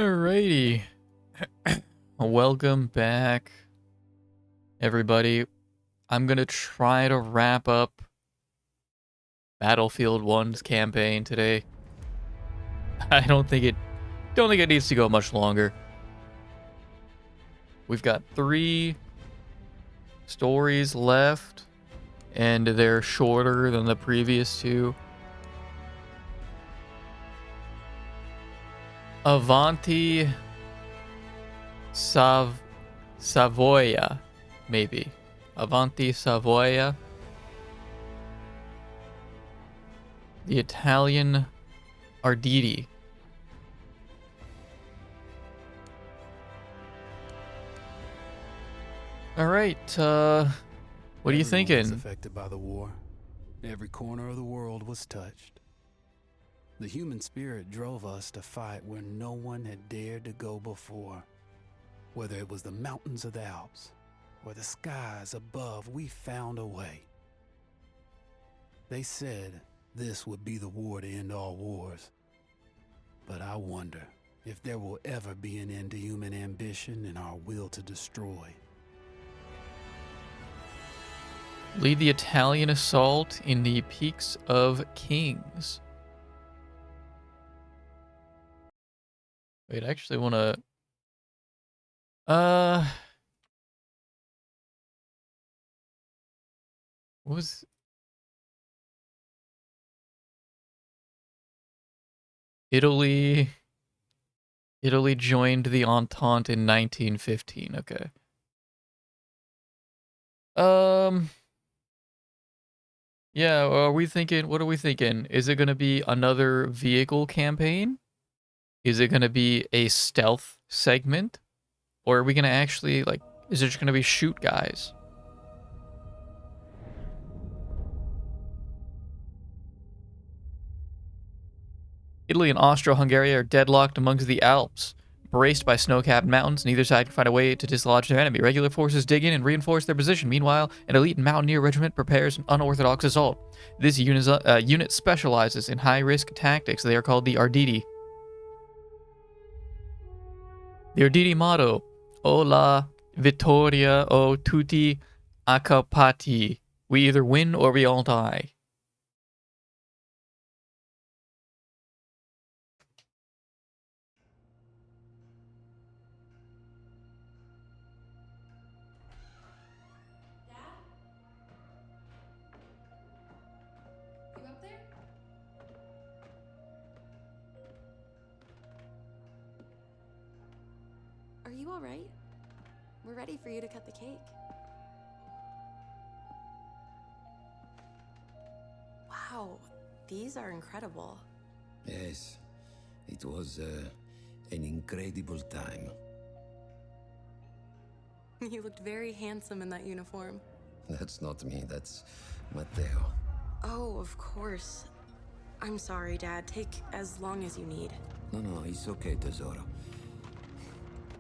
Alrighty. Welcome back, everybody. I'm gonna try to wrap up Battlefield 1's campaign today. I don't think it needs to go much longer. We've got 3 stories left, and they're shorter than the previous 2. Avanti Savoia, maybe. Avanti Savoia. The Italian Arditi. All right, what are you thinking? Everyone was affected by the war. Every corner of the world was touched. The human spirit drove us to fight where no one had dared to go before. Whether it was the mountains of the Alps or the skies above, we found a way. They said this would be the war to end all wars. But I wonder if there will ever be an end to human ambition and our will to destroy. Lead the Italian assault in the Peaks of Kings. Wait, I actually want to... What was... Italy joined the Entente in 1915. Okay. Yeah, what are we thinking? Is it going to be another vehicle campaign? Is it going to be a stealth segment? Or are we going to actually, like, is it just going to be shoot guys? Italy and Austro-Hungary are deadlocked amongst the Alps. Braced by snow-capped mountains, neither side can find a way to dislodge their enemy. Regular forces dig in and reinforce their position. Meanwhile, an elite mountaineer regiment prepares an unorthodox assault. This unit specializes in high-risk tactics. They are called the Arditi. The Arditi motto, O la vittoria o tutti accappati. We either win or we all die. Are you all right? We're ready for you to cut the cake. Wow, these are incredible. Yes, it was an incredible time. You looked very handsome in that uniform. That's not me, that's Matteo. Oh, of course. I'm sorry, Dad. Take as long as you need. No, it's okay, Tesoro.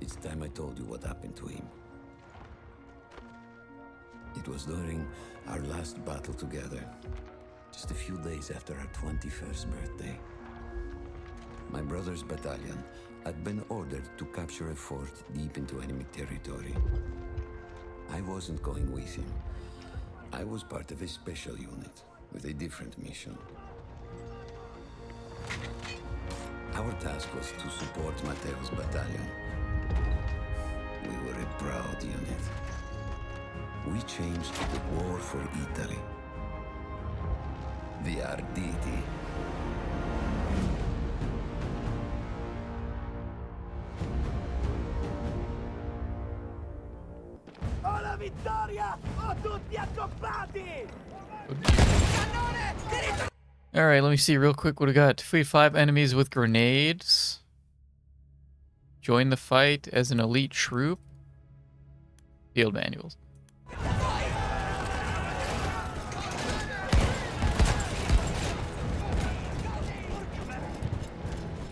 It's time I told you what happened to him. It was during our last battle together, just a few days after our 21st birthday. My brother's battalion had been ordered to capture a fort deep into enemy territory. I wasn't going with him. I was part of a special unit with a different mission. Our task was to support Matteo's battalion. We were a proud unit. We changed the war for Italy. The Arditi. O la vittoria o tutti accoppati! Alright, let me see real quick what we got. Defeat 5 enemies with grenades. Join the fight as an elite troop. Field manuals.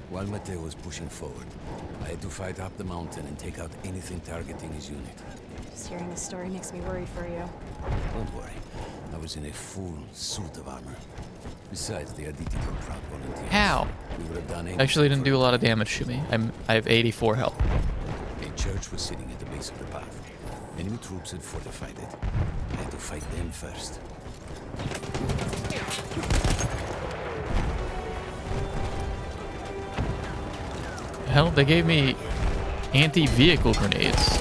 While Matteo was pushing forward, I had to fight up the mountain and take out anything targeting his unit. Just hearing this story makes me worried for you. Don't worry, I was in a full suit of armor. Besides, the Aditi were proud volunteers. How? We would have done anything Actually, didn't for do a them. lot of damage to me. I have 84 health. A church was sitting at the base of the path. Enemy troops had fortified it. I had to fight them first. Hell, they gave me anti-vehicle grenades.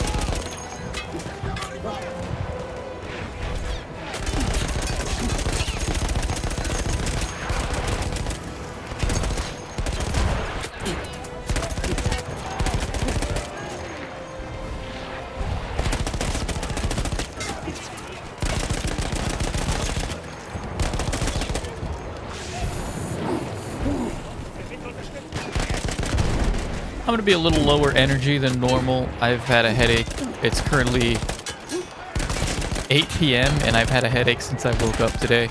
I'm gonna be a little lower energy than normal. I've had a headache. It's currently 8 p.m. and I've had a headache since I woke up today.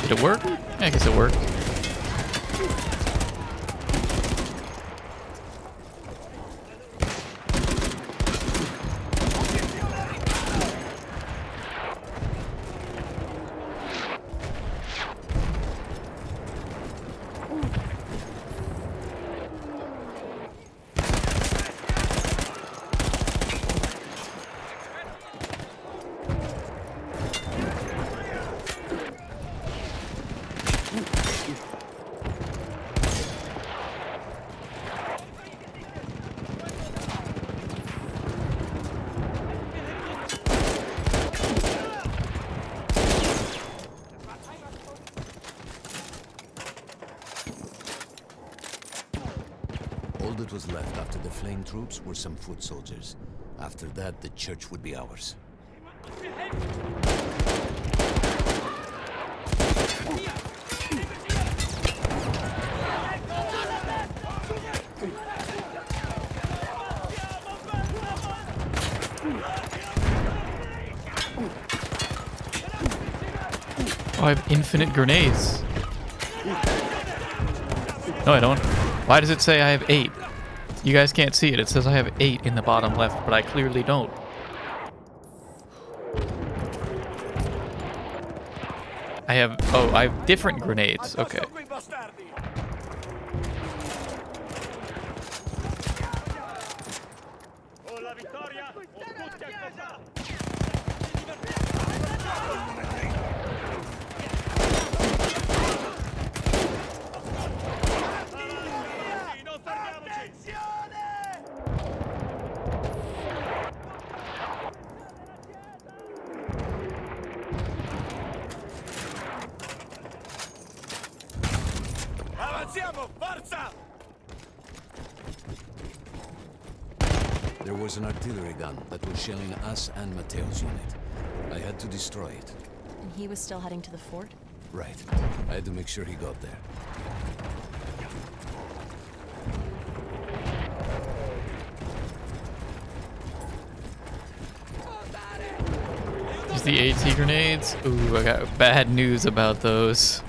Did it work? I guess it worked. All that was left after the flame troops were some foot soldiers. After that, the church would be ours. Oh, I have infinite grenades. No, I don't. Why does it say I have 8? You guys can't see it. It says I have 8 in the bottom left, but I clearly don't. I have... Oh, I have different grenades. Okay. Addosso quei bastardi! O la vittoria o tutti a casa! Non fermiamoci! Avanziamo, forza! There was an artillery gun that was shelling us and Matteo's unit. I had to destroy it. And he was still heading to the fort? Right. I had to make sure he got there. There's the AT grenades. Ooh, I got bad news about those.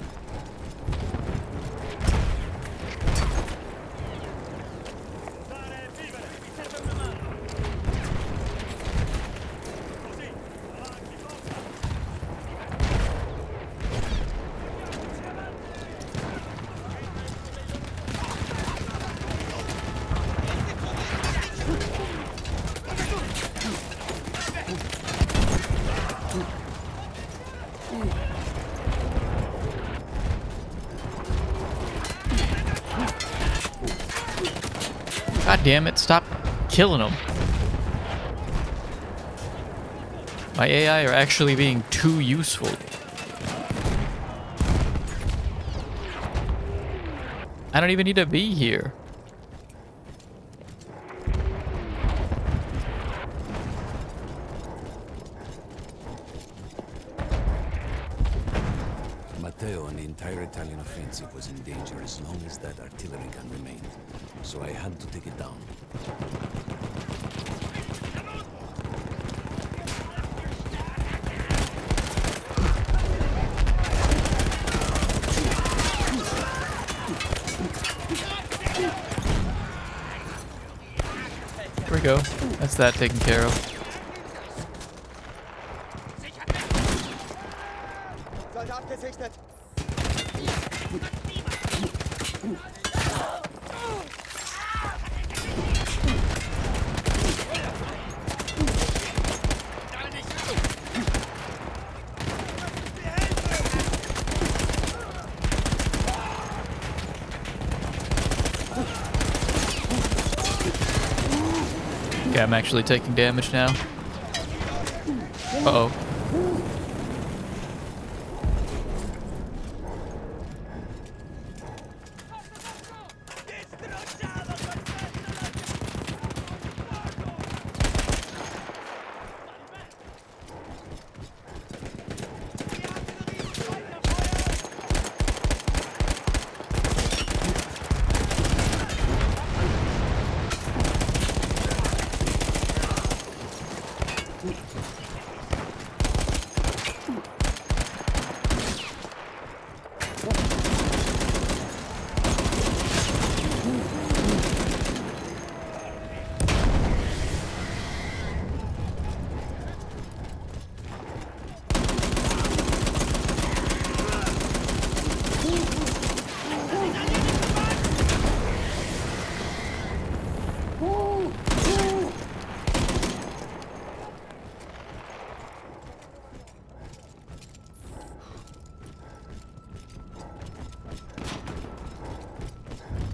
God damn it, stop killing them. My AI are actually being too useful. I don't even need to be here. Matteo and the entire Italian offensive was in danger as long as that artillery gun remained. So I had to take it down. go. That's that taken care of. Soldat gesichtet. Okay, I'm actually taking damage now. Uh-oh.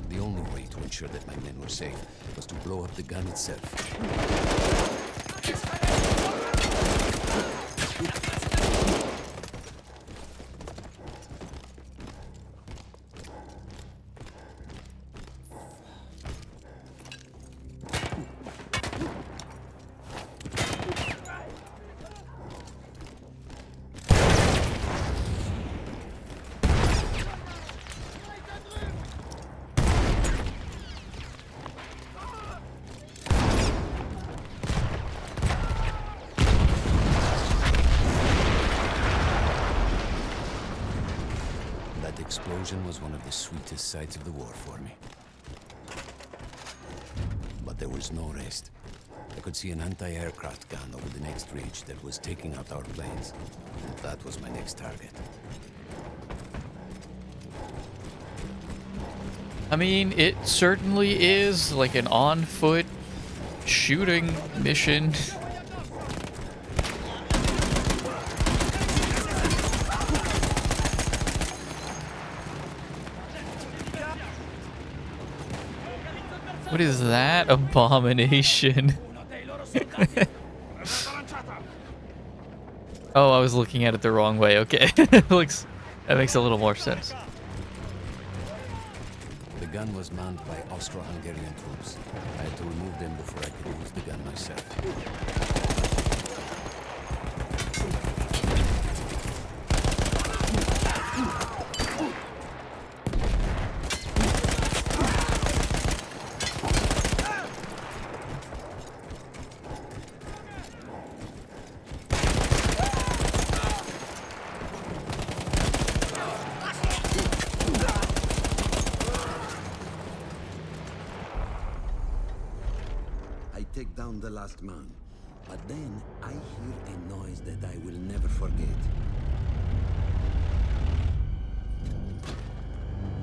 The only way to ensure that my men were safe was to blow up the gun itself. That explosion was one of the sweetest sights of the war for me. But there was no rest. I could see an anti-aircraft gun over the next ridge that was taking out our planes. And that was my next target. I mean, it certainly is like an on-foot shooting mission. What is that abomination? Oh, I was looking at it the wrong way. Okay. That makes a little more sense. The gun was manned by Austro-Hungarian troops. I had to remove them before I could use the gun myself. I take down the last man, but then I hear a noise that I will never forget.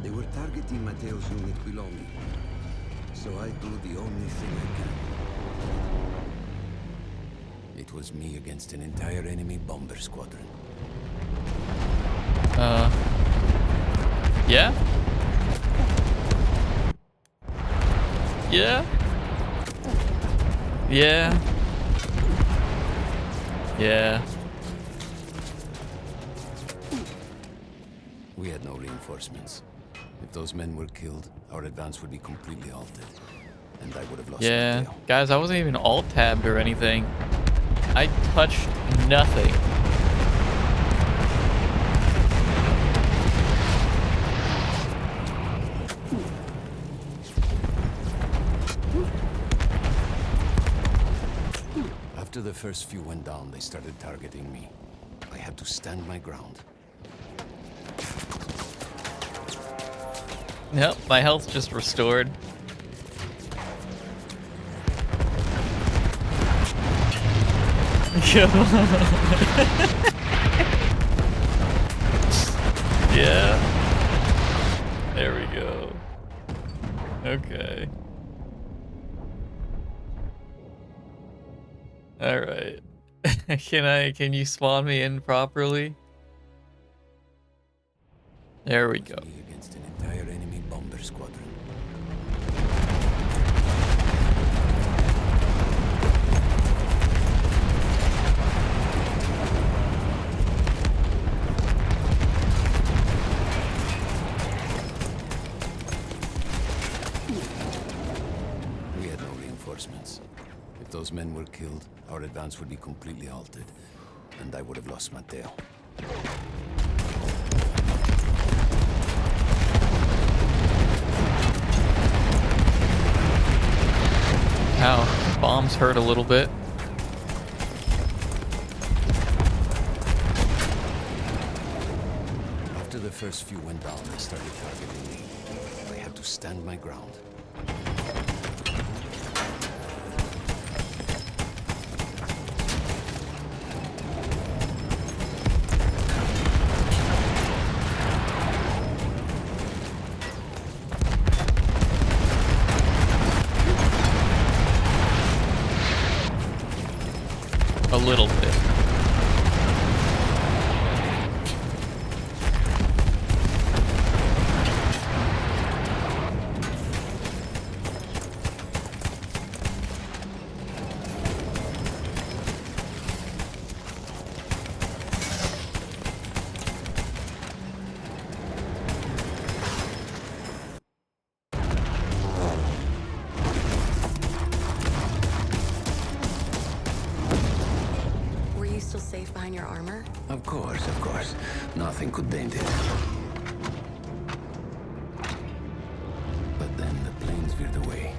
They were targeting Mateo's unit below me, so I do the only thing I can. It was me against an entire enemy bomber squadron. Yeah? Yeah? Yeah. Yeah. We had no reinforcements. If those men were killed, our advance would be completely halted, and I would have lost Yeah. Mateo. Guys, I wasn't even alt-tabbed or anything. I touched nothing. After the first few went down, they started targeting me. I had to stand my ground. Yep, my health just restored. Come on. Yeah. There we go. Okay. All right. Can you spawn me in properly? There we go. Me against an entire enemy bomber squadron. We had no reinforcements. If those men were killed, our advance would be completely halted, and I would have lost Mateo. Ow. Bombs hurt a little bit. After the first few went down, they started targeting me. I had to stand my ground. A little bit. Were you still safe behind your armor? Of course, of course. Nothing could dent it. But then the planes veered away.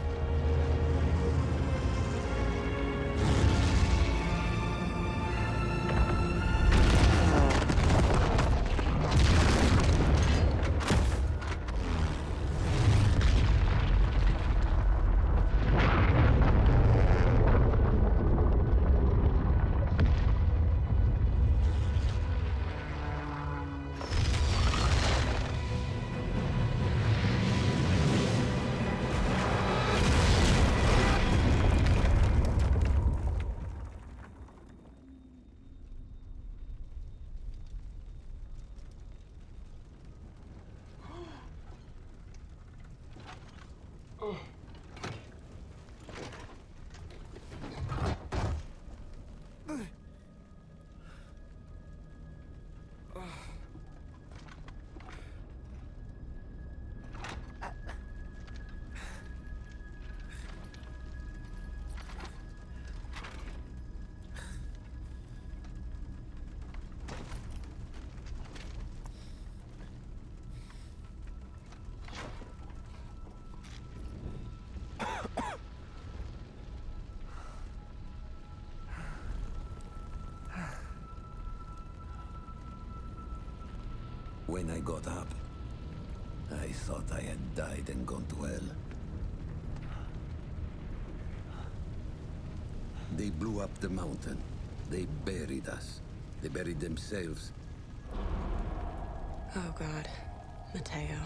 When I got up, I thought I had died and gone to hell. They blew up the mountain. They buried us. They buried themselves. Oh God, Mateo.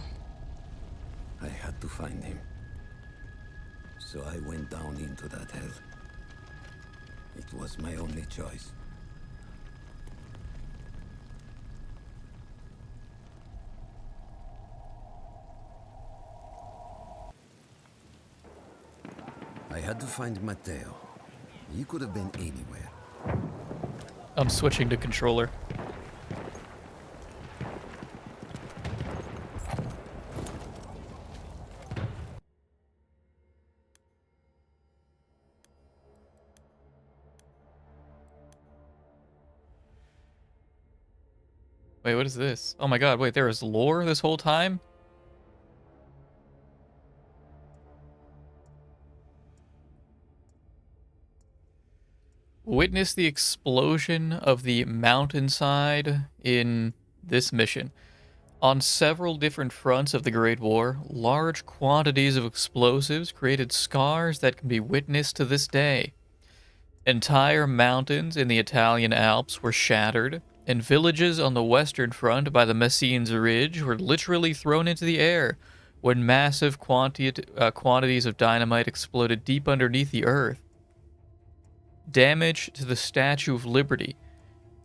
I had to find him. So I went down into that hell. It was my only choice. I had to find Mateo. He could have been anywhere. I'm switching to controller. Wait, what is this? Oh my god, wait, there was lore this whole time? Witness the explosion of the mountainside in this mission. On several different fronts of the Great War, large quantities of explosives created scars that can be witnessed to this day. Entire mountains in the Italian Alps were shattered, and villages on the western front by the Messines Ridge were literally thrown into the air when massive quantities of dynamite exploded deep underneath the earth. Damage to the Statue of Liberty.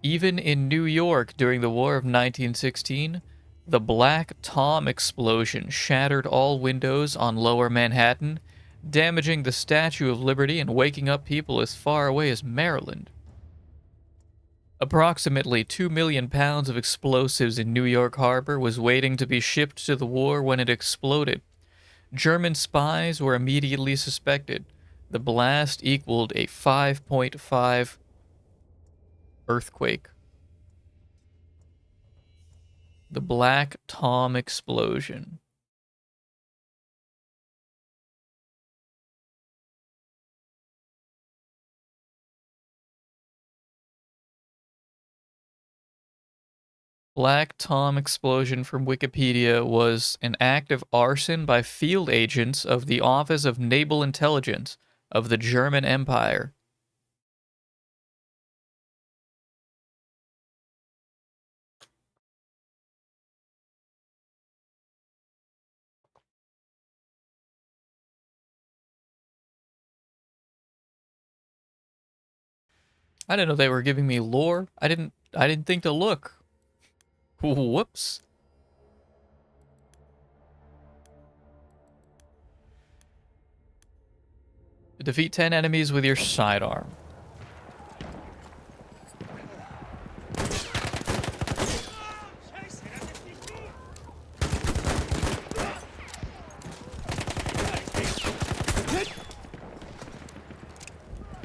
Even in New York during the War of 1916, the Black Tom explosion shattered all windows on Lower Manhattan, damaging the Statue of Liberty and waking up people as far away as Maryland. Approximately 2 million pounds of explosives in New York Harbor was waiting to be shipped to the war when it exploded. German spies were immediately suspected. The blast equaled a 5.5 earthquake. The Black Tom explosion. Black Tom explosion from Wikipedia was an act of arson by field agents of the Office of Naval Intelligence of the German Empire. I didn't know they were giving me lore. I didn't think to look. Whoops. Defeat 10 enemies with your sidearm.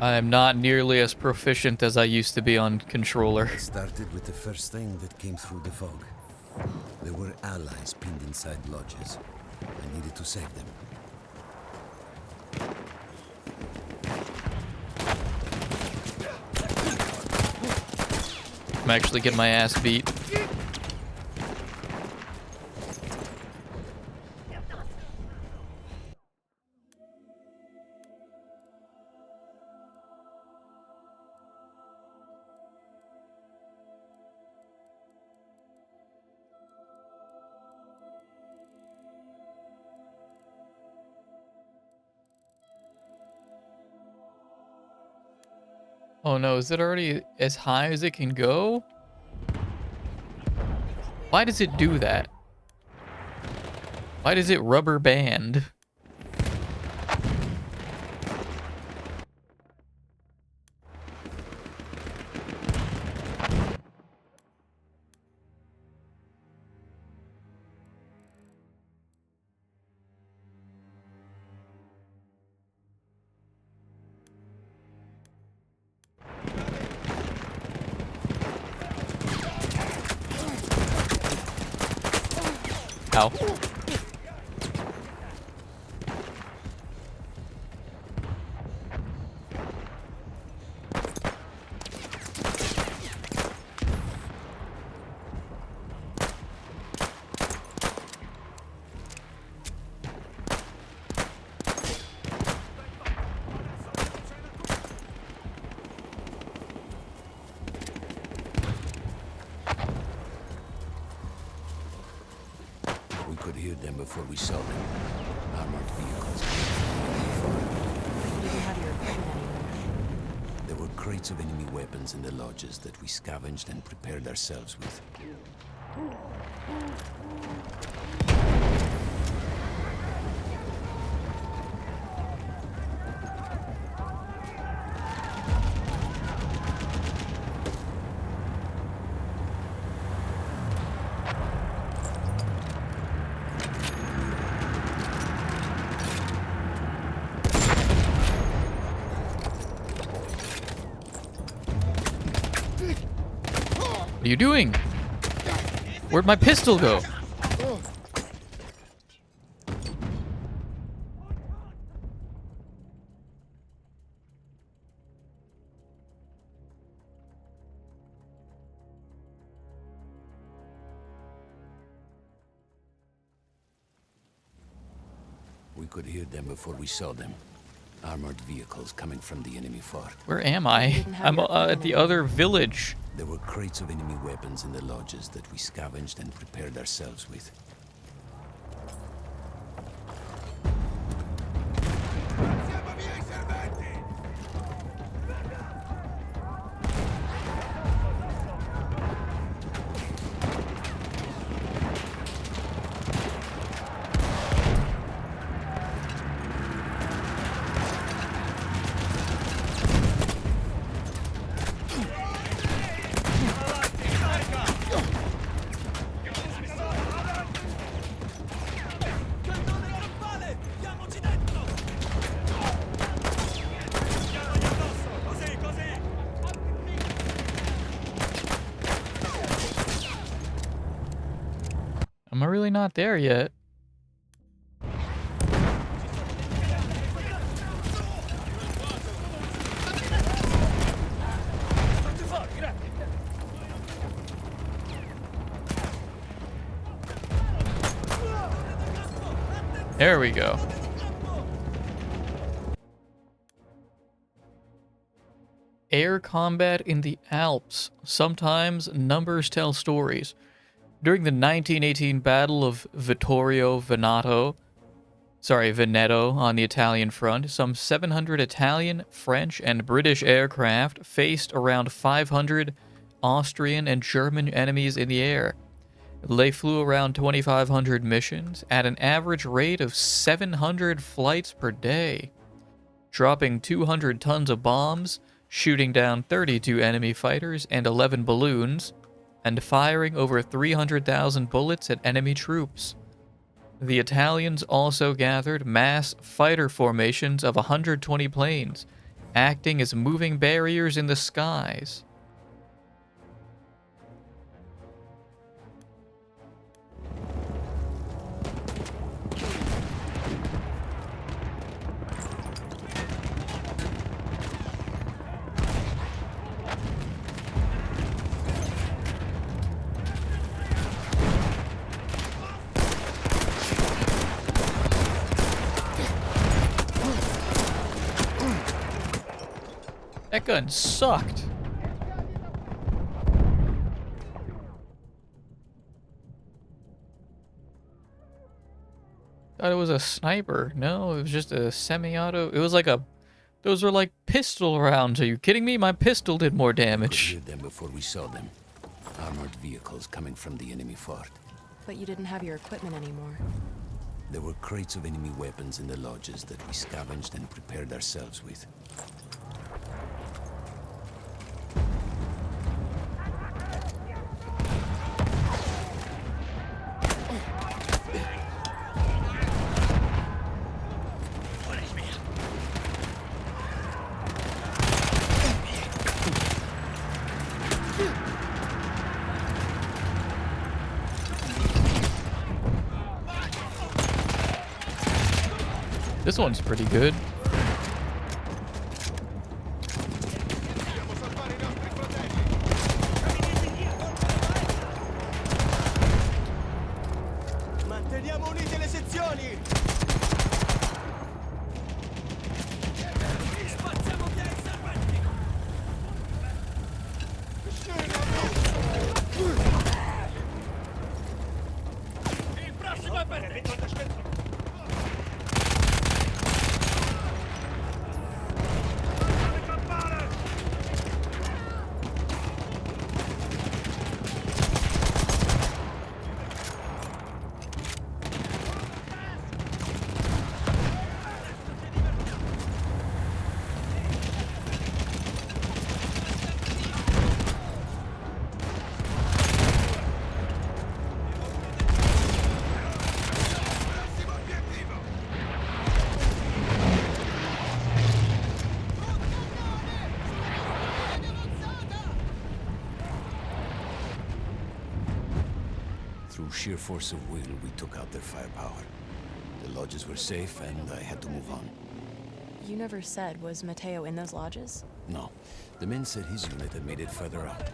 I am not nearly as proficient as I used to be on controller. It started with the first thing that came through the fog. There were allies pinned inside lodges. I needed to save them. I'm actually getting my ass beat. Oh no, is it already as high as it can go? Why does it do that? Why does it rubber band? Ow. We could hear them before we saw them. Armored vehicles. You didn't have your equipment anymore. There were crates of enemy weapons in the lodges that we scavenged and prepared ourselves with. What are you doing? Where'd my pistol go? We could hear them before we saw them. Armored vehicles coming from the enemy fort. Where am I? I'm at the other village. There were crates of enemy weapons in the lodges that we scavenged and prepared ourselves with. Am I really not there yet? There we go. Air combat in the Alps. Sometimes numbers tell stories. During the 1918 Battle of Veneto on the Italian front, some 700 Italian, French, and British aircraft faced around 500 Austrian and German enemies in the air. They flew around 2,500 missions at an average rate of 700 flights per day, dropping 200 tons of bombs, shooting down 32 enemy fighters and 11 balloons, and firing over 300,000 bullets at enemy troops. The Italians also gathered mass fighter formations of 120 planes, acting as moving barriers in the skies. That gun sucked. Thought it was a sniper. No, it was just a semi-auto. It was like a... Those were like pistol rounds. Are you kidding me? My pistol did more Could damage. hear them before we saw them. Armored vehicles coming from the enemy fort. But you didn't have your equipment anymore. There were crates of enemy weapons in the lodges that we scavenged and prepared ourselves with. This one's pretty good. Manteniamo unite le sezioni! Spazziamo via i serpenti! Il prossimo è per te! Through sheer force of will, we took out their firepower. The lodges were safe, and I had to move on. You never said, was Matteo in those lodges? No. The men said his unit had made it further out.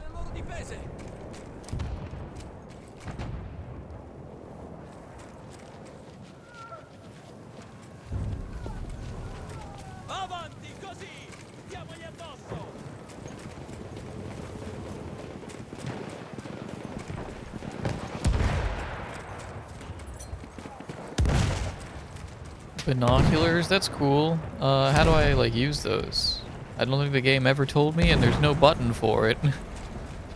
Binoculars, that's cool. How do I, like, use those? I don't think the game ever told me, and there's no button for it.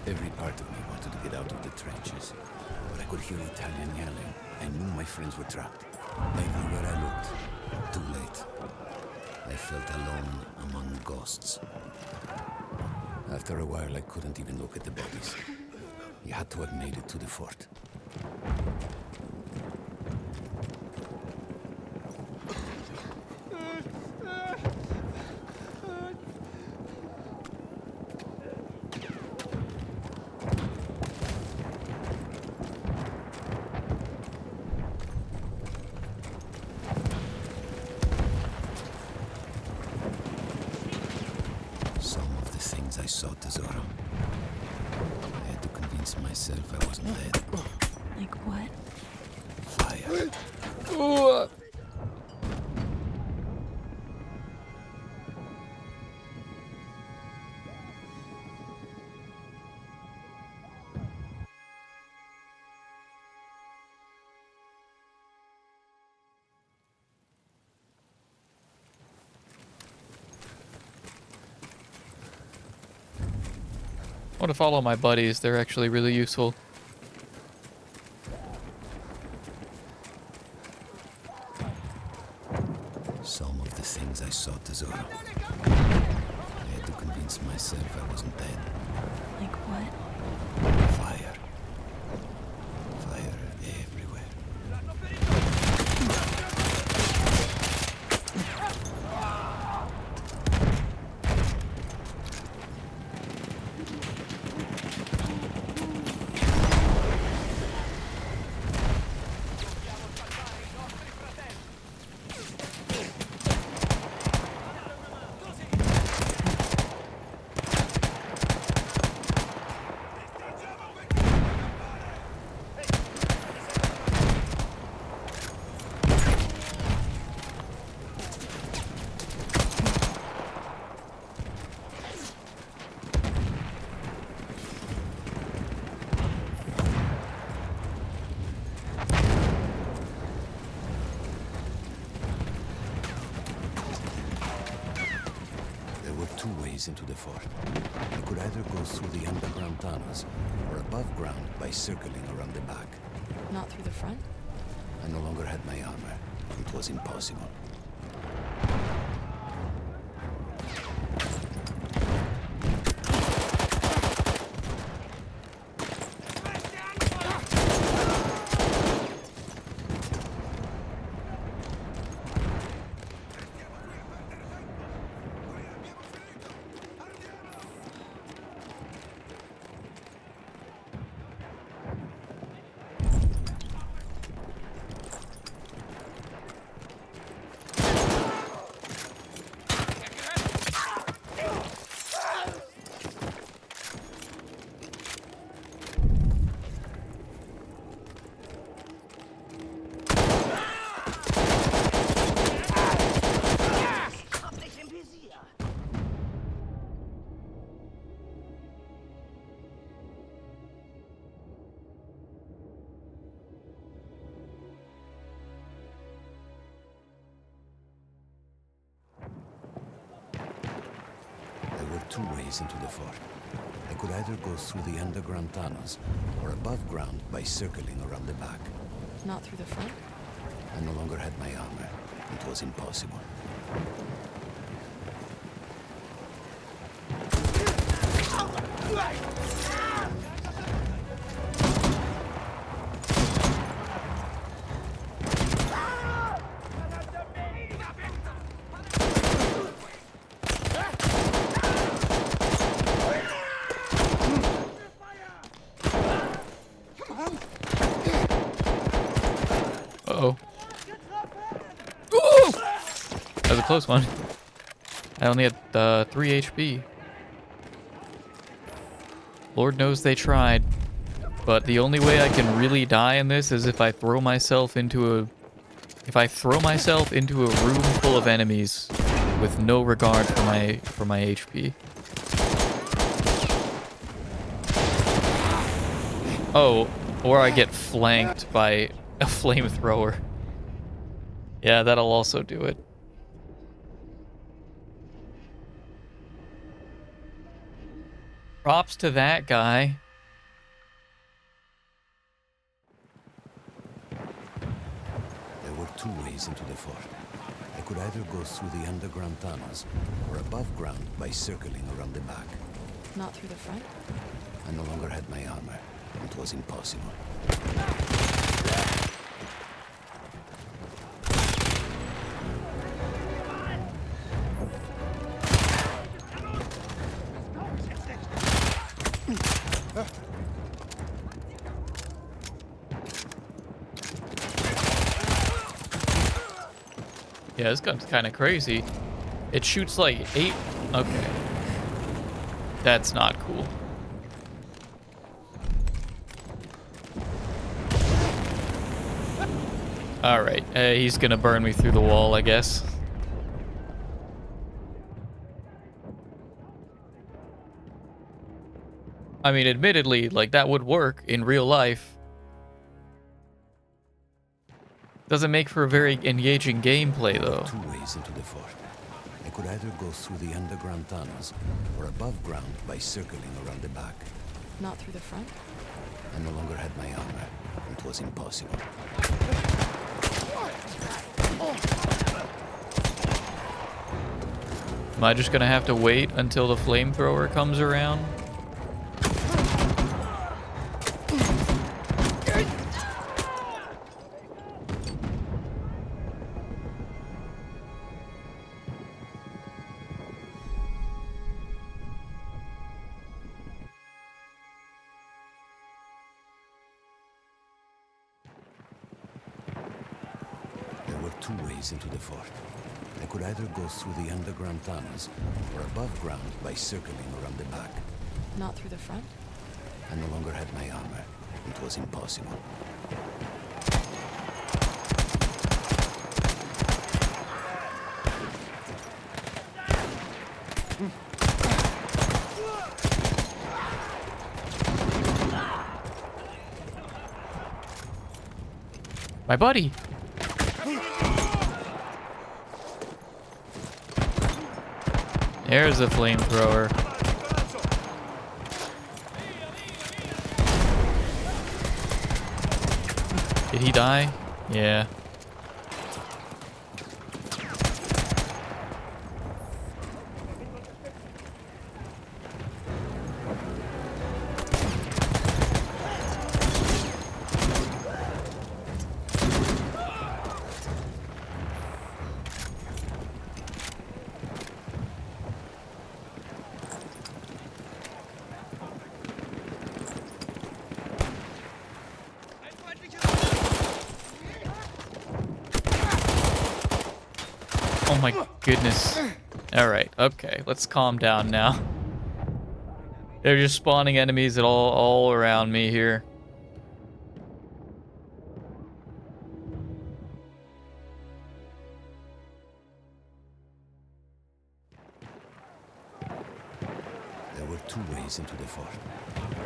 Every part of me wanted to get out of the trenches, but I could hear Italian yelling. I knew my friends were trapped. Everywhere I looked, too late. I felt alone among ghosts. After a while, I couldn't even look at the bodies. You had to have made it to the fort. I saw Tesoro. I had to convince myself I wasn't dead. Like what? Fire. I want to follow my buddies. They're actually really useful. Some of the things I saw, Tesoro. I had to convince myself I wasn't dead. Like what? Fire. Fire everywhere. Two ways into the fort. I could either go through the underground tunnels or above ground by circling around the back. Not through the front? I no longer had my armor. It was impossible. Two ways into the fort. I could either go through the underground tunnels or above ground by circling around the back. Not through the front? I no longer had my armor. It was impossible. Uh-oh. Ooh! That was a close one. I only had 3 HP. Lord knows they tried. But the only way I can really die in this is if I throw myself into a... If I throw myself into a room full of enemies. with no regard for my HP. Oh, or I get flanked by a flamethrower. Yeah, that'll also do it. Props to that guy. There were two ways into the fort. I could either go through the underground tunnels or above ground by circling around the back. Not through the front? I no longer had my armor. It was impossible. Yeah, this gun's kind of crazy. It shoots like 8. Okay. That's not cool. Alright, he's gonna burn me through the wall, I guess. I mean, admittedly, like, that would work in real life. Doesn't make for a very engaging gameplay, though. Two ways into the fort. I could either go through the underground tunnels or above ground by circling around the back. Not through the front? I no longer had my armor. It was impossible. Am I just gonna have to wait until the flamethrower comes around? There were two ways into the fort. I could either go through the underground tunnels or above ground by circling around the back. Not through the front? I no longer had my armor. It was impossible. My buddy! There's a flamethrower. Did he die? Yeah. Oh my goodness. Alright, okay, let's calm down now. They're just spawning enemies at all around me here. There were two ways into the fort.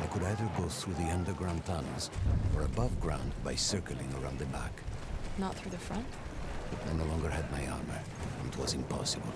I could either go through the underground tunnels or above ground by circling around the back. Not through the front? I no longer had my armor. It was impossible.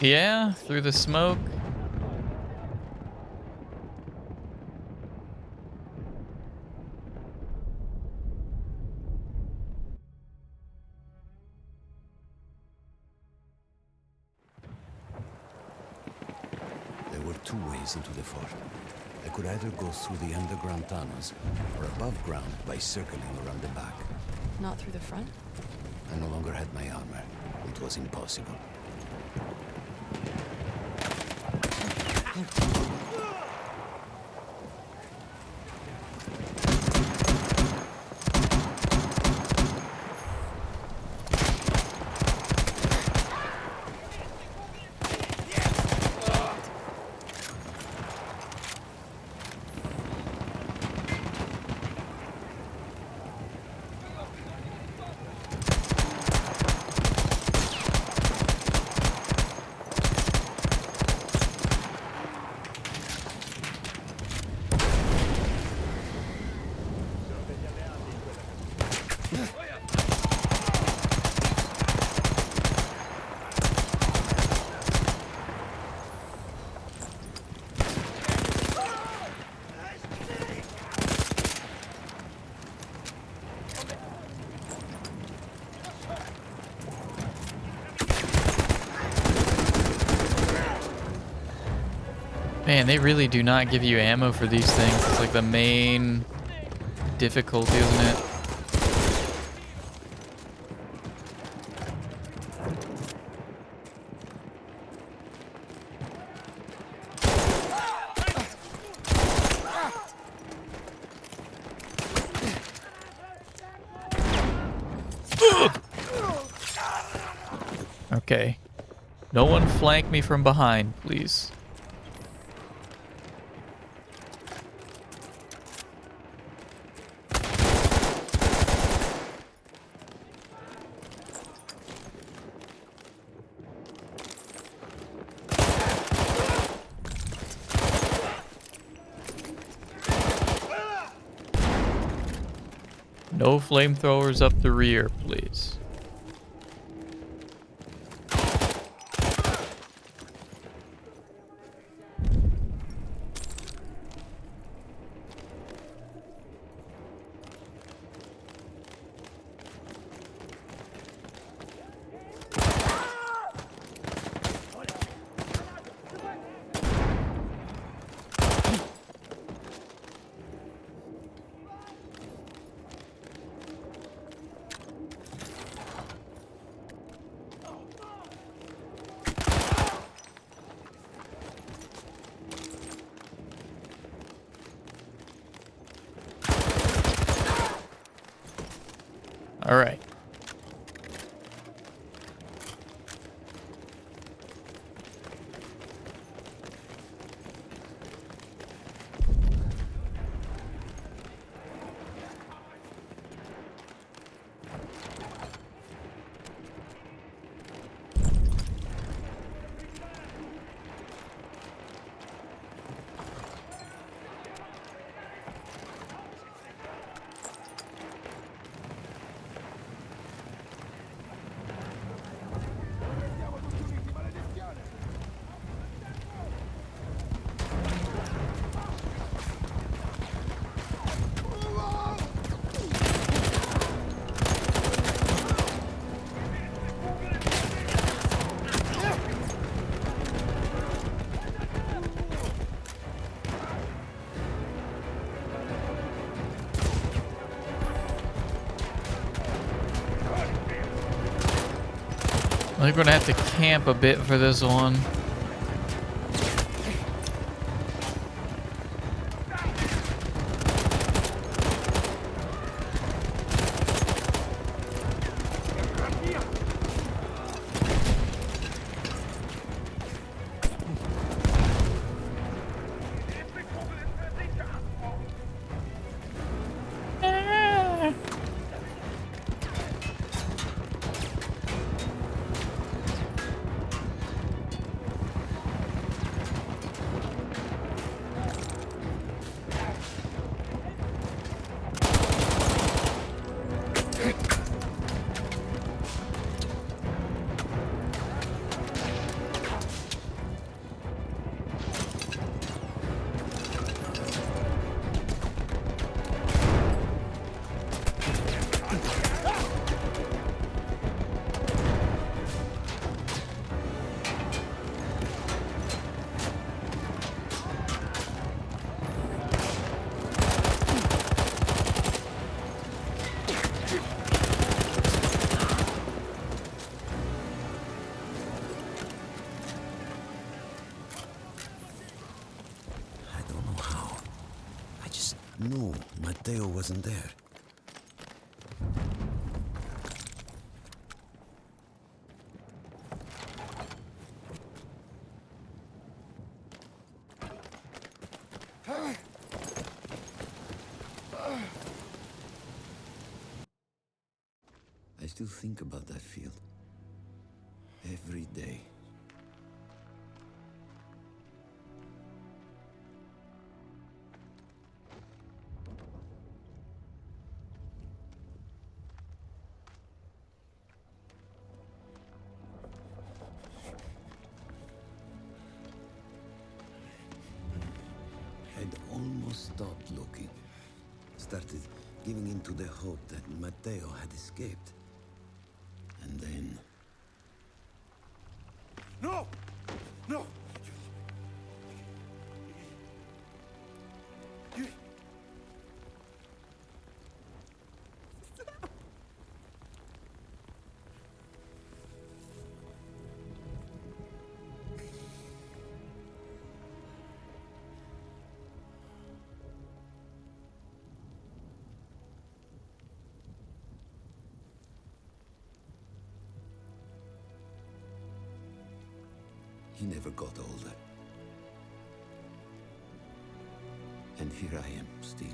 Yeah, through the smoke. There were two ways into the fort. I could either go through the underground tunnels or above ground by circling around the back. Not through the front? I no longer had my armor. It was impossible. Man, they really do not give you ammo for these things. It's like the main difficulty, isn't it? Okay. No one flank me from behind, please. No flamethrowers up the rear, please. All right. I think we're gonna have to camp a bit for this one. No, Matteo wasn't there. I still think about that field. Every day. I'd almost stopped looking. Started giving in to the hope that Matteo had escaped. And then... No! No! He never got older. And here I am, still.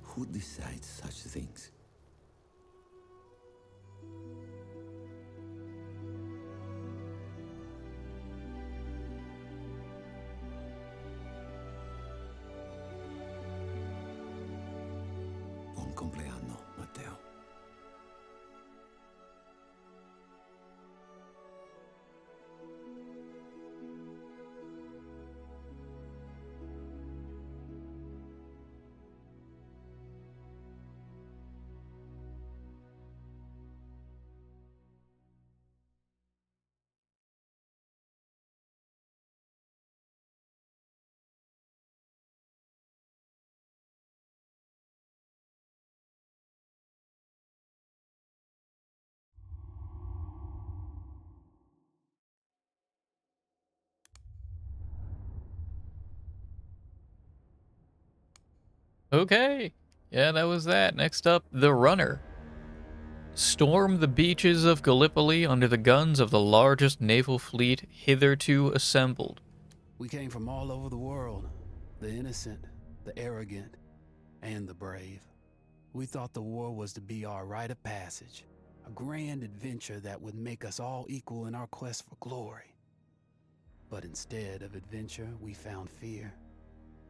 Who decides such things? Buon compleanno, Matteo. Okay. Yeah, that was that. Next up, the runner. Storm the beaches of Gallipoli under the guns of the largest naval fleet hitherto assembled. We came from all over the world, the innocent, the arrogant, and the brave. We thought the war was to be our rite of passage, a grand adventure that would make us all equal in our quest for glory. But instead of adventure, we found fear.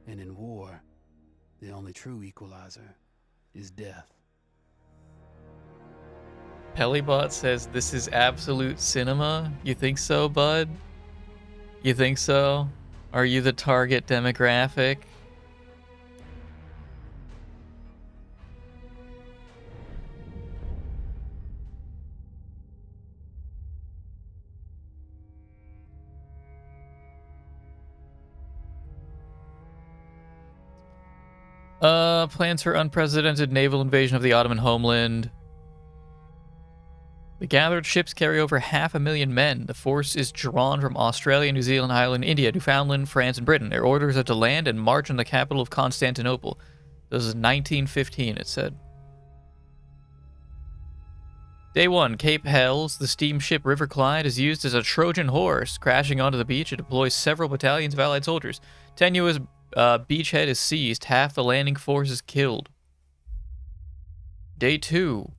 And in war, the only true equalizer is death. Pelibot says this is absolute cinema. You think so, bud? You think so? Are you the target demographic? Plans for unprecedented naval invasion of the Ottoman homeland. The gathered ships carry over 500,000 men. The force is drawn from Australia, New Zealand, Ireland, India, Newfoundland, France, and Britain. Their orders are to land and march on the capital of Constantinople. This is 1915, it said. Day 1, Cape Hells. The steamship River Clyde is used as a Trojan horse. Crashing onto the beach, it deploys several battalions of Allied soldiers. Tenuous beachhead is seized. Half the landing force is killed. Day 2.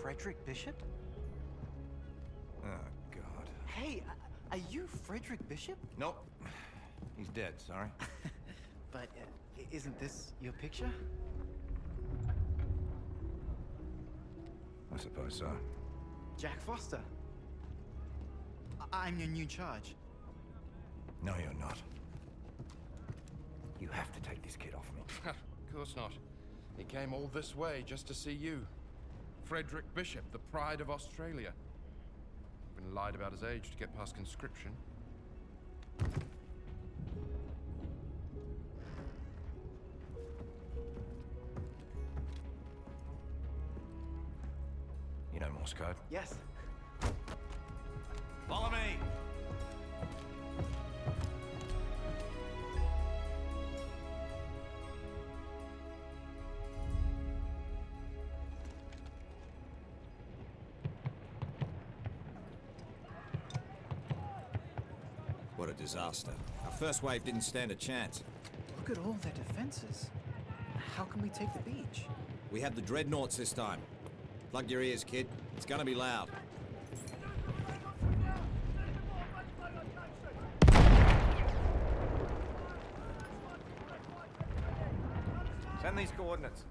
Frederick Bishop? Oh, God. Hey, are you Frederick Bishop? Nope. He's dead, sorry. But isn't this your picture? I suppose so. Jack Foster. I'm your new charge. No, you're not. You have to take this kid off me. Of course not. He came all this way just to see you. Frederick Bishop, the pride of Australia. Been lied about his age to get past conscription. You know Morse code? Yes. Follow me! What a disaster. Our first wave didn't stand a chance. Look at all their defenses. How can we take the beach? We have the dreadnoughts this time. Plug your ears, kid. It's gonna be loud. Send these coordinates.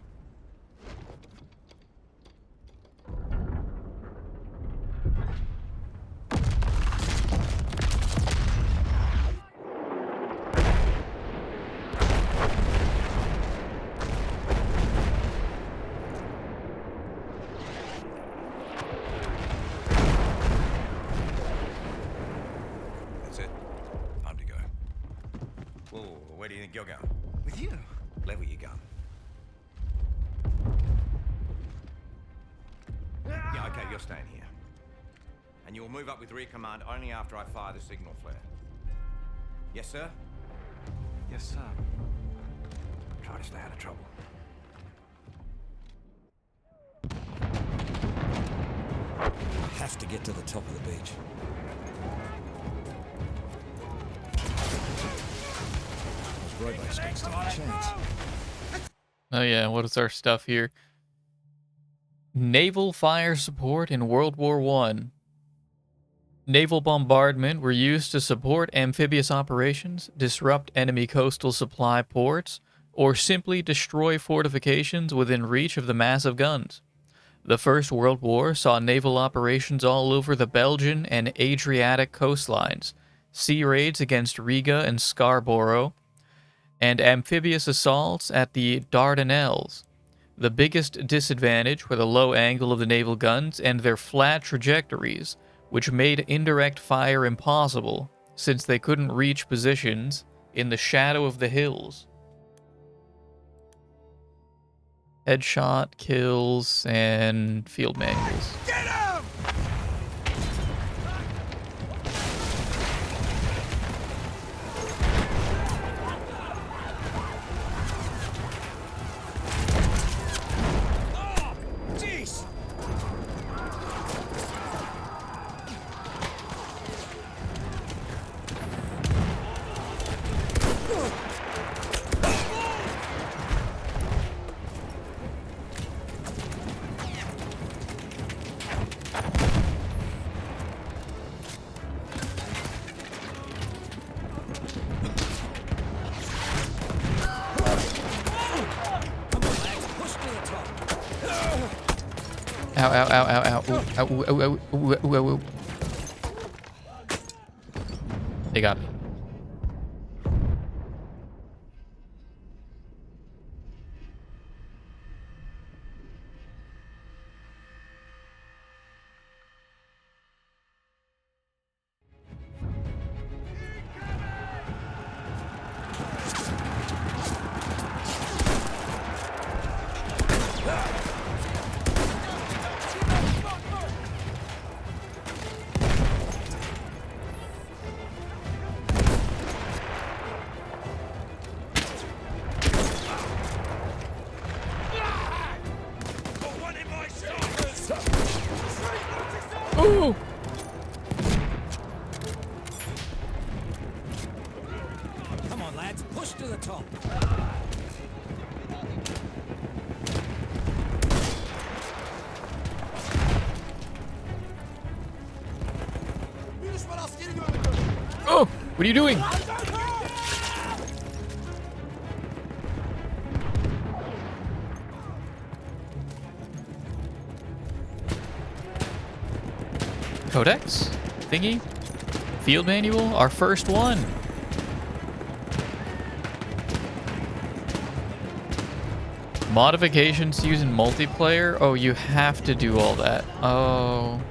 That's it. Time to go. Whoa, where do you think you're going? With you? Level your gun. Yeah, okay, you're staying here. And you will move up with rear command only after I fire the signal flare. Yes, sir? Yes, sir. Try to stay out of trouble. I have to get to the top of the beach. Those robots don't stand a chance. Oh yeah, what is our stuff here? Naval fire support in World War I. Naval bombardment were used to support amphibious operations, disrupt enemy coastal supply ports, or simply destroy fortifications within reach of the massive guns. The First World War saw naval operations all over the Belgian and Adriatic coastlines, sea raids against Riga and Scarborough, and amphibious assaults at the Dardanelles. The biggest disadvantage were the low angle of the naval guns and their flat trajectories, which made indirect fire impossible, since they couldn't reach positions in the shadow of the hills. Headshot, kills, and field manuals. Get him! Jeez! Ow, ow, ow, ow, ow, ooh, ow, ooh, ow, ow, ooh, ooh, ooh, ooh. They got me. Ooh! Come on, lads, push to the top. Oh! What are you doing? Codex thingy? Field manual? Our first one. Modifications to use in multiplayer? Oh, you have to do all that. Oh.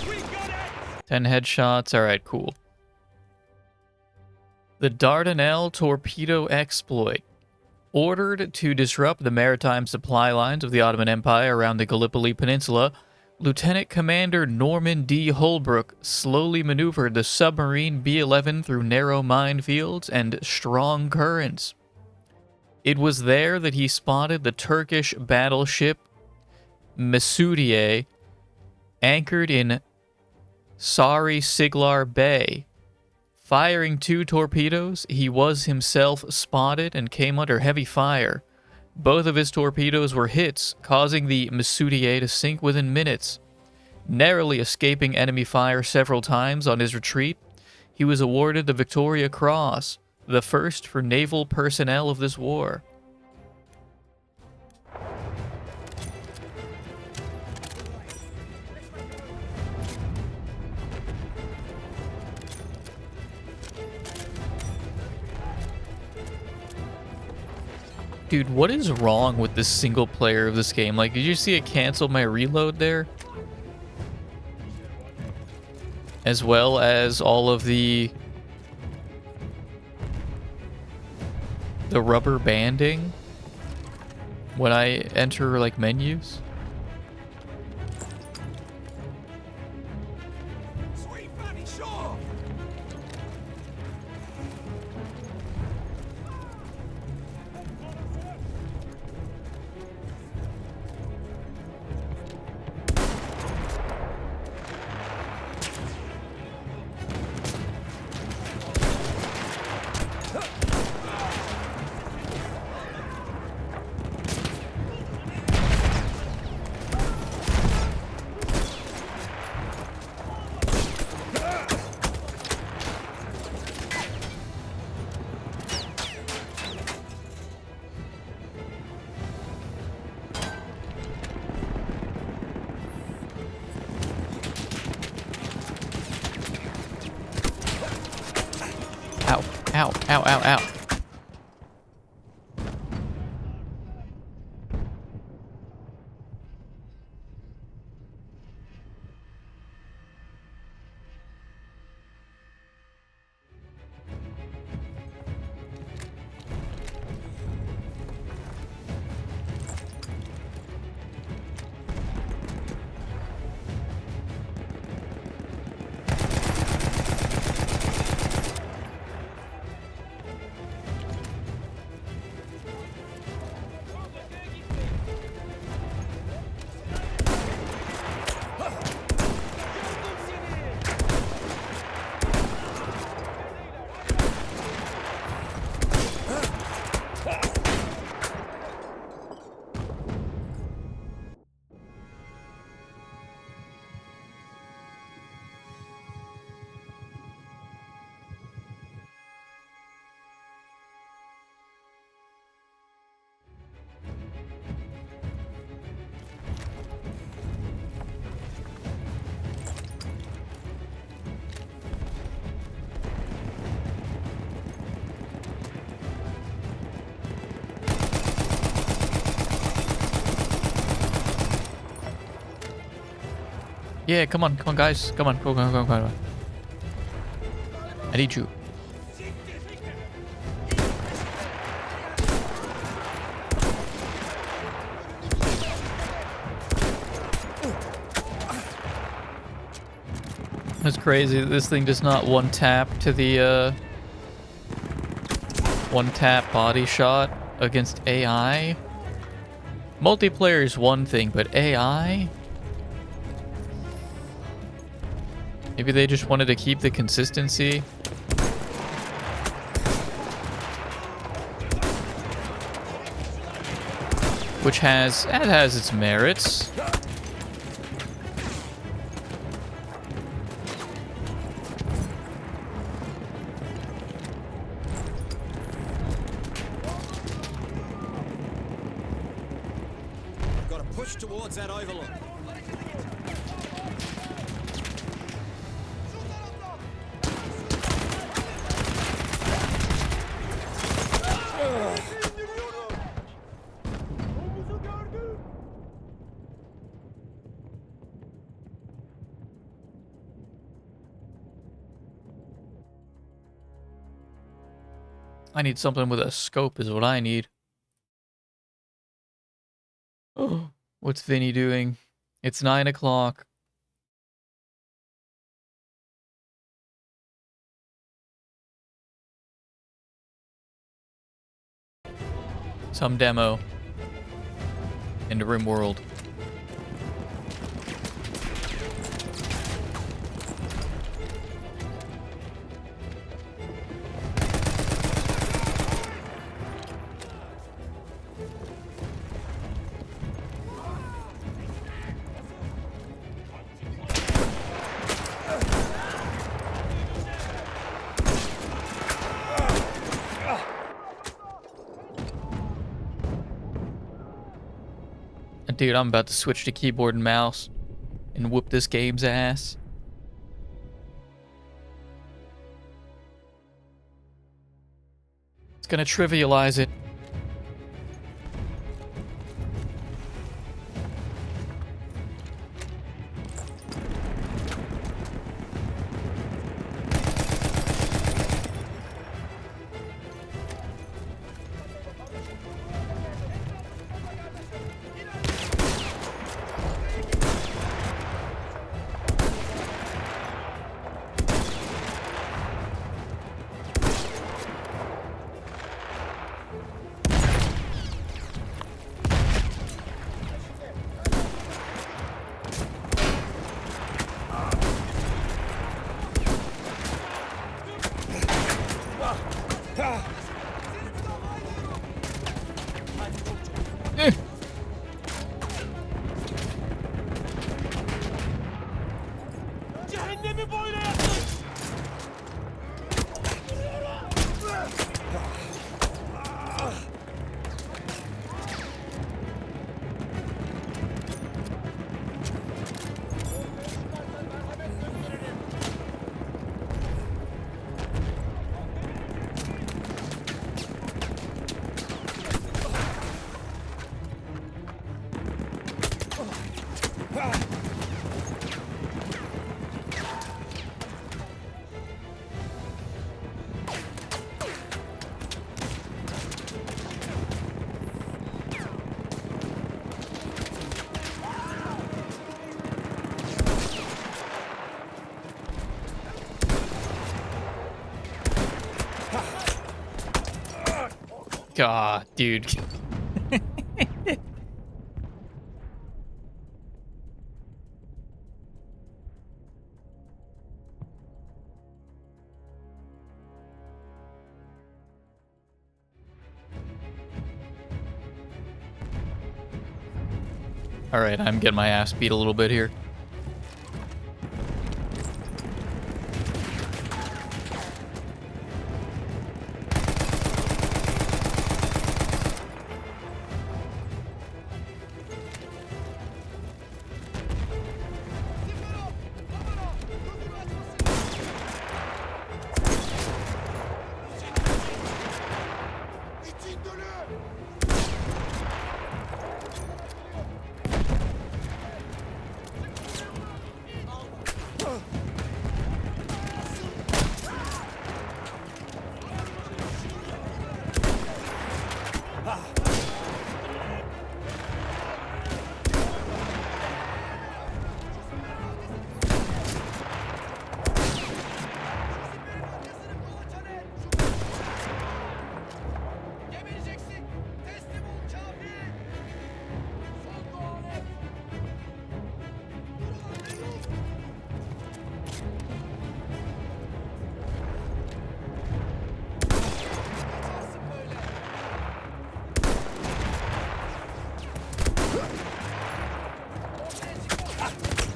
We got it! 10 headshots. All right, cool. The Dardanelle torpedo exploit. Ordered to disrupt the maritime supply lines of the Ottoman Empire around the Gallipoli Peninsula, Lieutenant Commander Norman D. Holbrook slowly maneuvered the submarine B-11 through narrow minefields and strong currents. It was there that he spotted the Turkish battleship Mesudiye, anchored in Sari Siglar Bay. Firing 2 torpedoes, he was himself spotted and came under heavy fire. Both of his torpedoes were hits, causing the Mesudiye to sink within minutes. Narrowly escaping enemy fire several times on his retreat, he was awarded the Victoria Cross, the first for naval personnel of this war. Dude, what is wrong with the single player of this game? Like, did you see it cancel my reload there? As well as all of the rubber banding when I enter, like, menus. Sweet bloody shore! Ow, ow, ow, ow, ow. Yeah, come on, guys. Come on, go. I need you. That's crazy. This thing does not one tap to the one tap body shot against AI. Multiplayer is one thing, but AI? Maybe they just wanted to keep the consistency. which has its merits. Got to push towards that overlook. I need something with a scope is what I need. Oh, what's Vinny doing? It's 9 o'clock. Some demo. Into RimWorld. Dude, I'm about to switch to keyboard and mouse and whoop this game's ass. It's gonna trivialize it. God, dude. All right, I'm getting my ass beat a little bit here.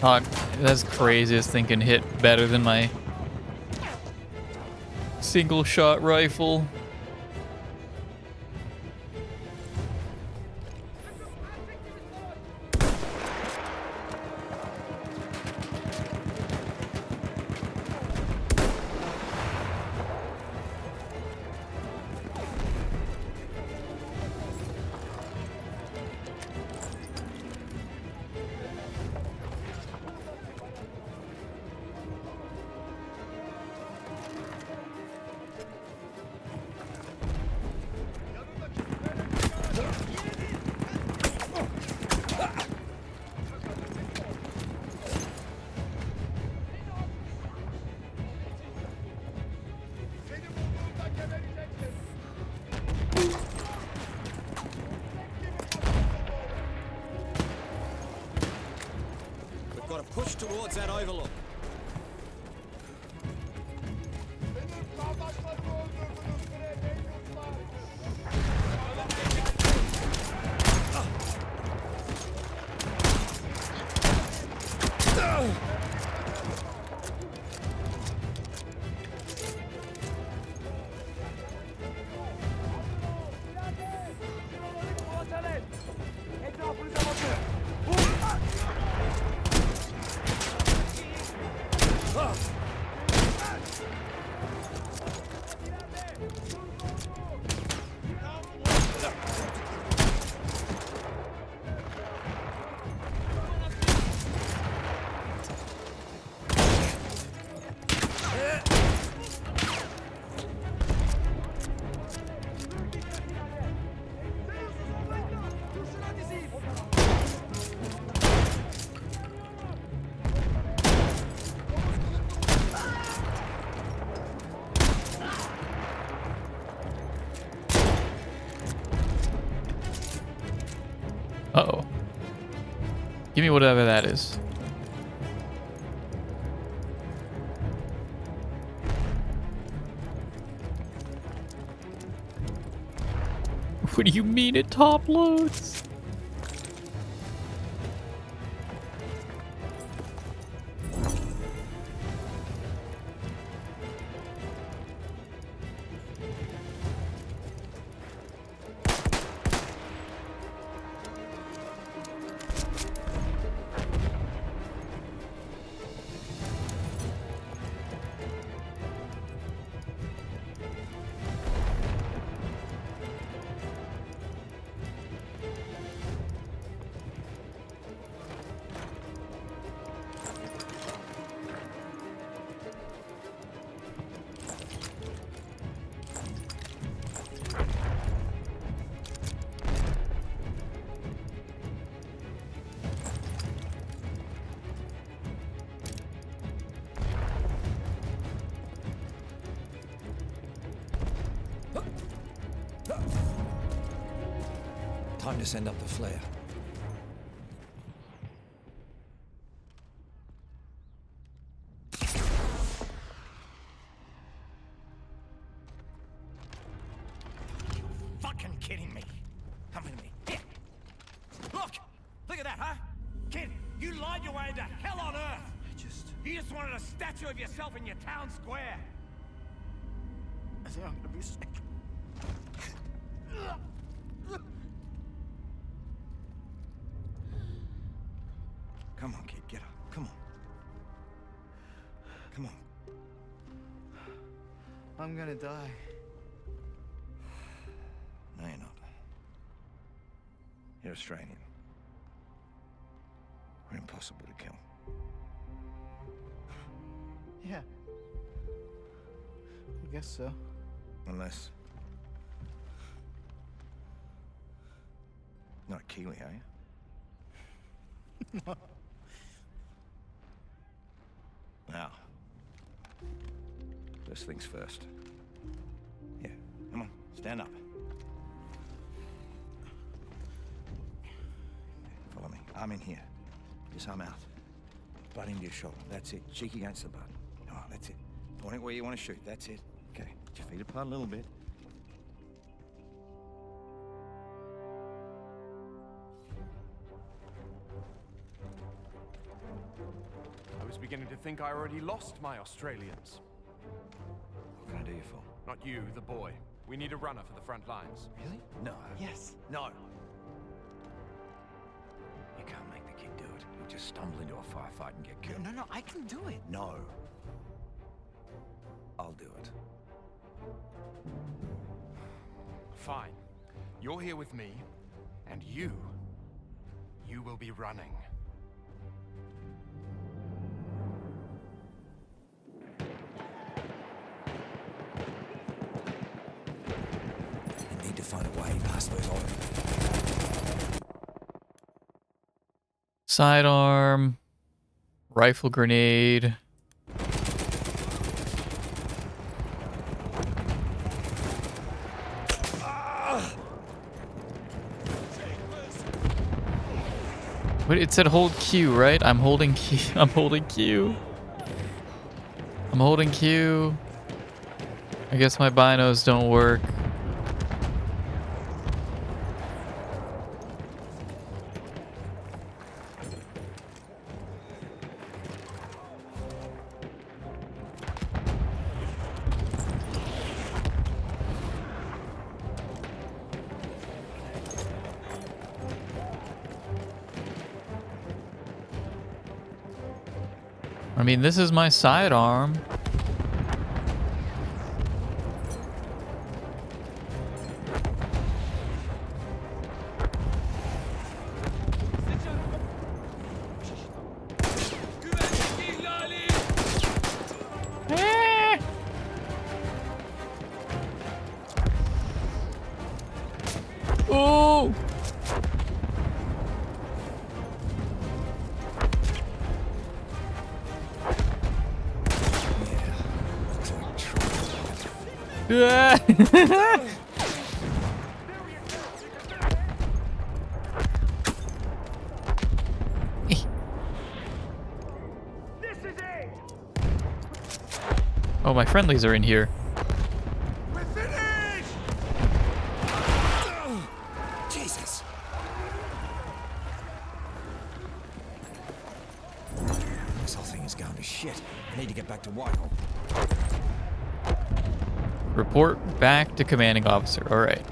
Oh, that's crazy. This thing can hit better than my single shot rifle. We've got to push towards that overlook. Uh-oh. Give me whatever that is. What do you mean it top loads? Time to send up the flare. Fucking kidding me. Come with me. Here. Look! Look at that, huh? Kid, you lied your way into hell on earth! You just wanted a statue of yourself in your town square. I think I'm gonna be sick. Come on, kid, get up. Come on. Come on. I'm gonna die. No, you're not. You're Australian. We're impossible to kill. Yeah. I guess so. Unless... Not a Kiwi, are you? Now, first things first. Yeah, come on, stand up. Follow me. Arm in here. Just arm out. Butt into your shoulder. That's it. Cheek against the butt. Oh, that's it. Point it where you want to shoot. That's it. Okay. Put your feet apart a little bit. beginning to think I already lost my Australians. What can I do you for? Not you, the boy. We need a runner for the front lines. Really? No. Yes. No. You can't make the kid do it. He'll just stumble into a firefight and get killed. No, no, I can do it. No. I'll do it. Fine. You're here with me, and you will be running. You need to find a way past those others. Sidearm, rifle grenade. Wait, it said hold Q, right? I'm holding Q. I'm holding Q. I'm holding Q. I guess my binos don't work. I mean, this is my sidearm. Oh! Yeah. Oh, my friendlies are in here. We're finished! Jesus! This whole thing is going to shit. I need to get back to Whitehall. Report back to commanding officer. All right.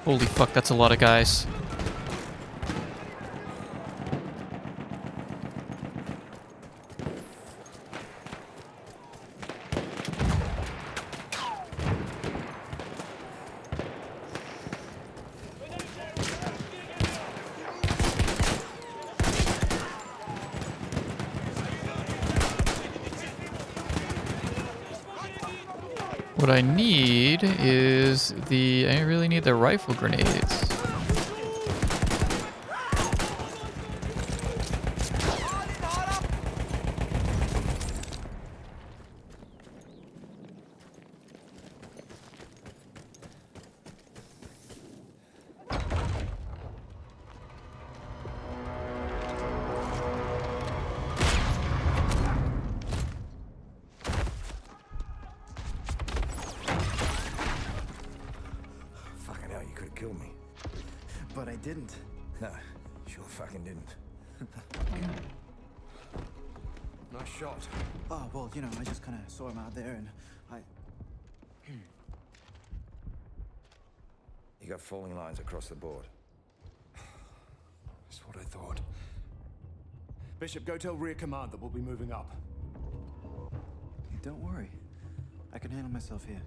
Holy fuck, that's a lot of guys. What I need is I really need the rifle grenades. Fucking hell, you could have killed me. But I didn't. No, sure fucking didn't. Nice shot. Oh, well, you know, I just kind of saw him out there and I... You got falling lines across the board. That's what I thought. Bishop, go tell rear command that we'll be moving up. Don't worry. I can handle myself here.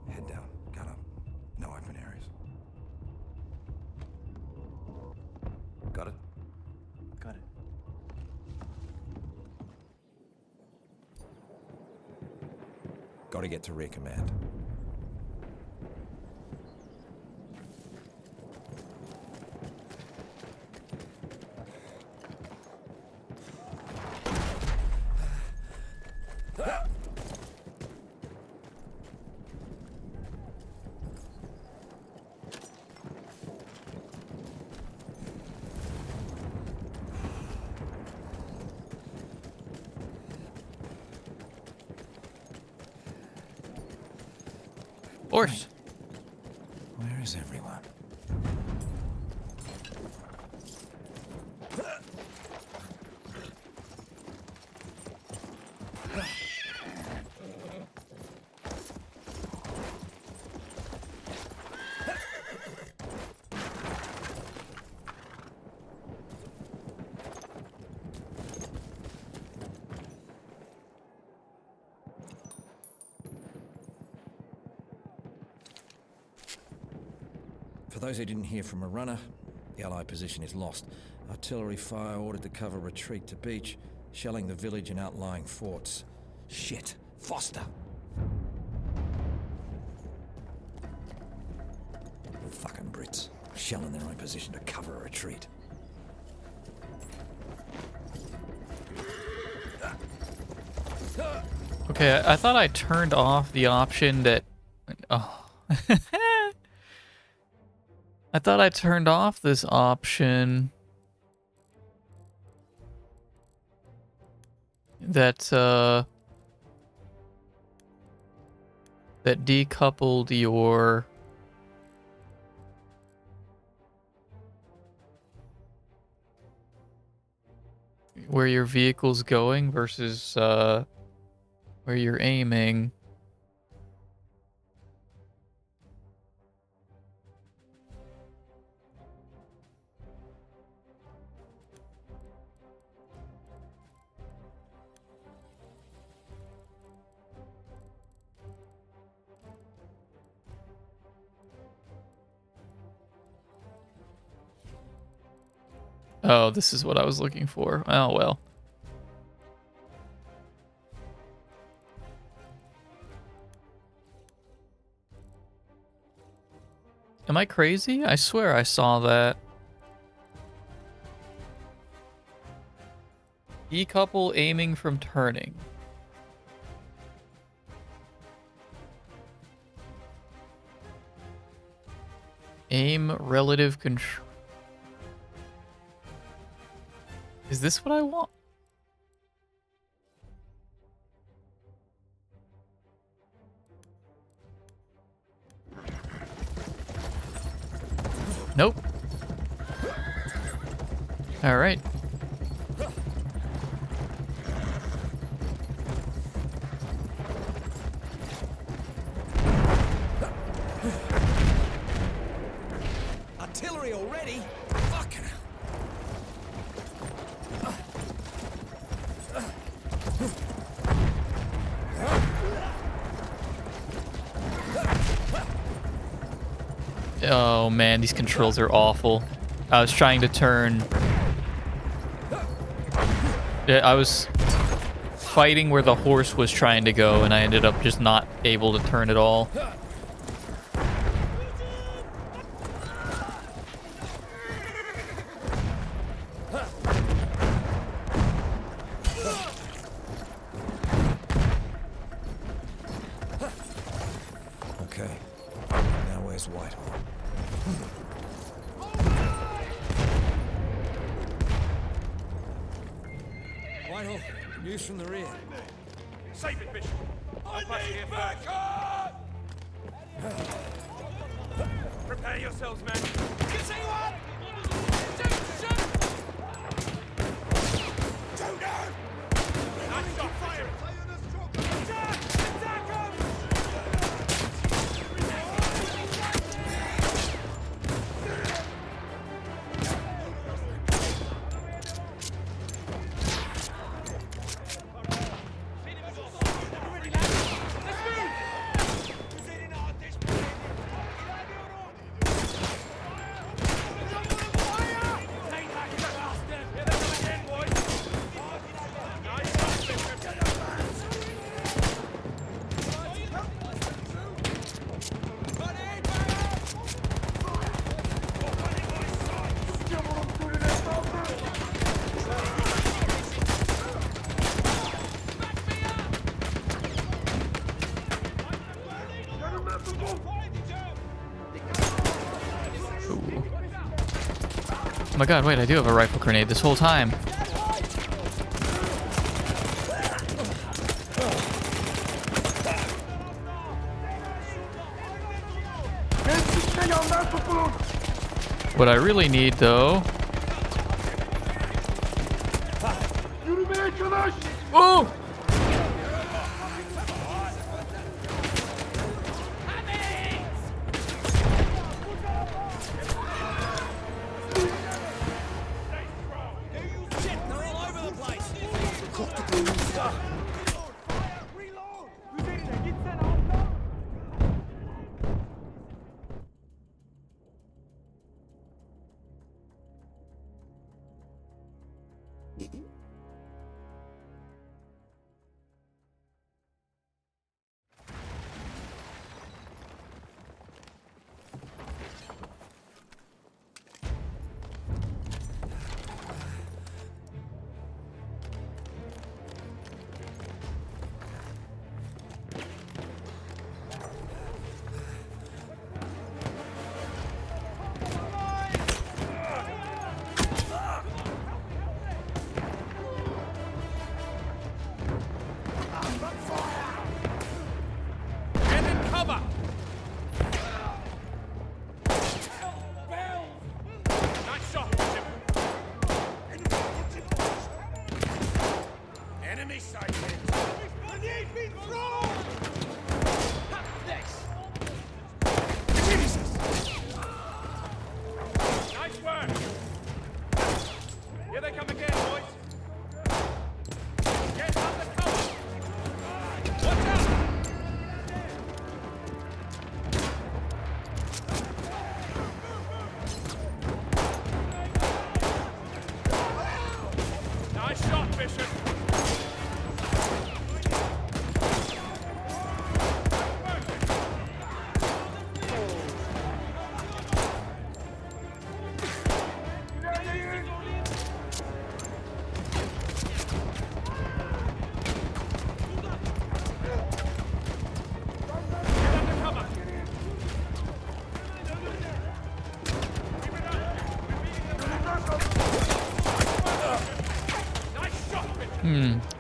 Head down, gun up. No open areas. Got it? Got it. Gotta get to rear command. Horse. Where is everyone? For those who didn't hear from a runner, the Allied position is lost. Artillery fire ordered to cover retreat to beach, shelling the village and outlying forts. Shit! Foster! Fucking Brits. Shelling their own position to cover a retreat. Okay, I thought I turned off the option that... Oh. I thought I turned off this option that that decoupled your where your vehicle's going versus where you're aiming. Oh, this is what I was looking for. Oh, well. Am I crazy? I swear I saw that. Decouple aiming from turning. Aim relative control. Is this what I want? Nope. All right. Artillery already? Fucking hell. Oh man, these controls are awful. I was trying to turn. Yeah, I was fighting where the horse was trying to go, and I ended up just not able to turn at all. Okay. Now where's Whitehall? Whitehall, news from the rear. Save it, Bishop. I need backup! Prepare yourselves, men. Get anyone! Don't know! Nice shot, fire! Attack! Attack 'em! Oh my god, wait, I do have a rifle grenade this whole time. What I really need, though... Oh!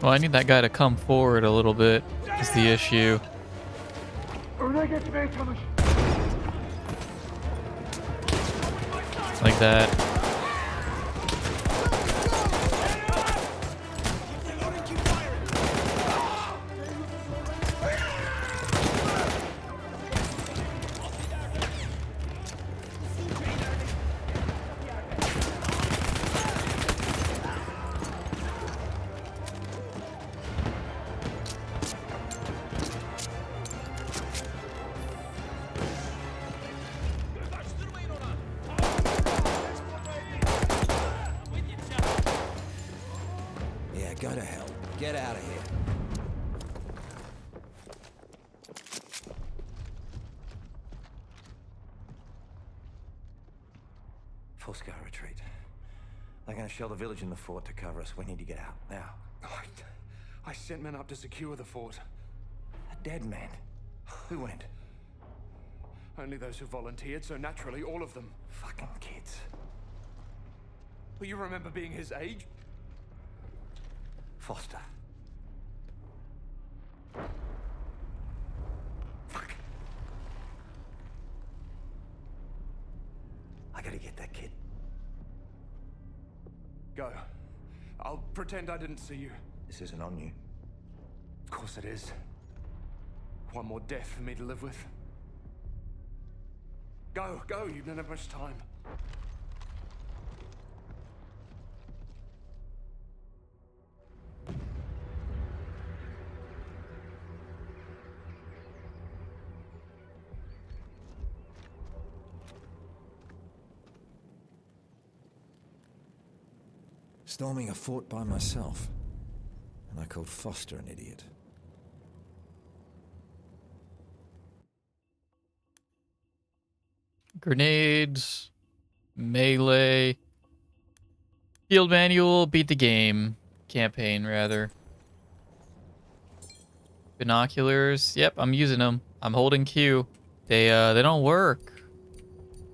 Well, I need that guy to come forward a little bit, is the issue. Like that. Go to hell. Get out of here. Full-scale retreat. They're going to shell the village and the fort to cover us. We need to get out, now. I sent men up to secure the fort. A dead man? Who went? Only those who volunteered, so naturally, all of them. Fucking kids. Well, you remember being his age? Foster. Fuck. I gotta get that kid. Go. I'll pretend I didn't see you. This isn't on you. Of course it is. One more death for me to live with. Go, go, you don't have much time. Storming a fort by myself. And I called Foster an idiot. Grenades, melee, field manual, beat the game, campaign rather. Binoculars, yep, I'm using them. I'm holding Q. They don't work.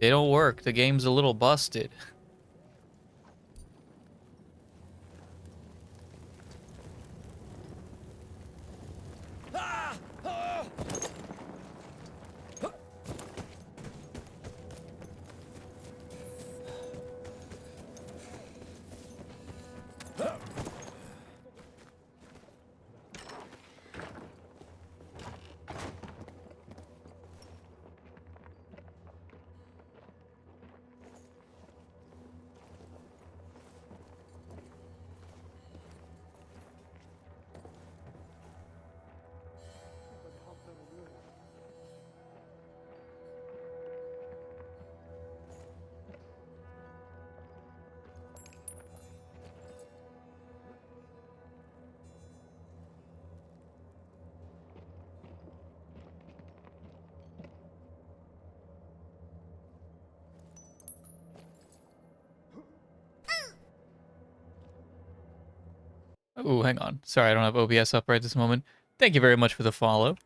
They don't work. The game's a little busted. Oh, hang on. Sorry, I don't have OBS up right this moment. Thank you very much for the follow.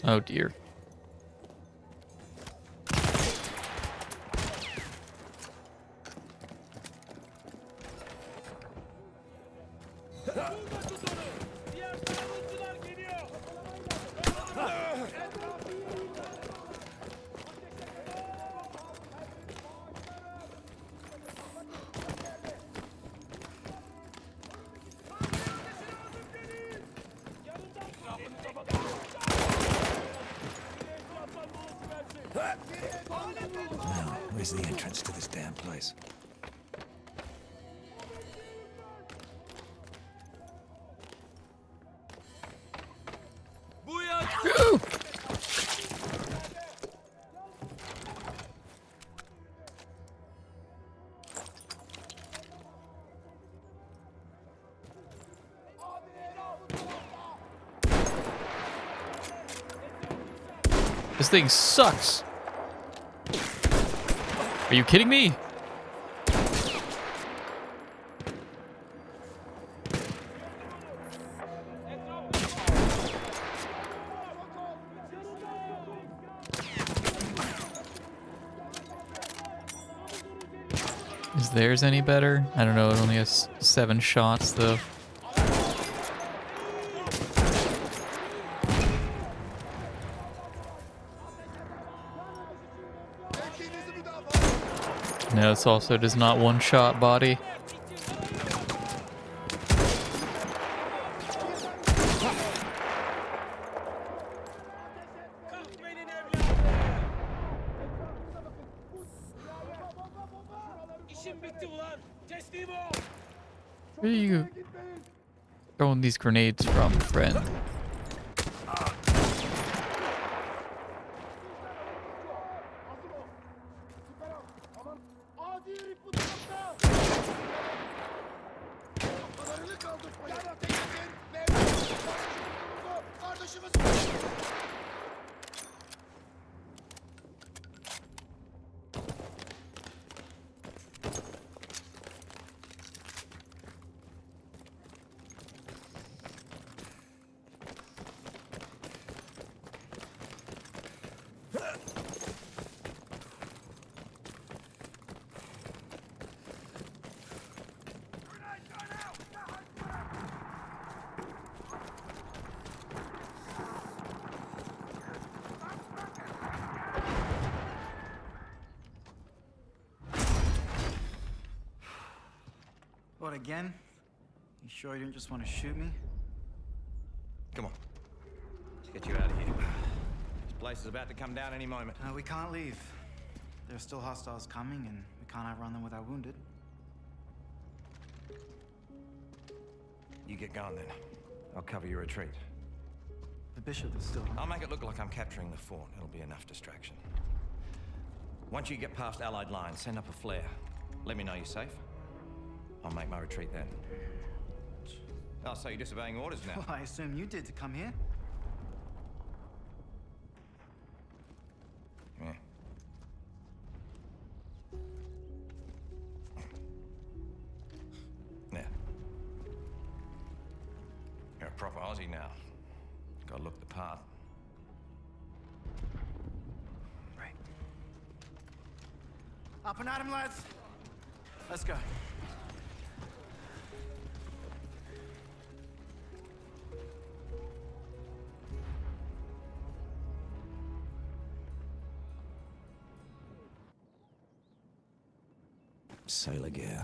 Oh dear. Now, where's the entrance to this damn place? This thing sucks. Are you kidding me? Is theirs any better? I don't know. It only has 7 shots, though. No, this also does not one-shot body. Where are you throwing these grenades from, friend? What, again? You sure you didn't just want to shoot me? Come on. Let's get you out of here. This place is about to come down any moment. We can't leave. There are still hostiles coming, and we can't outrun them with our wounded. You get going then. I'll cover your retreat. The bishop is still... I'll make it look like I'm capturing the fort. It'll be enough distraction. Once you get past Allied lines, send up a flare. Let me know you're safe. I'll make my retreat then. Oh, so you're disobeying orders now? Well, I assume you did to come here. Yeah. Yeah. You're a proper Aussie now. Gotta look the part. Right. Up and at him, lads! Let's go. C'est la guerre.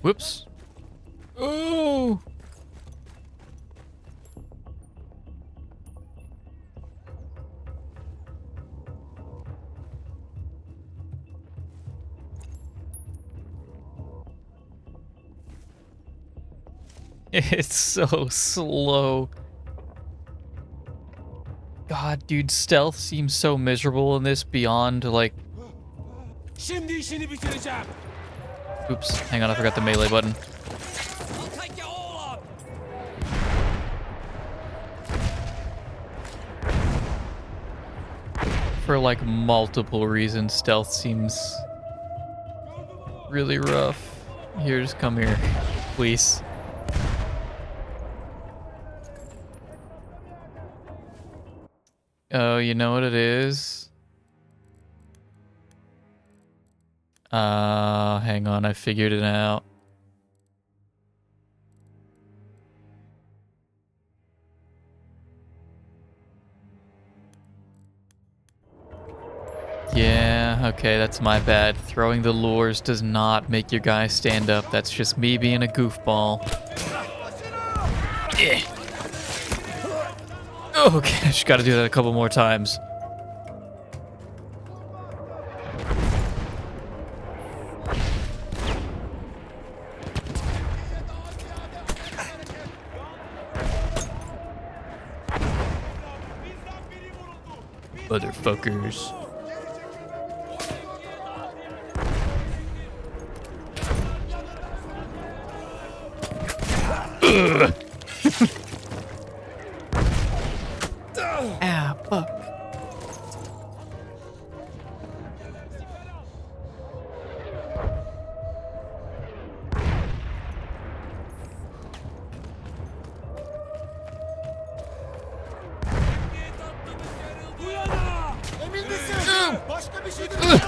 Whoops. Oh! It's so slow. God, dude, stealth seems so miserable in this beyond, like... Şimdi işini bitireceğim. Oops, hang on, I forgot the melee button. I'll take you all on. For, like, multiple reasons, stealth seems really rough. Here, just come here, please. Oh, you know what it is? Hang on, I figured it out. Yeah, okay, that's my bad. Throwing the lures does not make your guy stand up. That's just me being a goofball. Yeah. Okay, I just gotta do that a couple more times. Motherfuckers. Ugh. Ah, fuck. Emin misin? Başka bir şey değil.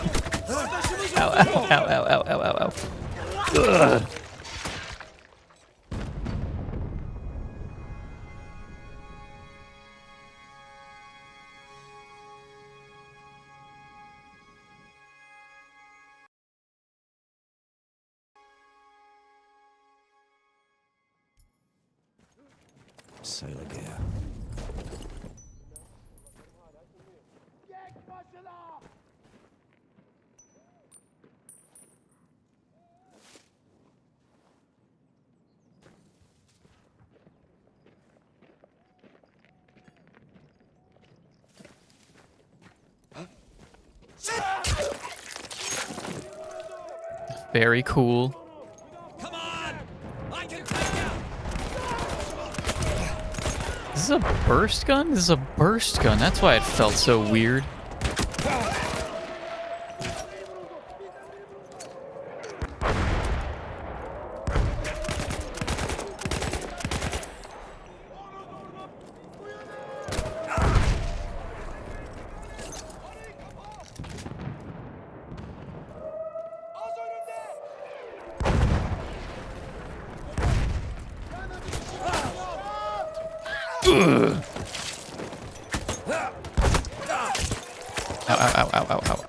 Ow, ow, ow, ow, ow, ow, ow, ow. Ugh. C'est la guerre. Geç başına. Very cool. Come on! I can take you! This is a burst gun? This is a burst gun. That's why it felt so weird. Az önünde. Ugh. Ow, ow, ow, ow, ow, ow.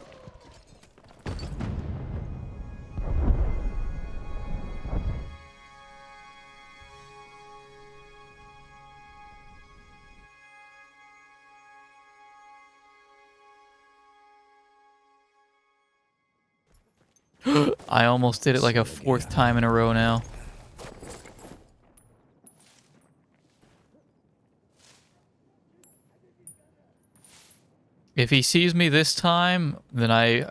I almost did it like a fourth time in a row now. If he sees me this time, then I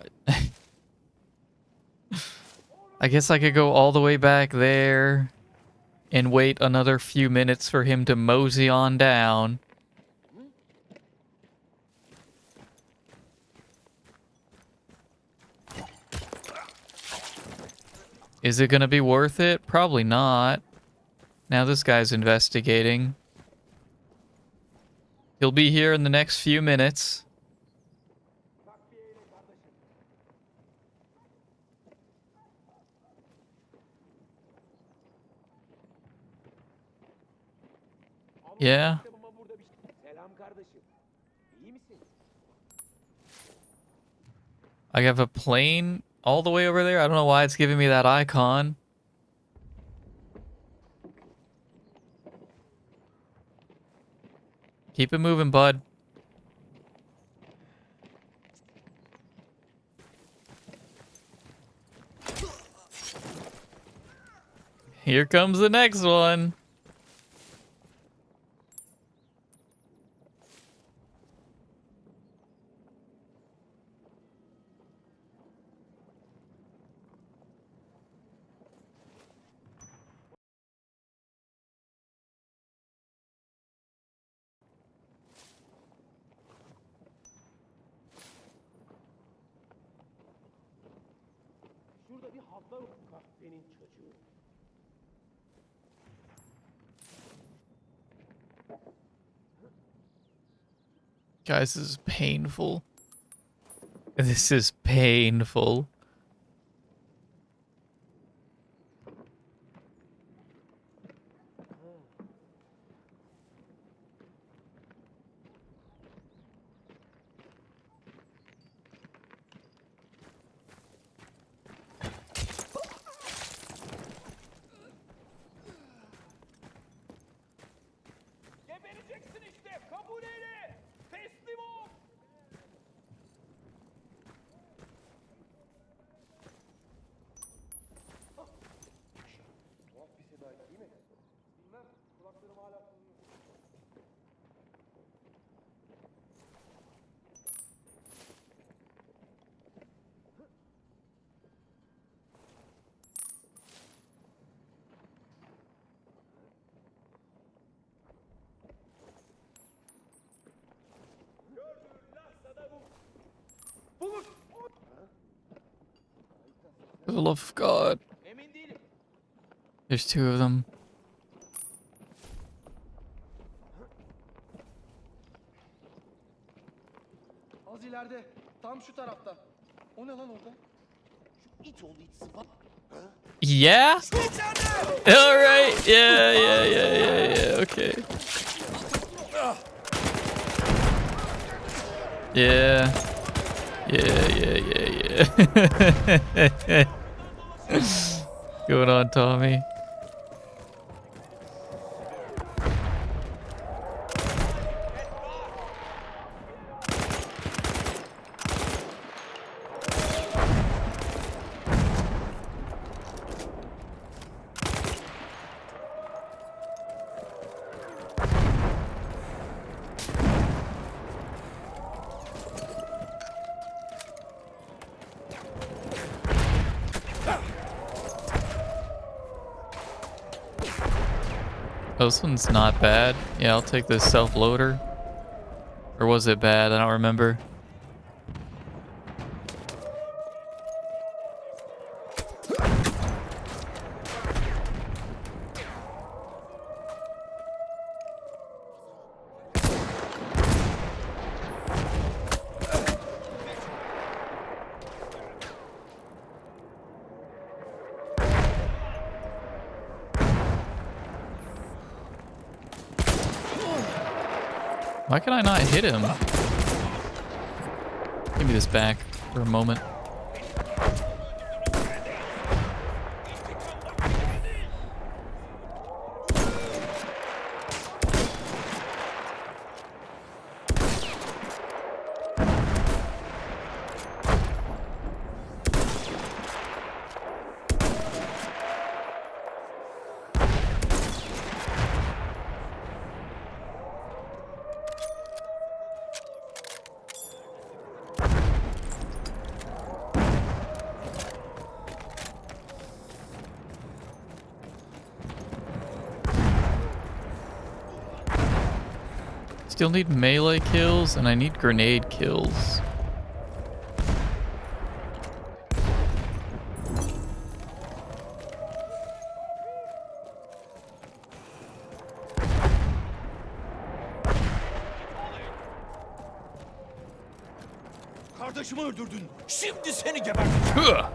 guess I could go all the way back there and wait another few minutes for him to mosey on down. Is it gonna be worth it? Probably not. Now this guy's investigating. He'll be here in the next few minutes. Yeah. I have a plane all the way over there. I don't know why it's giving me that icon. Keep it moving, bud. Here comes the next one. Guys, this is painful. This is painful. Gebereceksin işte. Kabul eyle. Teslim ol. Tuhaf bir sedaydı değil mi? Bilmem. Kulaklarım hala sızlıyor. For the love of God. There's two of them. Az ileride. Tam şu tarafta. O ne lan orada? Şu it oğlu itsin bak. Yeah? Alright. Yeah. Okay. Yeah. Going on, Tommy. Oh, this one's not bad. Yeah, I'll take this self-loader. Or was it bad? I don't remember. Why can I not hit him? Give me this back for a moment. Still need melee kills, and I need grenade kills. Arkadaşımı öldürdün. Şimdi seni geberteceğim.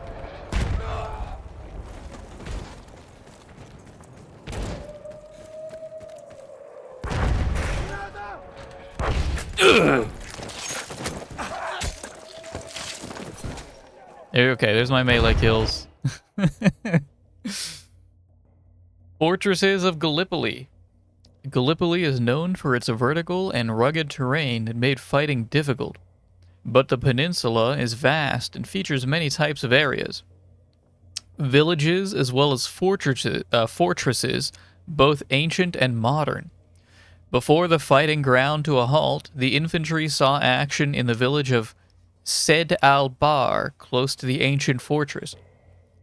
Okay, there's my melee kills. Fortresses of Gallipoli. Gallipoli is known for its vertical and rugged terrain that made fighting difficult. But the peninsula is vast and features many types of areas. Villages as well as fortresses, both ancient and modern. Before the fighting ground to a halt, the infantry saw action in the village of Sed al-Bar, close to the ancient fortress.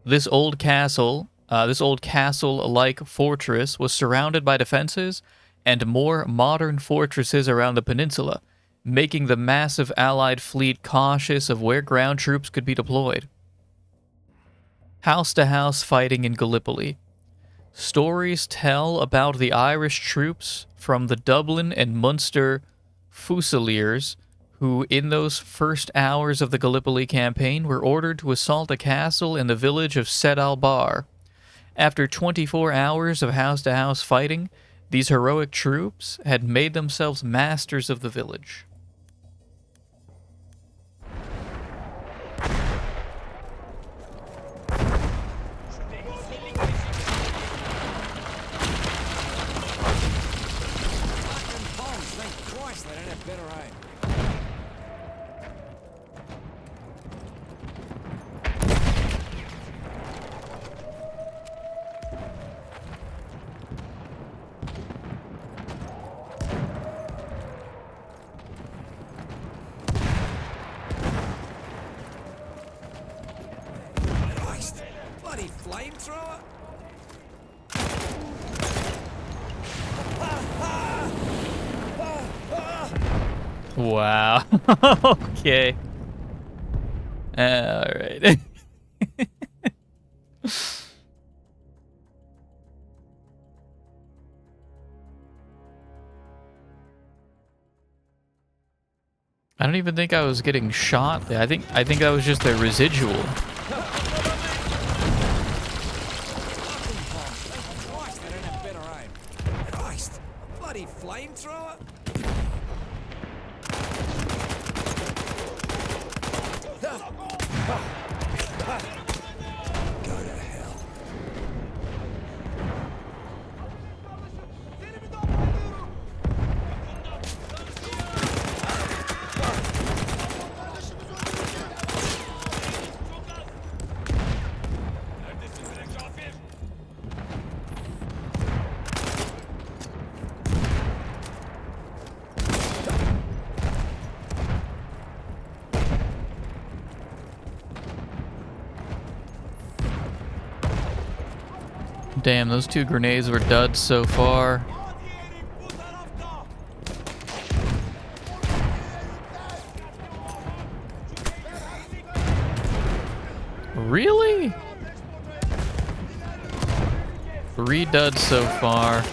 This old castle-like fortress was surrounded by defenses and more modern fortresses around the peninsula, making the massive Allied fleet cautious of where ground troops could be deployed. House-to-house fighting in Gallipoli. Stories tell about the Irish troops from the Dublin and Munster Fusiliers, who in those first hours of the Gallipoli campaign were ordered to assault a castle in the village of Sed al-Bar. After 24 hours of house-to-house fighting, these heroic troops had made themselves masters of the village. Bloody flamethrower! Wow. Okay. Alright. I don't even think I was getting shot. I think that was just a residual. Christ! Bloody flamethrower! Go to hell. Damn, those two grenades were duds so far. Really? 3 duds so far.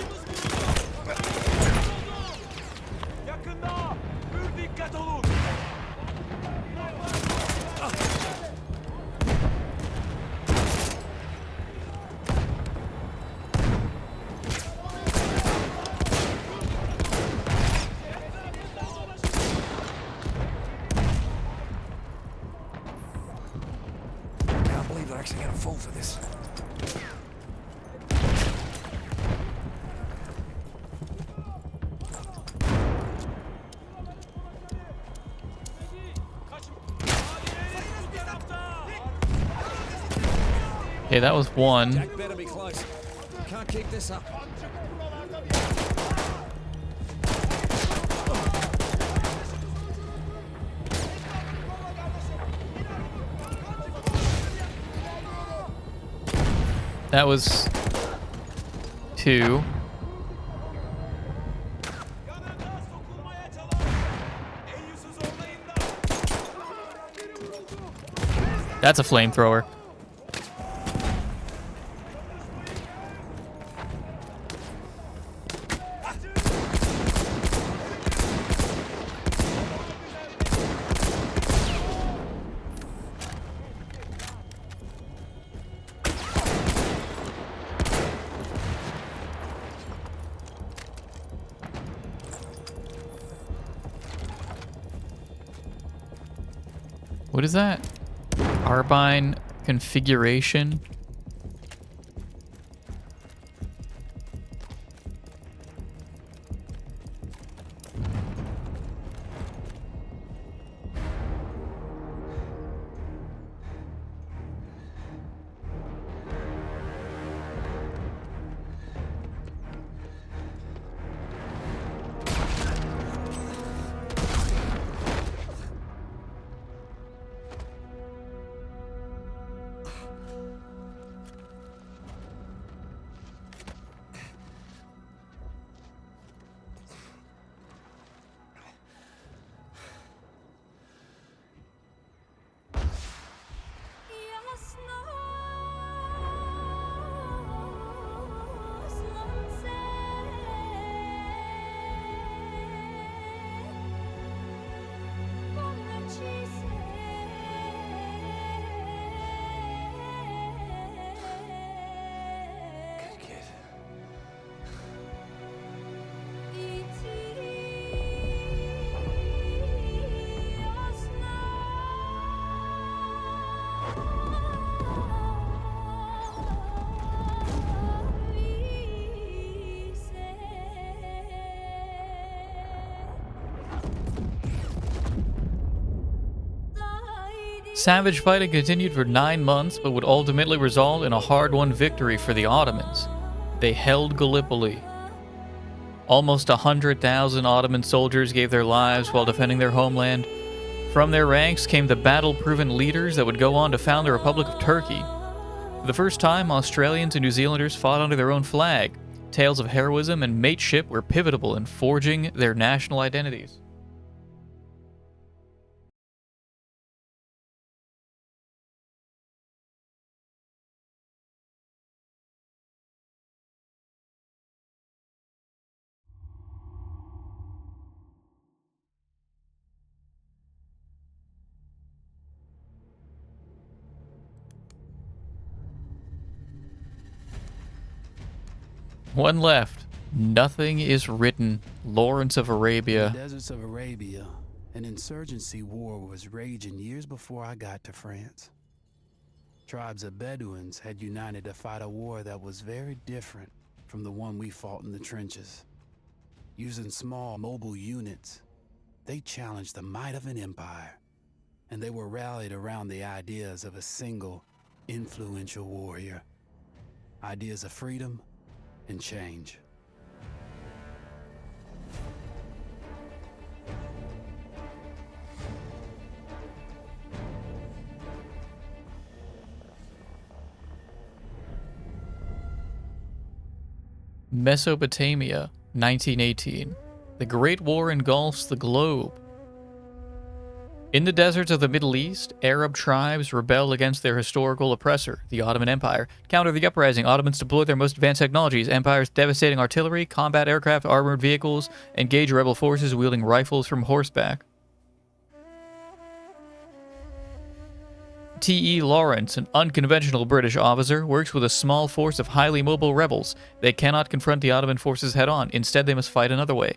Actually gonna fall for this. Okay, that was one. Jack better be close. Can't keep this up. That was 2. That's a flamethrower. What is that? Carbine configuration. Savage fighting continued for 9 months, but would ultimately result in a hard-won victory for the Ottomans. They held Gallipoli. Almost 100,000 Ottoman soldiers gave their lives while defending their homeland. From their ranks came the battle-proven leaders that would go on to found the Republic of Turkey. For the first time, Australians and New Zealanders fought under their own flag. Tales of heroism and mateship were pivotal in forging their national identities. One left. Nothing is written. Lawrence of Arabia. In the deserts of Arabia, an insurgency war was raging years before I got to France. Tribes of Bedouins had united to fight a war that was very different from the one we fought in the trenches. Using small, mobile units, they challenged the might of an empire, and they were rallied around the ideas of a single, influential warrior. Ideas of freedom and change. Mesopotamia, 1918. The Great War engulfs the globe. In the deserts of the Middle East, Arab tribes rebel against their historical oppressor, the Ottoman Empire. To counter the uprising, Ottomans deploy their most advanced technologies, Empire's devastating artillery, combat aircraft, armored vehicles, engage rebel forces wielding rifles from horseback. T.E. Lawrence, an unconventional British officer, works with a small force of highly mobile rebels. They cannot confront the Ottoman forces head-on. Instead, they must fight another way.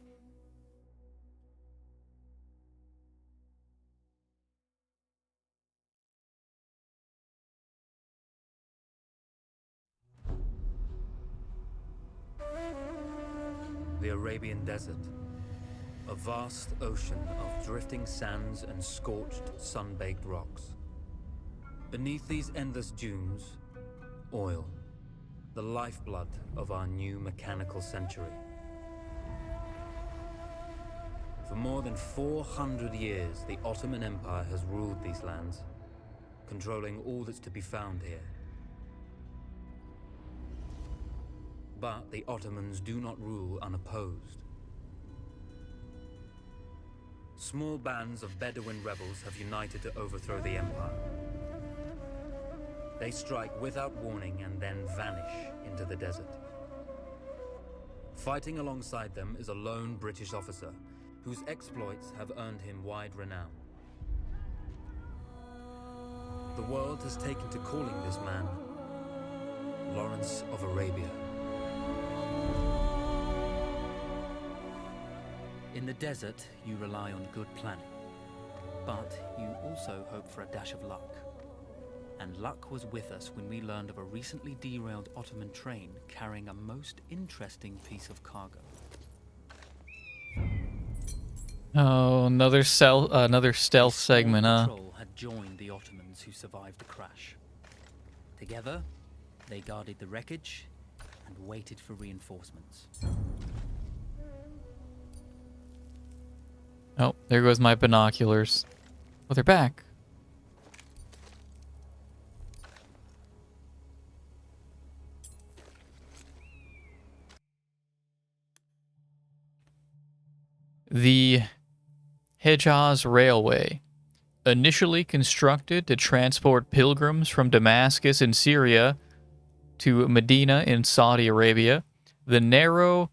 The Arabian Desert, a vast ocean of drifting sands and scorched, sun-baked rocks. Beneath these endless dunes, oil, the lifeblood of our new mechanical century. For more than 400 years, the Ottoman Empire has ruled these lands, controlling all that's to be found here. But the Ottomans do not rule unopposed. Small bands of Bedouin rebels have united to overthrow the empire. They strike without warning and then vanish into the desert. Fighting alongside them is a lone British officer, whose exploits have earned him wide renown. The world has taken to calling this man Lawrence of Arabia. In the desert, you rely on good planning. But you also hope for a dash of luck. And luck was with us when we learned of a recently derailed Ottoman train carrying a most interesting piece of cargo. Oh, another stealth segment, huh? Patrol had joined the Ottomans who survived the crash. Together, they guarded the wreckage and waited for reinforcements. Oh, there goes my binoculars. Oh, they're back. The Hejaz Railway, initially constructed to transport pilgrims from Damascus in Syria to Medina in Saudi Arabia, the narrow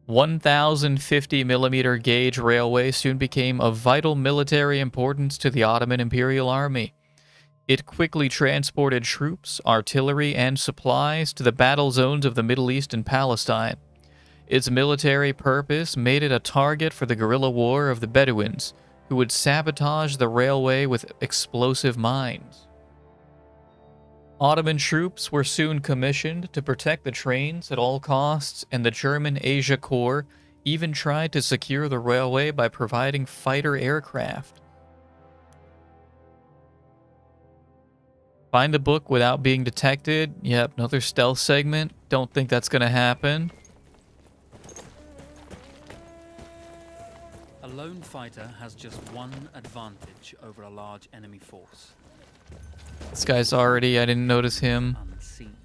1,050 millimeter gauge railway soon became of vital military importance to the Ottoman Imperial Army. It quickly transported troops, artillery, and supplies to the battle zones of the Middle East and Palestine. Its military purpose made it a target for the guerrilla war of the Bedouins, who would sabotage the railway with explosive mines. Ottoman troops were soon commissioned to protect the trains at all costs, and the German Asia Corps even tried to secure the railway by providing fighter aircraft. Find the book without being detected. Yep, another stealth segment. Don't think that's going to happen. A lone fighter has just one advantage over a large enemy force. This guy's already, I didn't notice him. Unseen.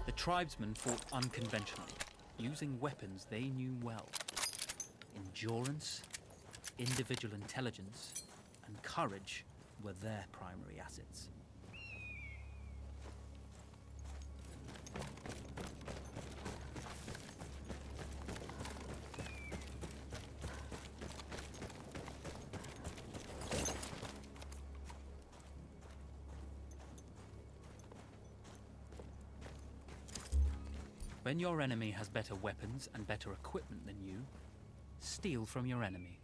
The tribesmen fought unconventionally, using weapons they knew well. Endurance, individual intelligence, and courage were their primary assets. When your enemy has better weapons and better equipment than you, steal from your enemy.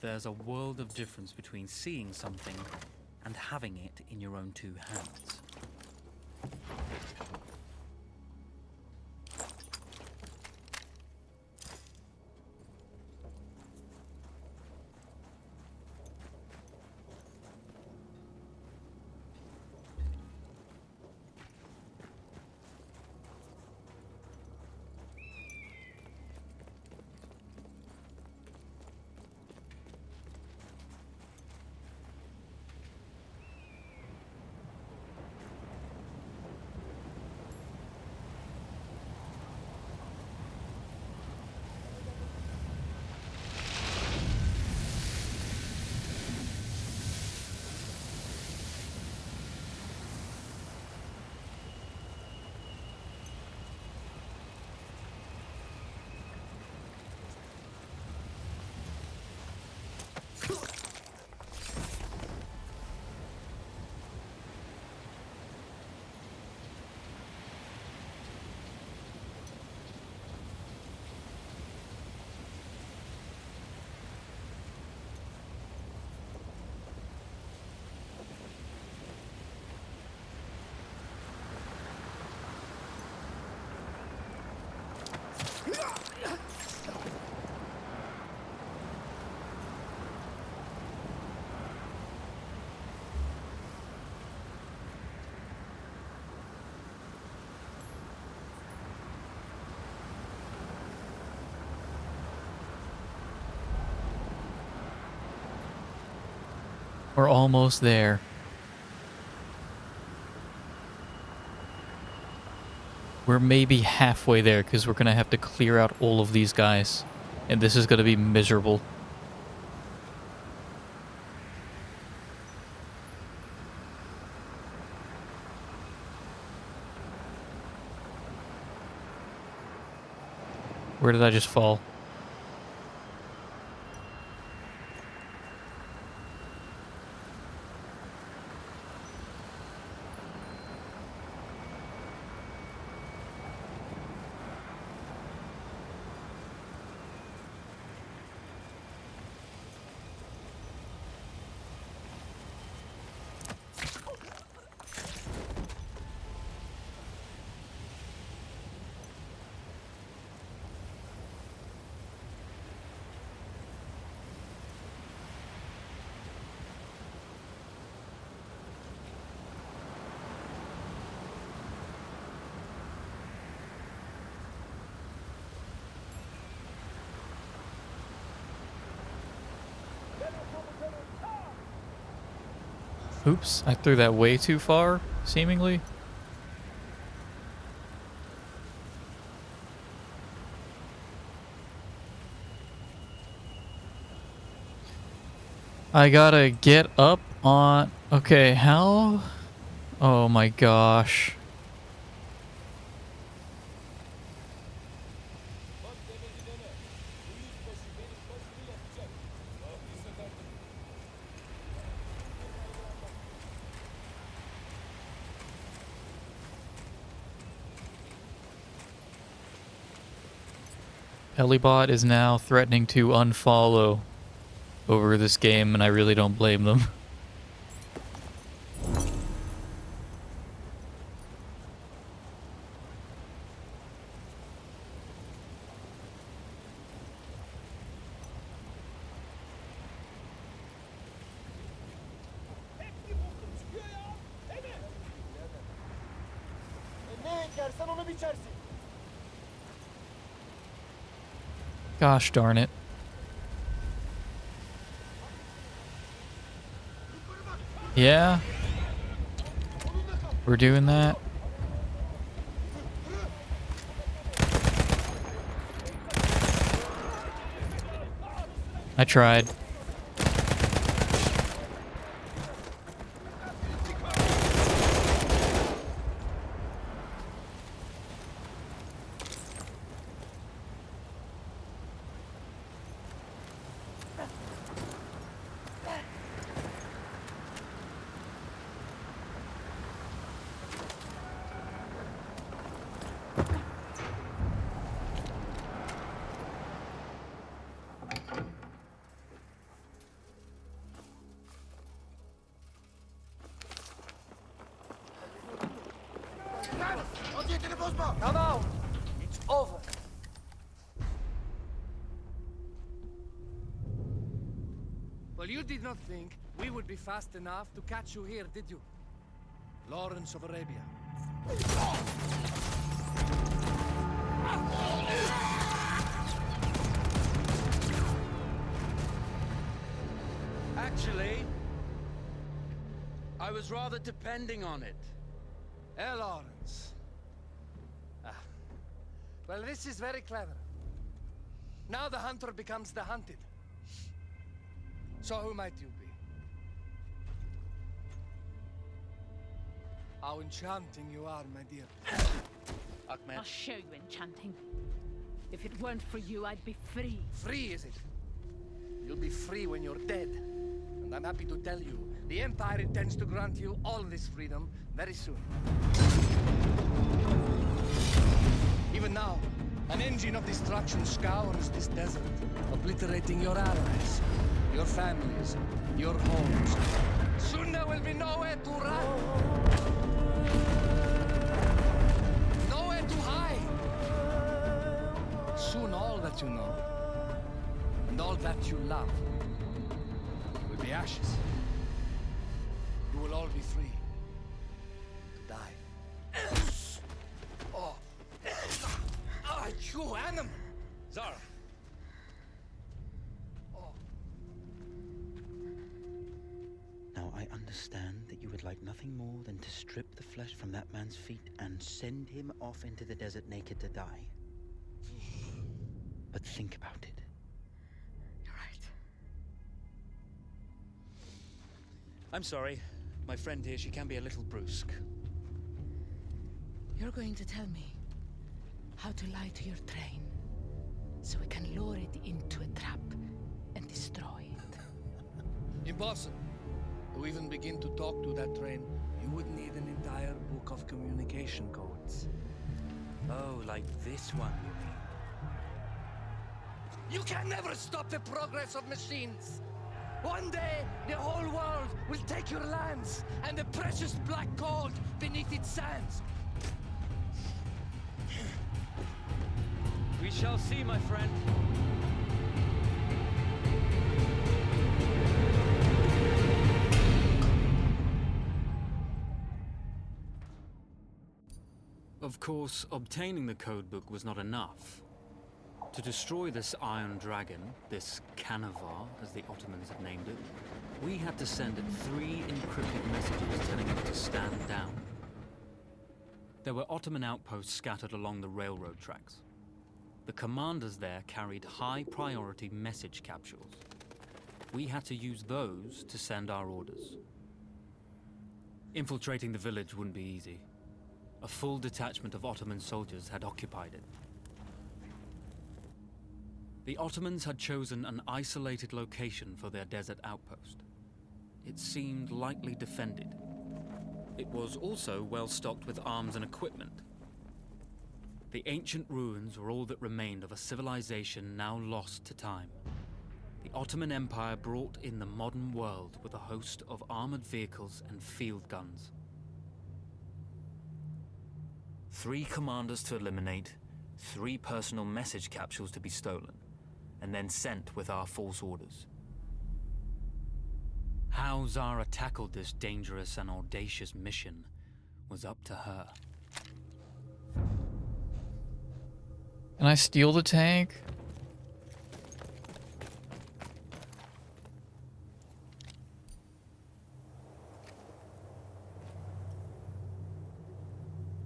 There's a world of difference between seeing something and having it in your own two hands. We're almost there. We're maybe halfway there because we're going to have to clear out all of these guys. And this is going to be miserable. Where did I just fall? Oops, I threw that way too far, seemingly. I gotta get up on... Okay, how? Oh my gosh. Pelibot is now threatening to unfollow over this game, and I really don't blame them. Gosh darn it. Yeah. We're doing that. I tried. Come out! It's over. Well, you did not think we would be fast enough to catch you here, did you? Lawrence of Arabia. Actually, I was rather depending on it. Lawrence. Well, this is very clever. Now the hunter becomes the hunted. So who might you be? How enchanting you are, my dear. Ahmed. I'll show you enchanting. If it weren't for you, I'd be free. Free, is it? You'll be free when you're dead. And I'm happy to tell you, the Empire intends to grant you all this freedom very soon. Even now, an engine of destruction scours this desert, obliterating your allies, your families, your homes. Soon there will be nowhere to run. Nowhere to hide. Soon all that you know, and all that you love, will be ashes. You will all be free to die. Oh. Ah, you animal! Zara. Oh. understand that you would like nothing more than to strip the flesh from that man's feet and send him off into the desert naked to die. But think about it. You're right. I'm sorry. My friend here, she can be a little brusque. You're going to tell me how to lie to your train, so we can lure it into a trap and destroy it. Impossible. To even begin to talk to that train, you would need an entire book of communication codes. Oh, like this one, you mean? You can never stop the progress of machines. One day, the whole world will take your lands and the precious black gold beneath its sands. We shall see, my friend. Of course, obtaining the codebook was not enough. To destroy this Iron Dragon, this Canavar, as the Ottomans have named it, we had to send it 3 encrypted messages telling it to stand down. There were Ottoman outposts scattered along the railroad tracks. The commanders there carried high-priority message capsules. We had to use those to send our orders. Infiltrating the village wouldn't be easy. A full detachment of Ottoman soldiers had occupied it. The Ottomans had chosen an isolated location for their desert outpost. It seemed lightly defended. It was also well stocked with arms and equipment. The ancient ruins were all that remained of a civilization now lost to time. The Ottoman Empire brought in the modern world with a host of armored vehicles and field guns. 3 commanders to eliminate, 3 personal message capsules to be stolen, and then sent with our false orders. How Zara tackled this dangerous and audacious mission was up to her. Can I steal the tank?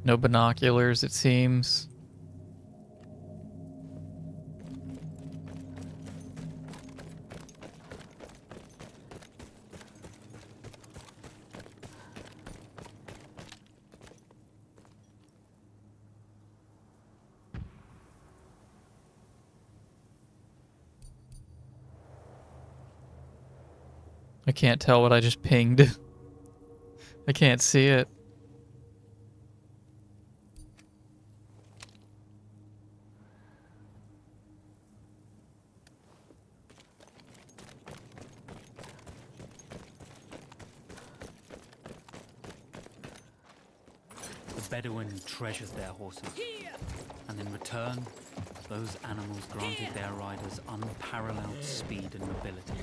No binoculars, it seems. I can't tell what I just pinged. I can't see it. The Bedouin treasured their horses, and in return, those animals granted their riders unparalleled speed and mobility.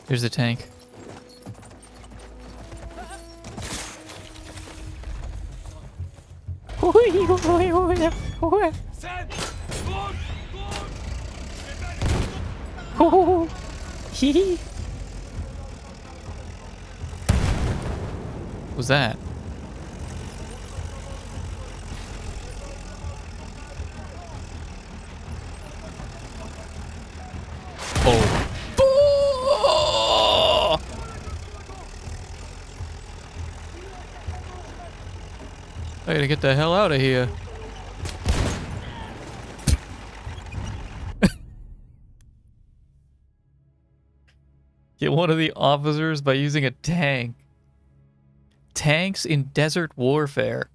Here's the tank. What was that? Oh. I gotta get the hell out of here. Get one of the officers by using a tank. Tanks in desert warfare.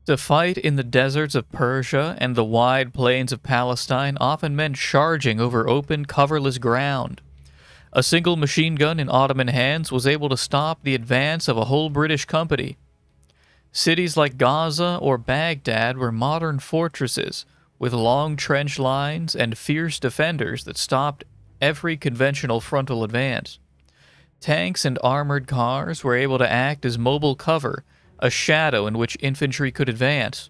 To fight in the deserts of Persia and the wide plains of Palestine often meant charging over open, coverless ground. A single machine gun in Ottoman hands was able to stop the advance of a whole British company. Cities like Gaza or Baghdad were modern fortresses, with long trench lines and fierce defenders that stopped every conventional frontal advance. Tanks and armored cars were able to act as mobile cover, a shadow in which infantry could advance.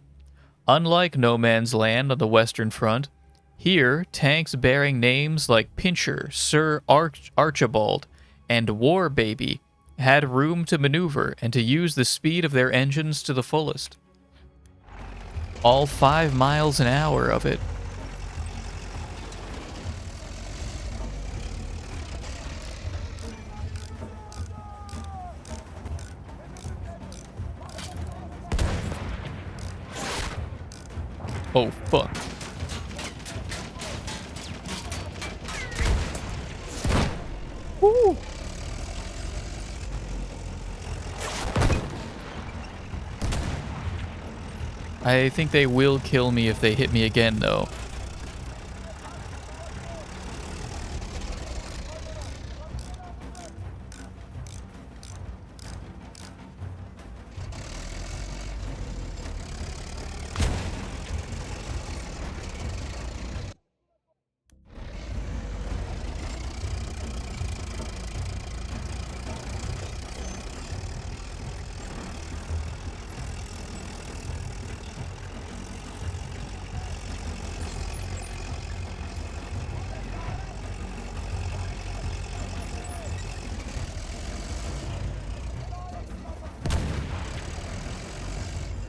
Unlike No Man's Land on the Western Front, here tanks bearing names like Pincher, Sir Archibald, and War Baby had room to maneuver and to use the speed of their engines to the fullest. All 5 miles an hour of it. Oh, fuck. Woo! I think they will kill me if they hit me again, though.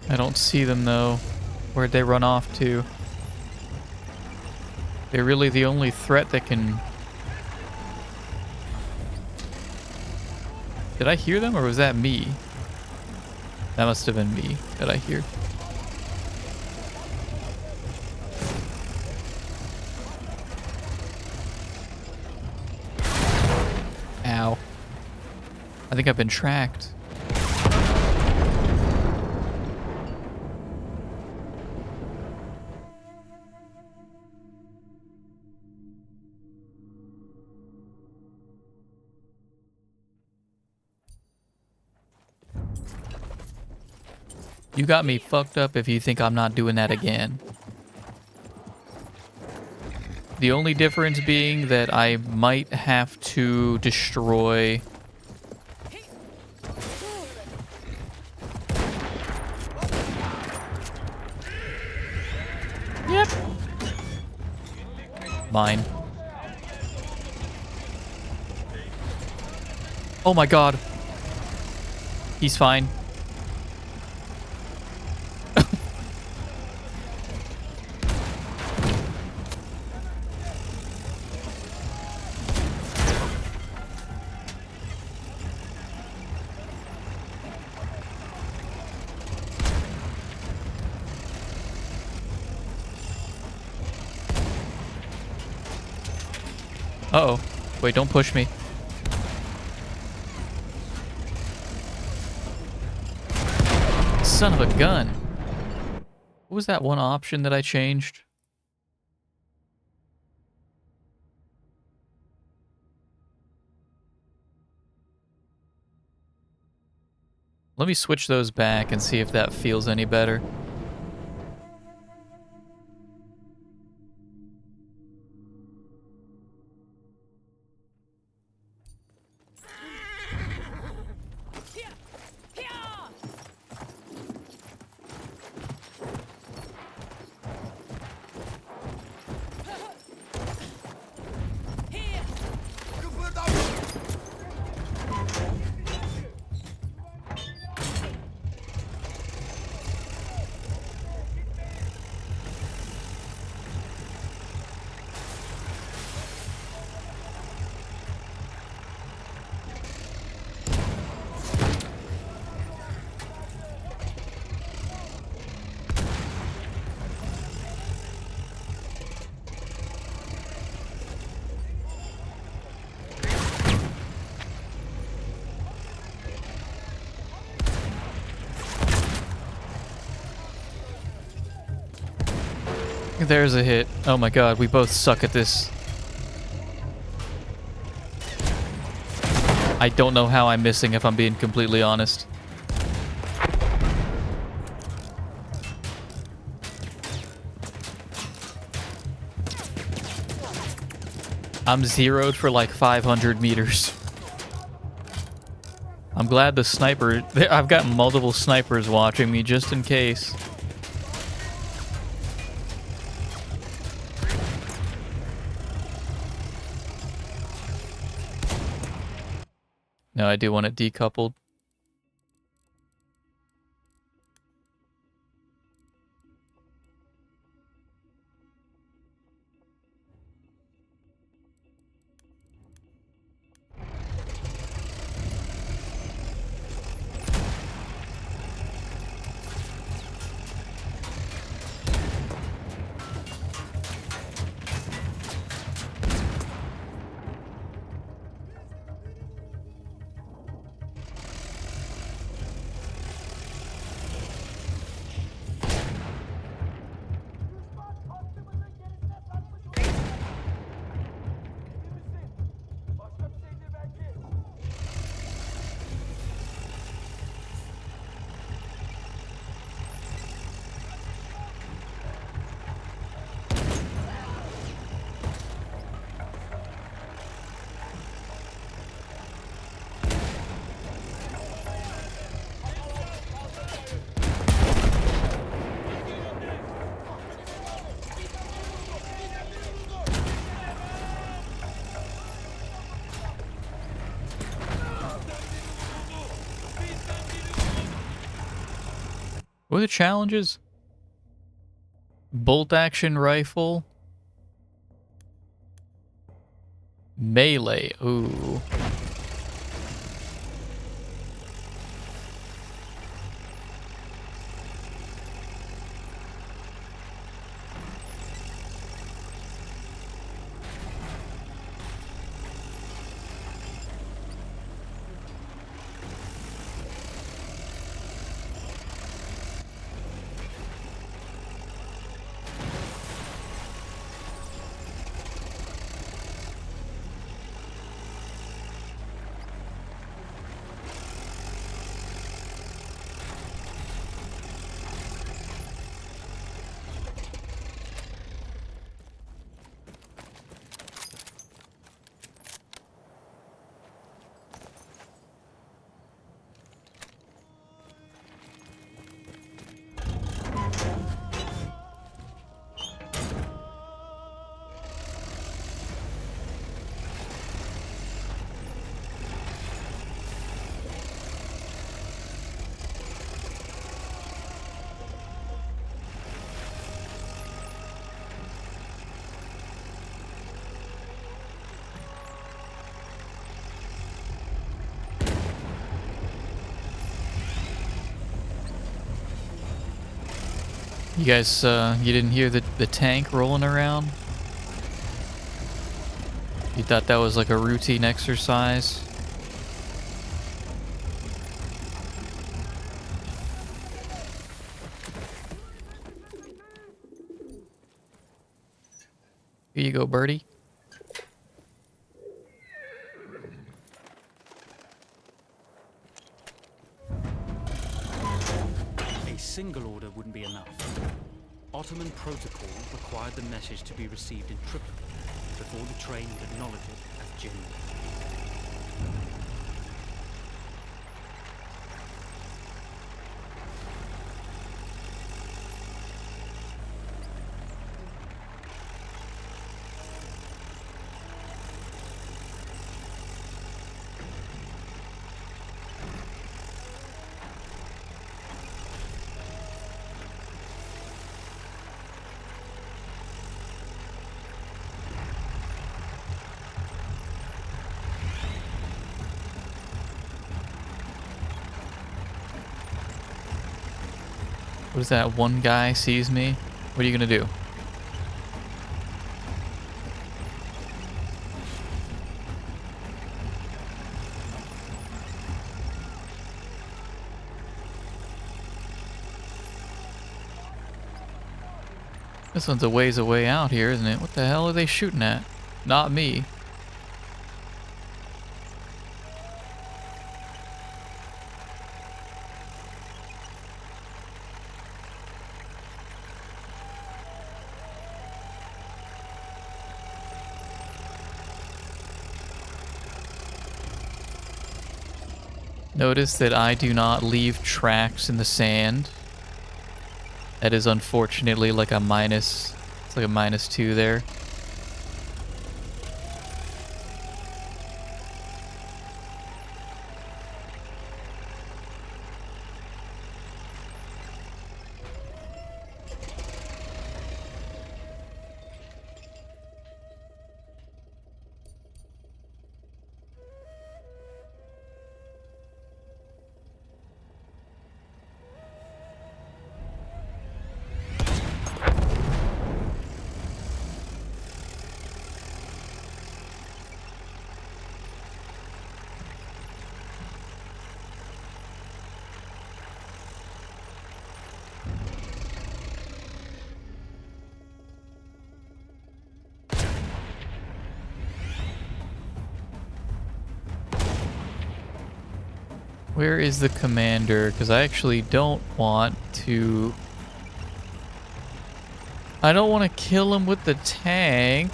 I don't see them, though. Where'd they run off to? They're really the only threat that can... Did I hear them, or was that me? That must have been me that I hear. Ow. I think I've been tracked. You got me fucked up if you think I'm not doing that again. The only difference being that I might have to destroy... Yep. Mine. Oh my god. He's fine. Uh-oh. Wait, don't push me. Son of a gun. What was that one option that I changed? Let me switch those back and see if that feels any better. There's a hit. Oh my god, we both suck at this. I don't know how I'm missing, if I'm being completely honest. I'm zeroed for like 500 meters. I'm glad the sniper... I've got multiple snipers watching me just in case. No, I do want it decoupled. What are the challenges? Bolt action rifle. Melee. Ooh. You guys, you didn't hear the tank rolling around? You thought that was like a routine exercise? Here you go, birdie. A single order wouldn't be enough. Ottoman protocol required the message to be received in triplicate before the train would acknowledge it as genuine. What is that? One guy sees me? What are you gonna do? This one's a ways away out here, isn't it? What the hell are they shooting at? Not me. Notice that I do not leave tracks in the sand. That is unfortunately like a minus. It's like a -2 there. Where is the commander? Because I actually don't want to... I don't want to kill him with the tank.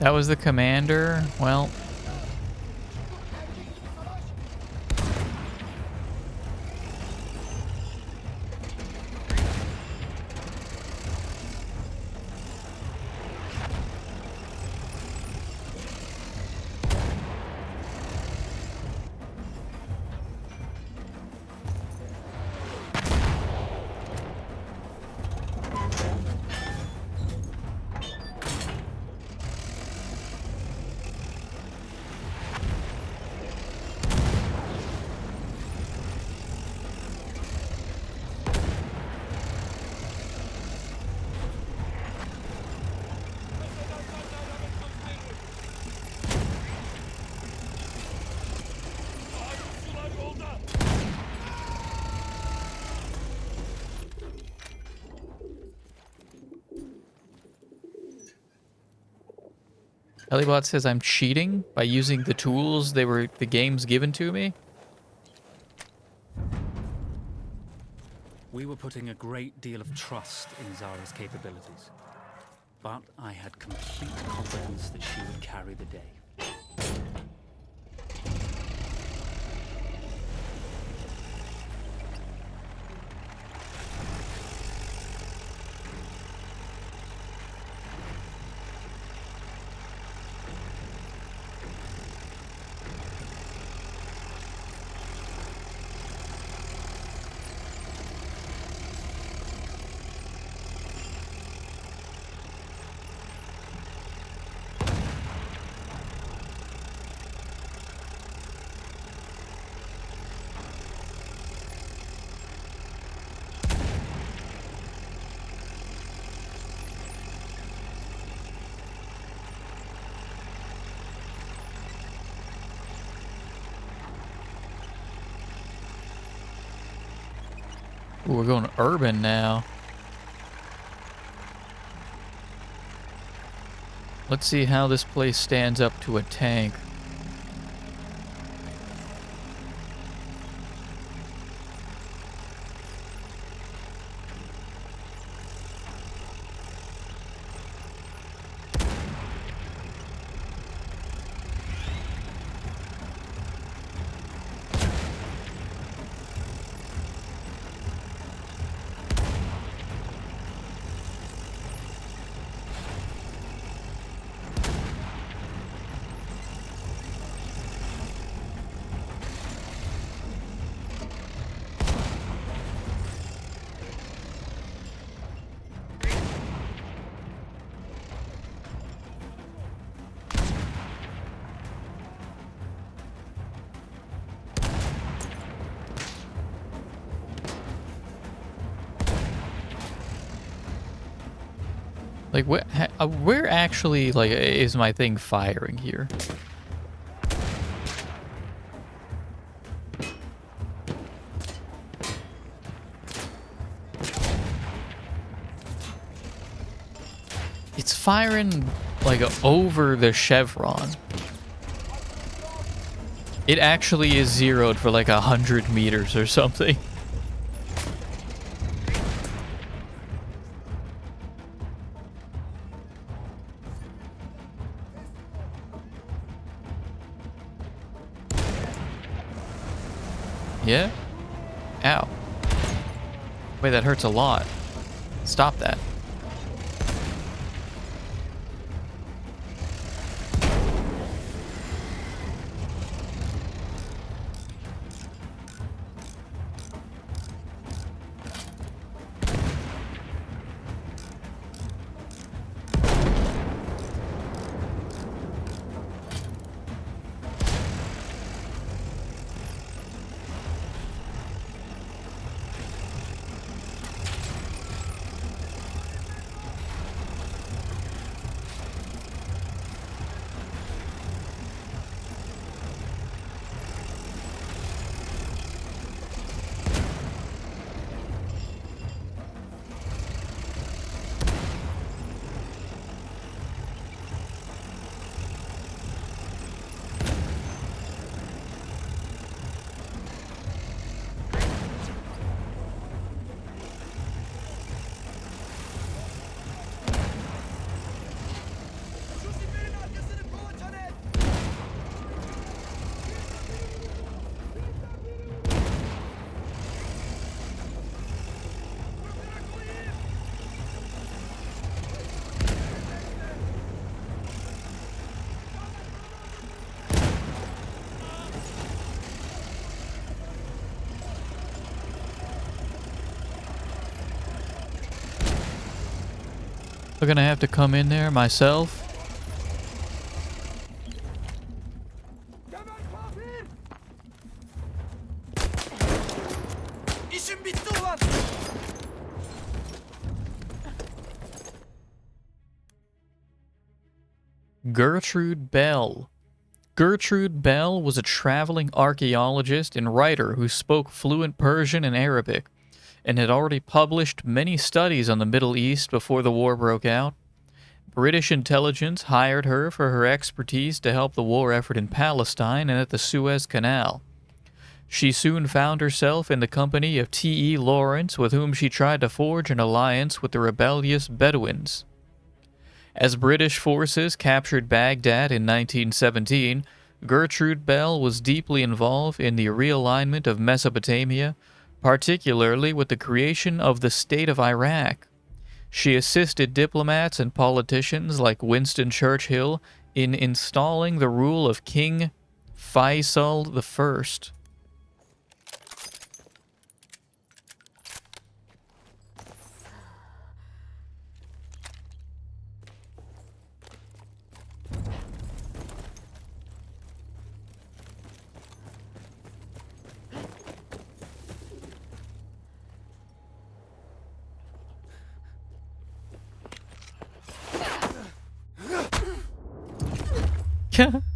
That was the commander? Well... Elibot says I'm cheating by using the tools the game's given to me. We were putting a great deal of trust in Zara's capabilities, but I had complete confidence that she would carry the day. Ooh, we're going urban now. Let's see how this place stands up to a tank. Like, where actually, like, is my thing firing here? It's firing, like, over the chevron. It actually is zeroed for, like, 100 meters or something. Yeah? Ow. Wait, that hurts a lot. Stop that. I'm gonna have to come in there myself. Gertrude Bell. Gertrude Bell was a traveling archaeologist and writer who spoke fluent Persian and Arabic, and had already published many studies on the Middle East before the war broke out. British intelligence hired her for her expertise to help the war effort in Palestine and at the Suez Canal. She soon found herself in the company of T.E. Lawrence, with whom she tried to forge an alliance with the rebellious Bedouins. As British forces captured Baghdad in 1917, Gertrude Bell was deeply involved in the realignment of Mesopotamia, particularly with the creation of the State of Iraq. She assisted diplomats and politicians like Winston Churchill in installing the rule of King Faisal I.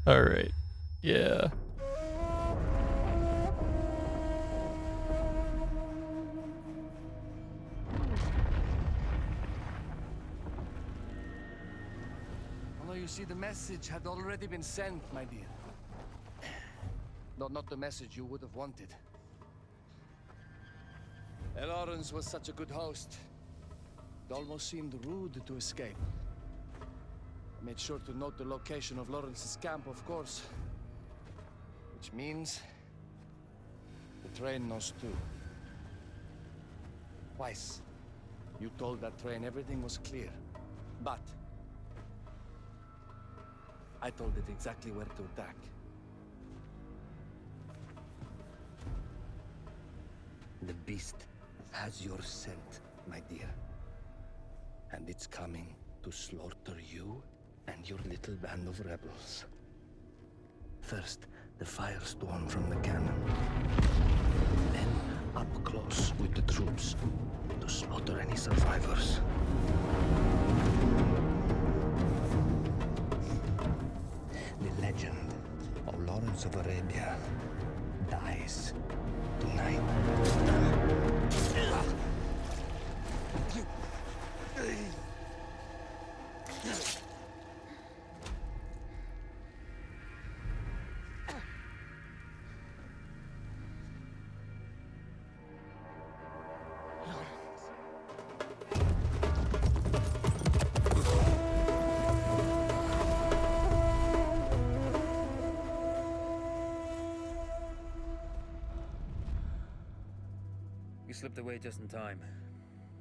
All right. Yeah. Although you see, the message had already been sent, my dear. Not the message you would have wanted. Lawrence was such a good host. It almost seemed rude to escape. I made sure to note the location of Lawrence's camp, of course. Which means the train knows too. Twice, you told that train everything was clear. But I told it exactly where to attack. The beast has your scent, my dear. And it's coming to slaughter you and your little band of rebels. First, the firestorm from the cannon. Then, up close with the troops to slaughter any survivors. Lawrence of Arabia dies tonight. You slipped away just in time.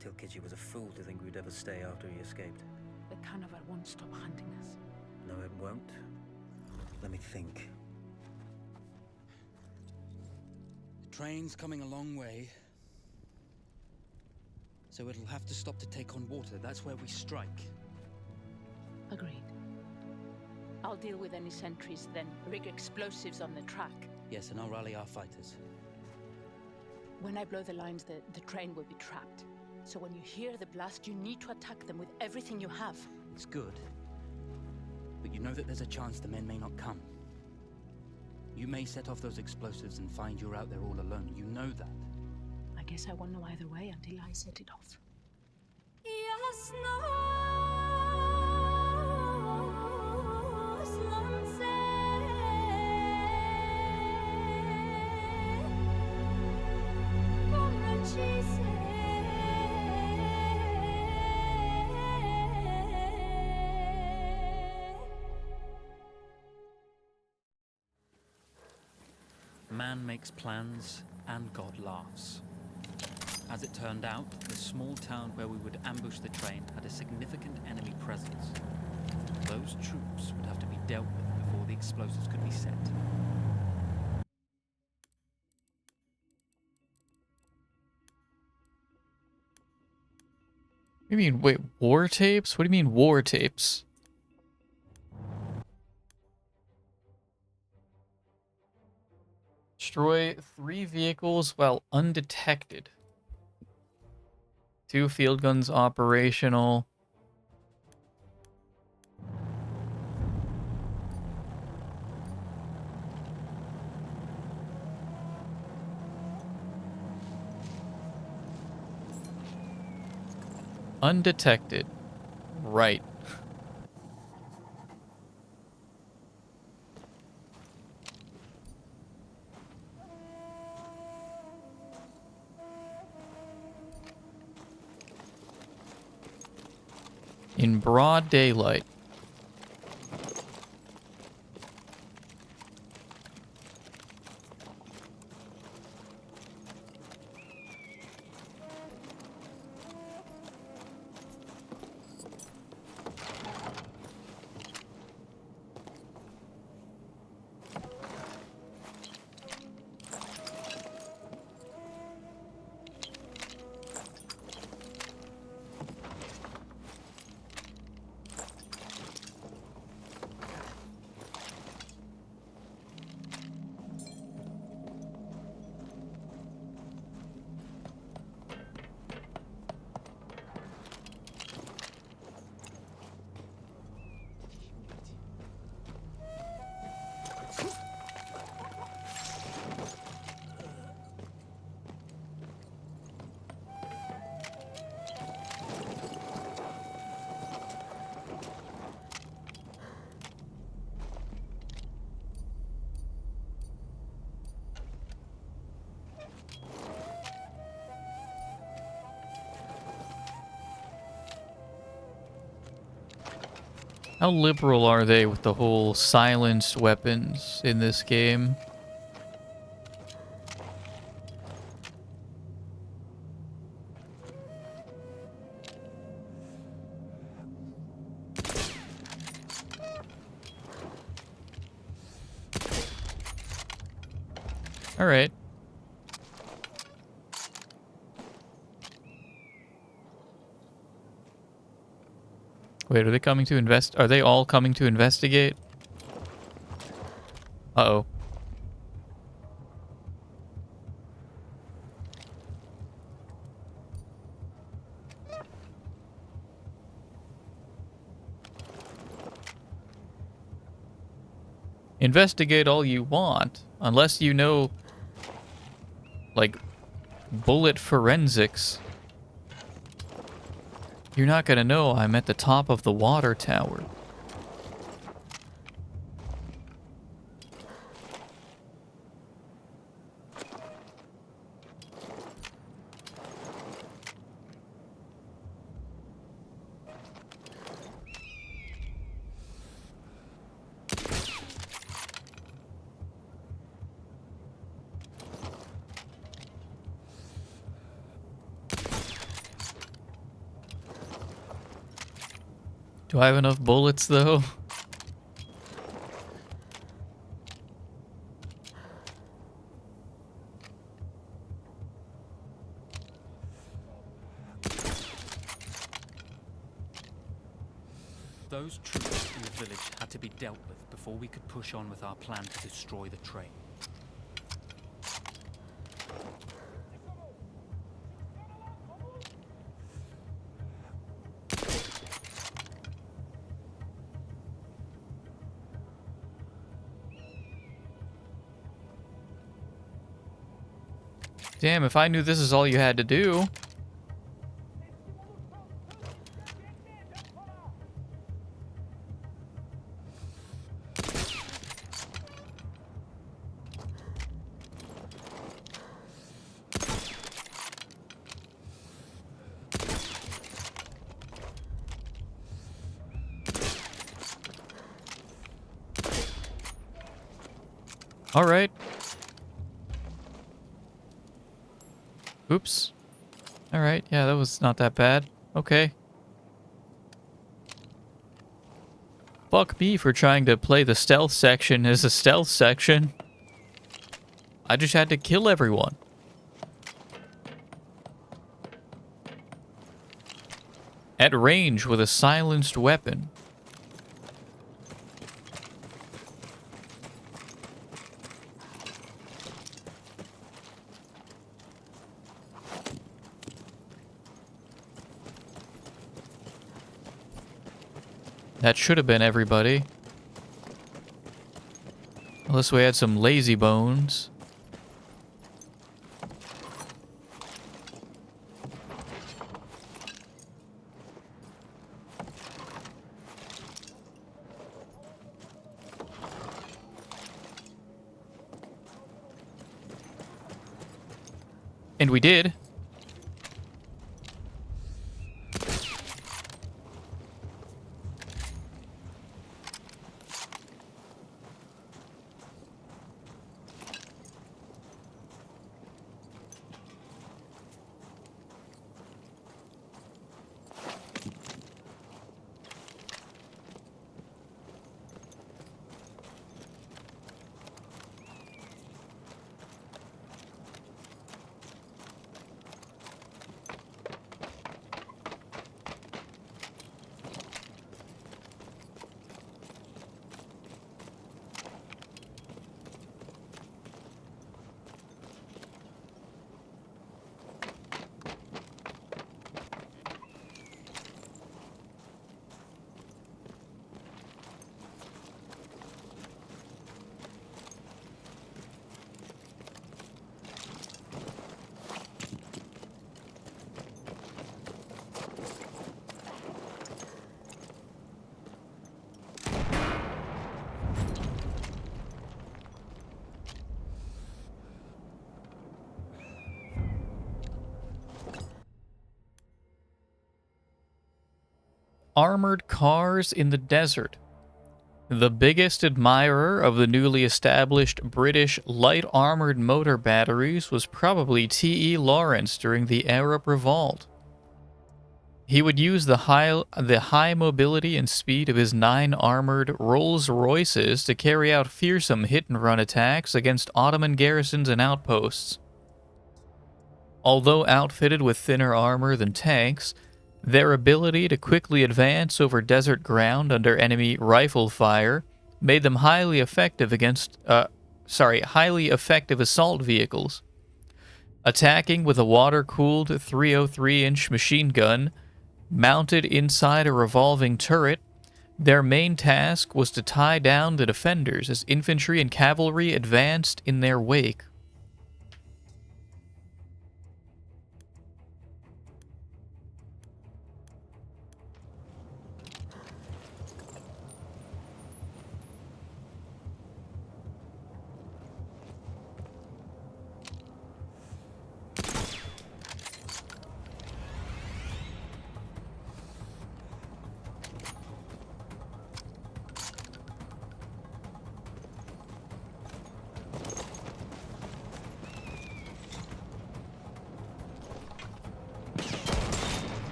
Tilkitchi was a fool to think we'd ever stay after he escaped. The carnival won't stop hunting us. No, it won't. Let me think. The train's coming a long way, so it'll have to stop to take on water. That's where we strike. Agreed. I'll deal with any sentries, then rig explosives on the track. Yes, and I'll rally our fighters. When I blow the lines, the train will be trapped. So when you hear the blast, you need to attack them with everything you have. It's good. But you know that there's a chance the men may not come. You may set off those explosives and find you're out there all alone. You know that. I guess I won't know either way until I set it off. Man makes plans, and God laughs. As it turned out, the small town where we would ambush the train had a significant enemy presence. Those troops would have to be dealt with before the explosives could be set. What do you mean, wait, war tapes? What do you mean, war tapes? Destroy 3 vehicles while undetected. 2 field guns operational. Undetected. Right. In broad daylight. How liberal are they with the whole silenced weapons in this game? All right. Wait, are they coming to invest? Are they all coming to investigate? Uh-oh. Investigate all you want, unless you know, like, bullet forensics. You're not gonna know I'm at the top of the water tower. Do I have enough bullets, though? Those troops in the village had to be dealt with before we could push on with our plan to destroy the train. Damn, if I knew this is all you had to do. All right. Oops. All right. Yeah, that was not that bad. Okay. Fuck me for trying to play the stealth section as a stealth section. I just had to kill everyone. At range with a silenced weapon. That should have been everybody. Unless we had some lazy bones. And we did. Armored cars in the desert. The biggest admirer of the newly established British light armored motor batteries was probably T.E. Lawrence during the Arab Revolt. He would use the high mobility and speed of his 9 armored Rolls-Royces to carry out fearsome hit-and-run attacks against Ottoman garrisons and outposts. Although outfitted with thinner armor than tanks, their ability to quickly advance over desert ground under enemy rifle fire made them highly effective assault vehicles. Attacking with a water-cooled 303-inch machine gun mounted inside a revolving turret Their main task was to tie down the defenders as infantry and cavalry advanced in their wake.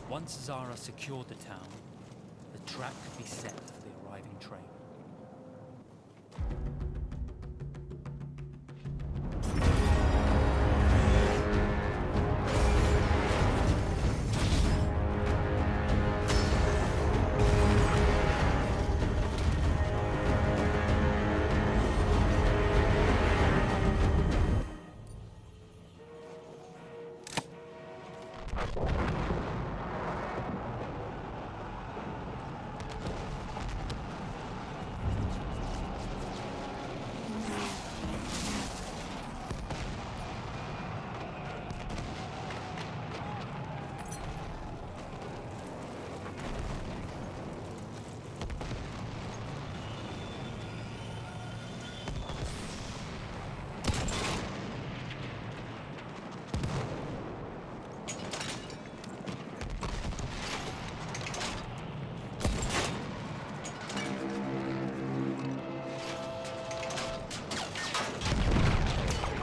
Once Zara secured the town, the trap could be set for the arriving train.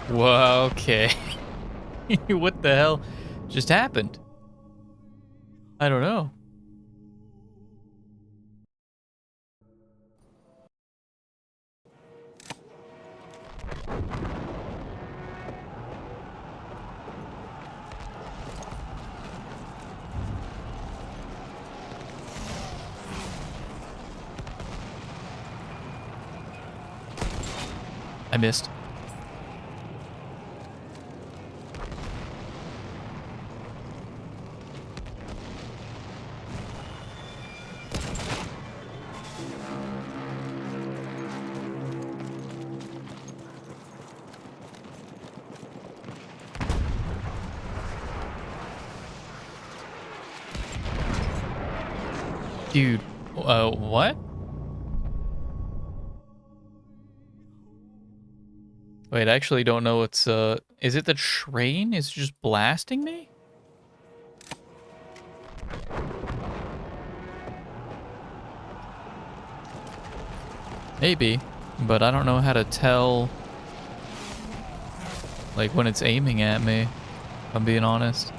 Whoa, okay. What the hell just happened? I don't know. I missed. Dude, what? Wait, I actually don't know what's, is it the train? Is it just blasting me? Maybe, but I don't know how to tell, like, when it's aiming at me, if I'm being honest.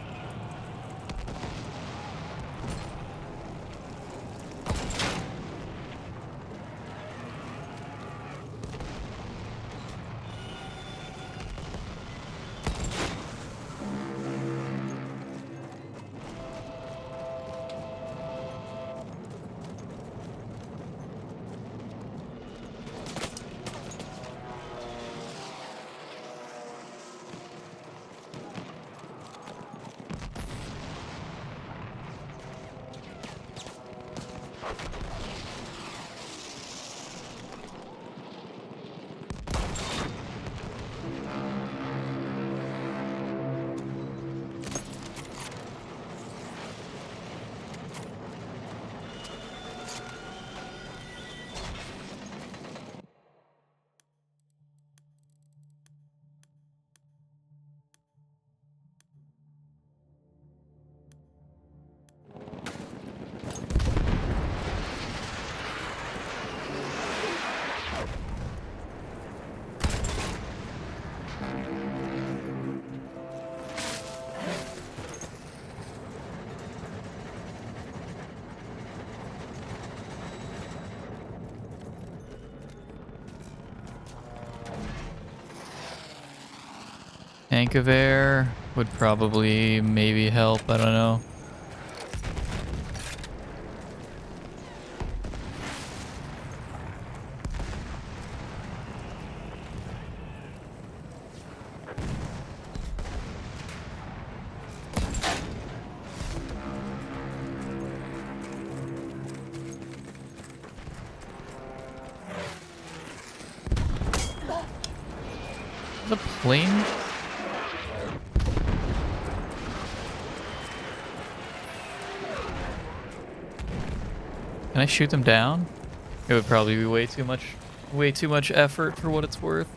Tank of air would probably maybe help, I don't know. The plane? Can I shoot them down? It would probably be way too much effort for what it's worth.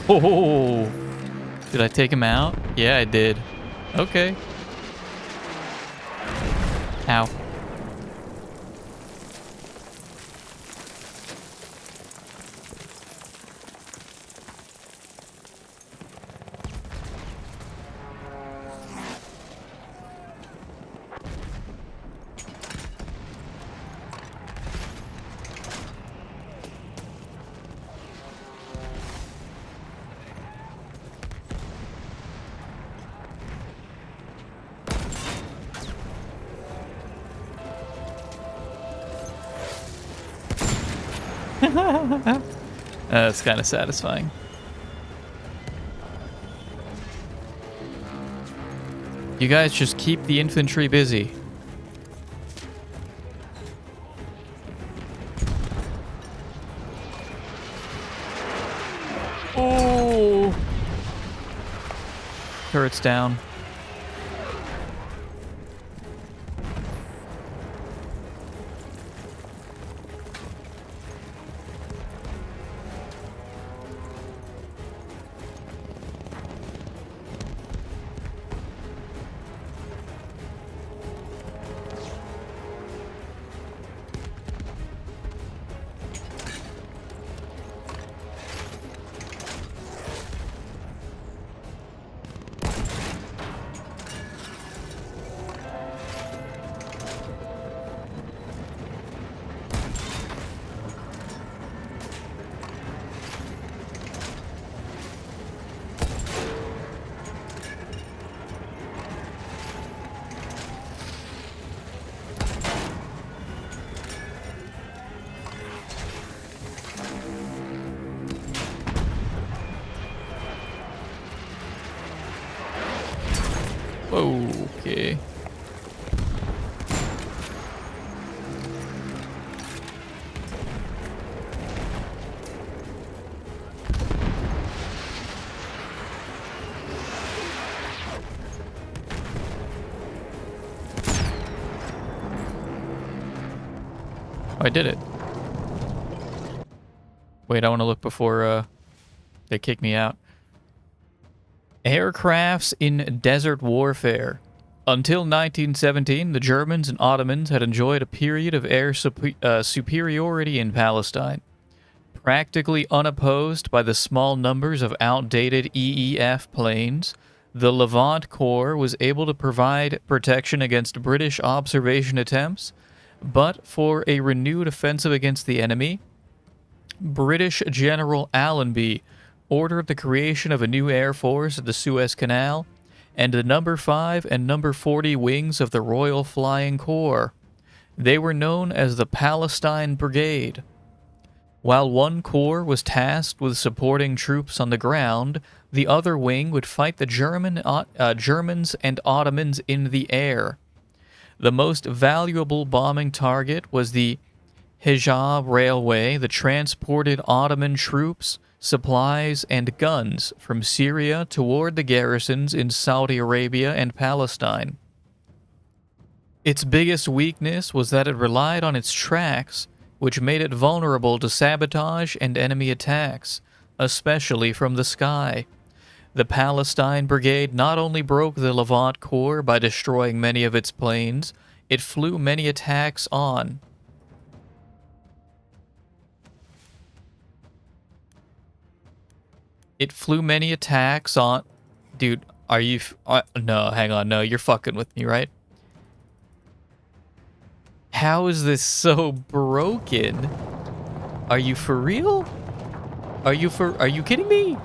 Oh, did I take him out? Yeah, I did. Okay. Ow. That's kind of satisfying. You guys just keep the infantry busy. Oh! Turret's down. Okay. Oh, I did it. Wait, I want to look before they kick me out. Aircrafts in desert warfare. Until 1917, the Germans and Ottomans had enjoyed a period of air superiority in Palestine. Practically unopposed by the small numbers of outdated EEF planes, the Levant Corps was able to provide protection against British observation attempts, but for a renewed offensive against the enemy, British General Allenby ordered the creation of a new air force at the Suez Canal and the number 5 and number 40 wings of the Royal Flying Corps. They were known as the Palestine Brigade. While one corps was tasked with supporting troops on the ground, the other wing would fight the Germans and Ottomans in the air. The most valuable bombing target was the Hijab Railway that transported Ottoman troops, supplies, and guns from Syria toward the garrisons in Saudi Arabia and Palestine. Its biggest weakness was that it relied on its tracks, which made it vulnerable to sabotage and enemy attacks, especially from the sky. The Palestine Brigade not only broke the Levant Corps by destroying many of its planes, it flew many attacks on. Dude, are you... no, hang on, no, you're fucking with me, right? How is this so broken? Are you for real? Are you kidding me?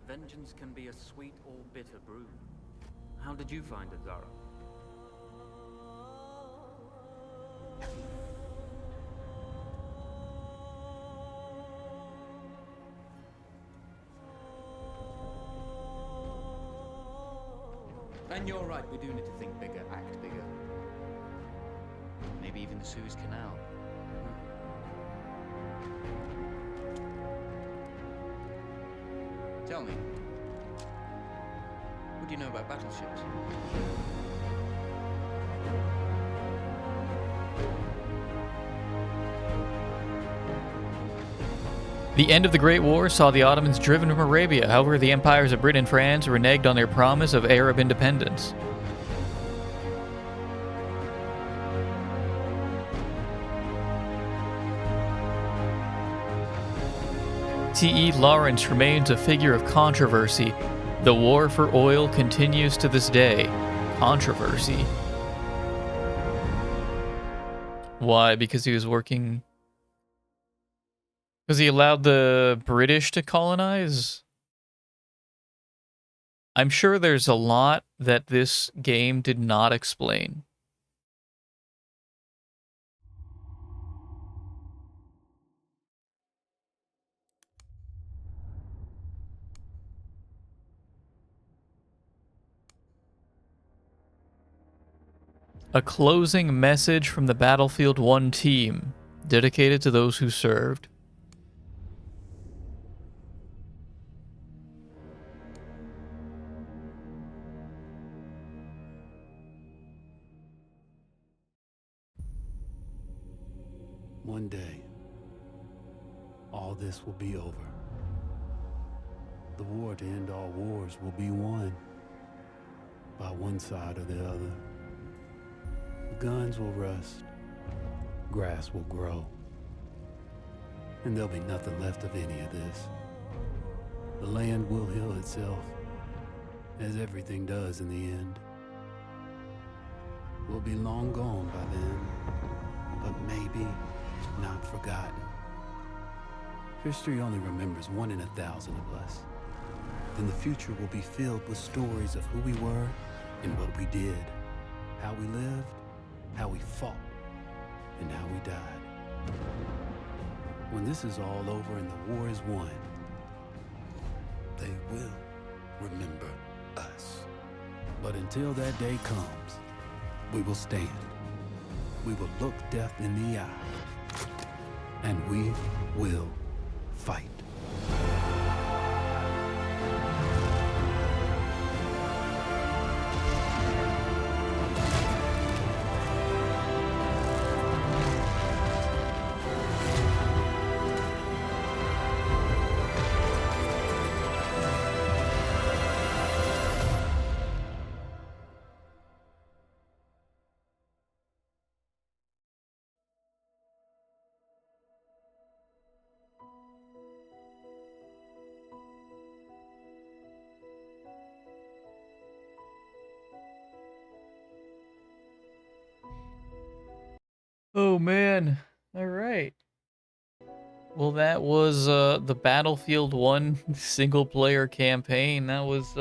Vengeance can be a sweet or bitter brew. How did you find it, Zara? And you're right, we do need to think bigger, act bigger. Maybe even the Suez Canal. Tell me, what do you know about battleships? The end of the Great War saw the Ottomans driven from Arabia. However, the empires of Britain and France reneged on their promise of Arab independence. T.E. Lawrence remains a figure of controversy. The war for oil continues to this day. Controversy. Why? Because he was working... Because he allowed the British to colonize? I'm sure there's a lot that this game did not explain. A closing message from the Battlefield 1 team, dedicated to those who served. One day, all this will be over. The war to end all wars will be won by one side or the other. The guns will rust, grass will grow, and there'll be nothing left of any of this. The land will heal itself, as everything does in the end. We'll be long gone by then, but maybe not forgotten. History only remembers 1 in 1,000 of us. Then the future will be filled with stories of who we were and what we did, how we lived, how we fought, and how we died. When this is all over and the war is won, they will remember us. But until that day comes, we will stand. We will look death in the eye. And we will fight. Oh man. All right. Well, that was the Battlefield 1 single player campaign. That was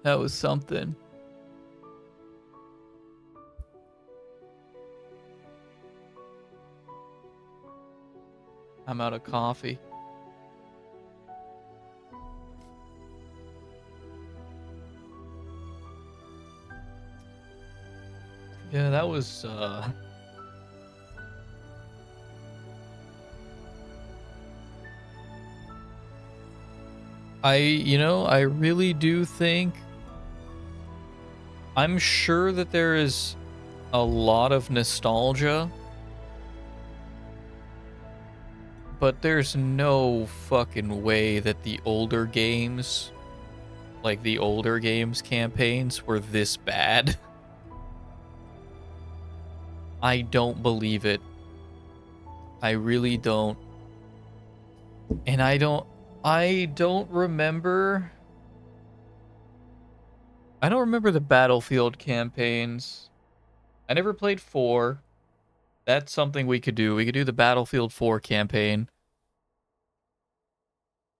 That was something. I'm out of coffee. Yeah, that was, I really do think, I'm sure that there is a lot of nostalgia, but there's no fucking way that the older games, like the older games campaigns, were this bad. I don't believe it. I really don't. And I don't remember. I don't remember the Battlefield campaigns. I never played 4. That's something we could do. We could do the Battlefield 4 campaign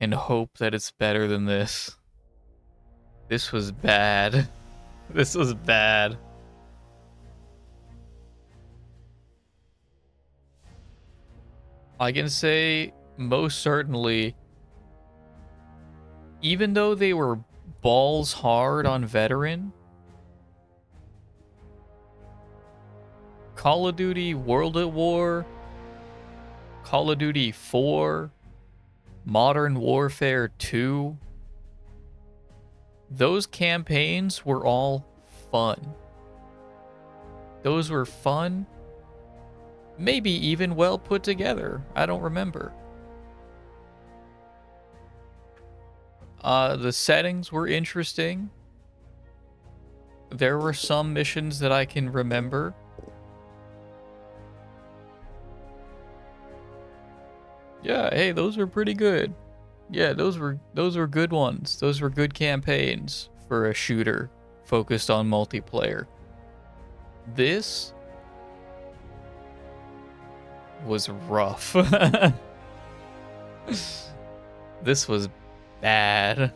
and hope that it's better than this. This was bad. This was bad. I can say most certainly, even though they were balls hard on veteran, Call of Duty World at War, Call of Duty 4, Modern Warfare 2, those campaigns were all fun. Those were fun, maybe even well put together. I don't remember. The settings were interesting. There were some missions that I can remember. Yeah, hey, those were pretty good. Yeah, those were good ones. Those were good campaigns for a shooter focused on multiplayer. This was rough. This was bad.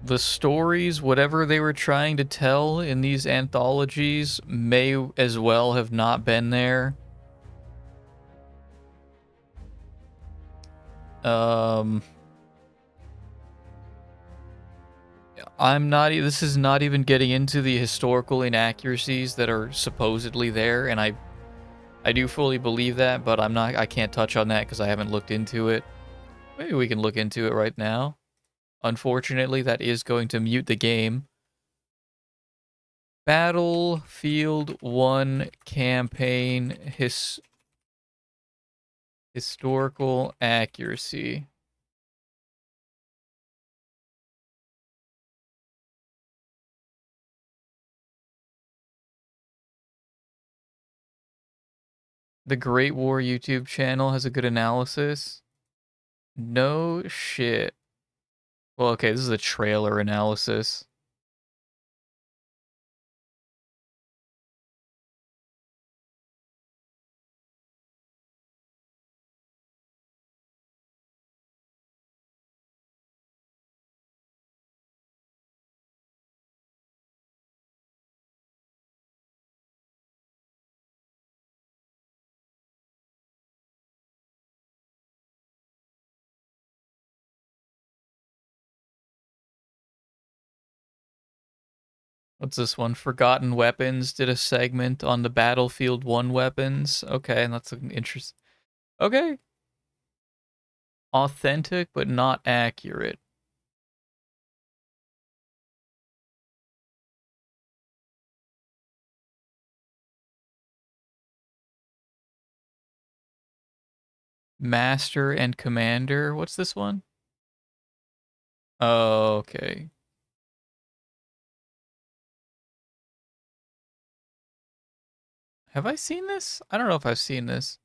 The stories, whatever they were trying to tell in these anthologies, may as well have not been there. This is not even getting into the historical inaccuracies that are supposedly there, and I do fully believe that, but I can't touch on that because I haven't looked into it. Maybe we can look into it right now. Unfortunately, that is going to mute the game. Battlefield 1 campaign historical accuracy. The Great War YouTube channel has a good analysis. No shit. Well, okay, this is a trailer analysis. What's this one? Forgotten Weapons did a segment on the Battlefield 1 weapons. Okay, and that's an interest. Okay. Authentic, but not accurate. Master and Commander. What's this one? Oh, okay. Have I seen this? I don't know if I've seen this.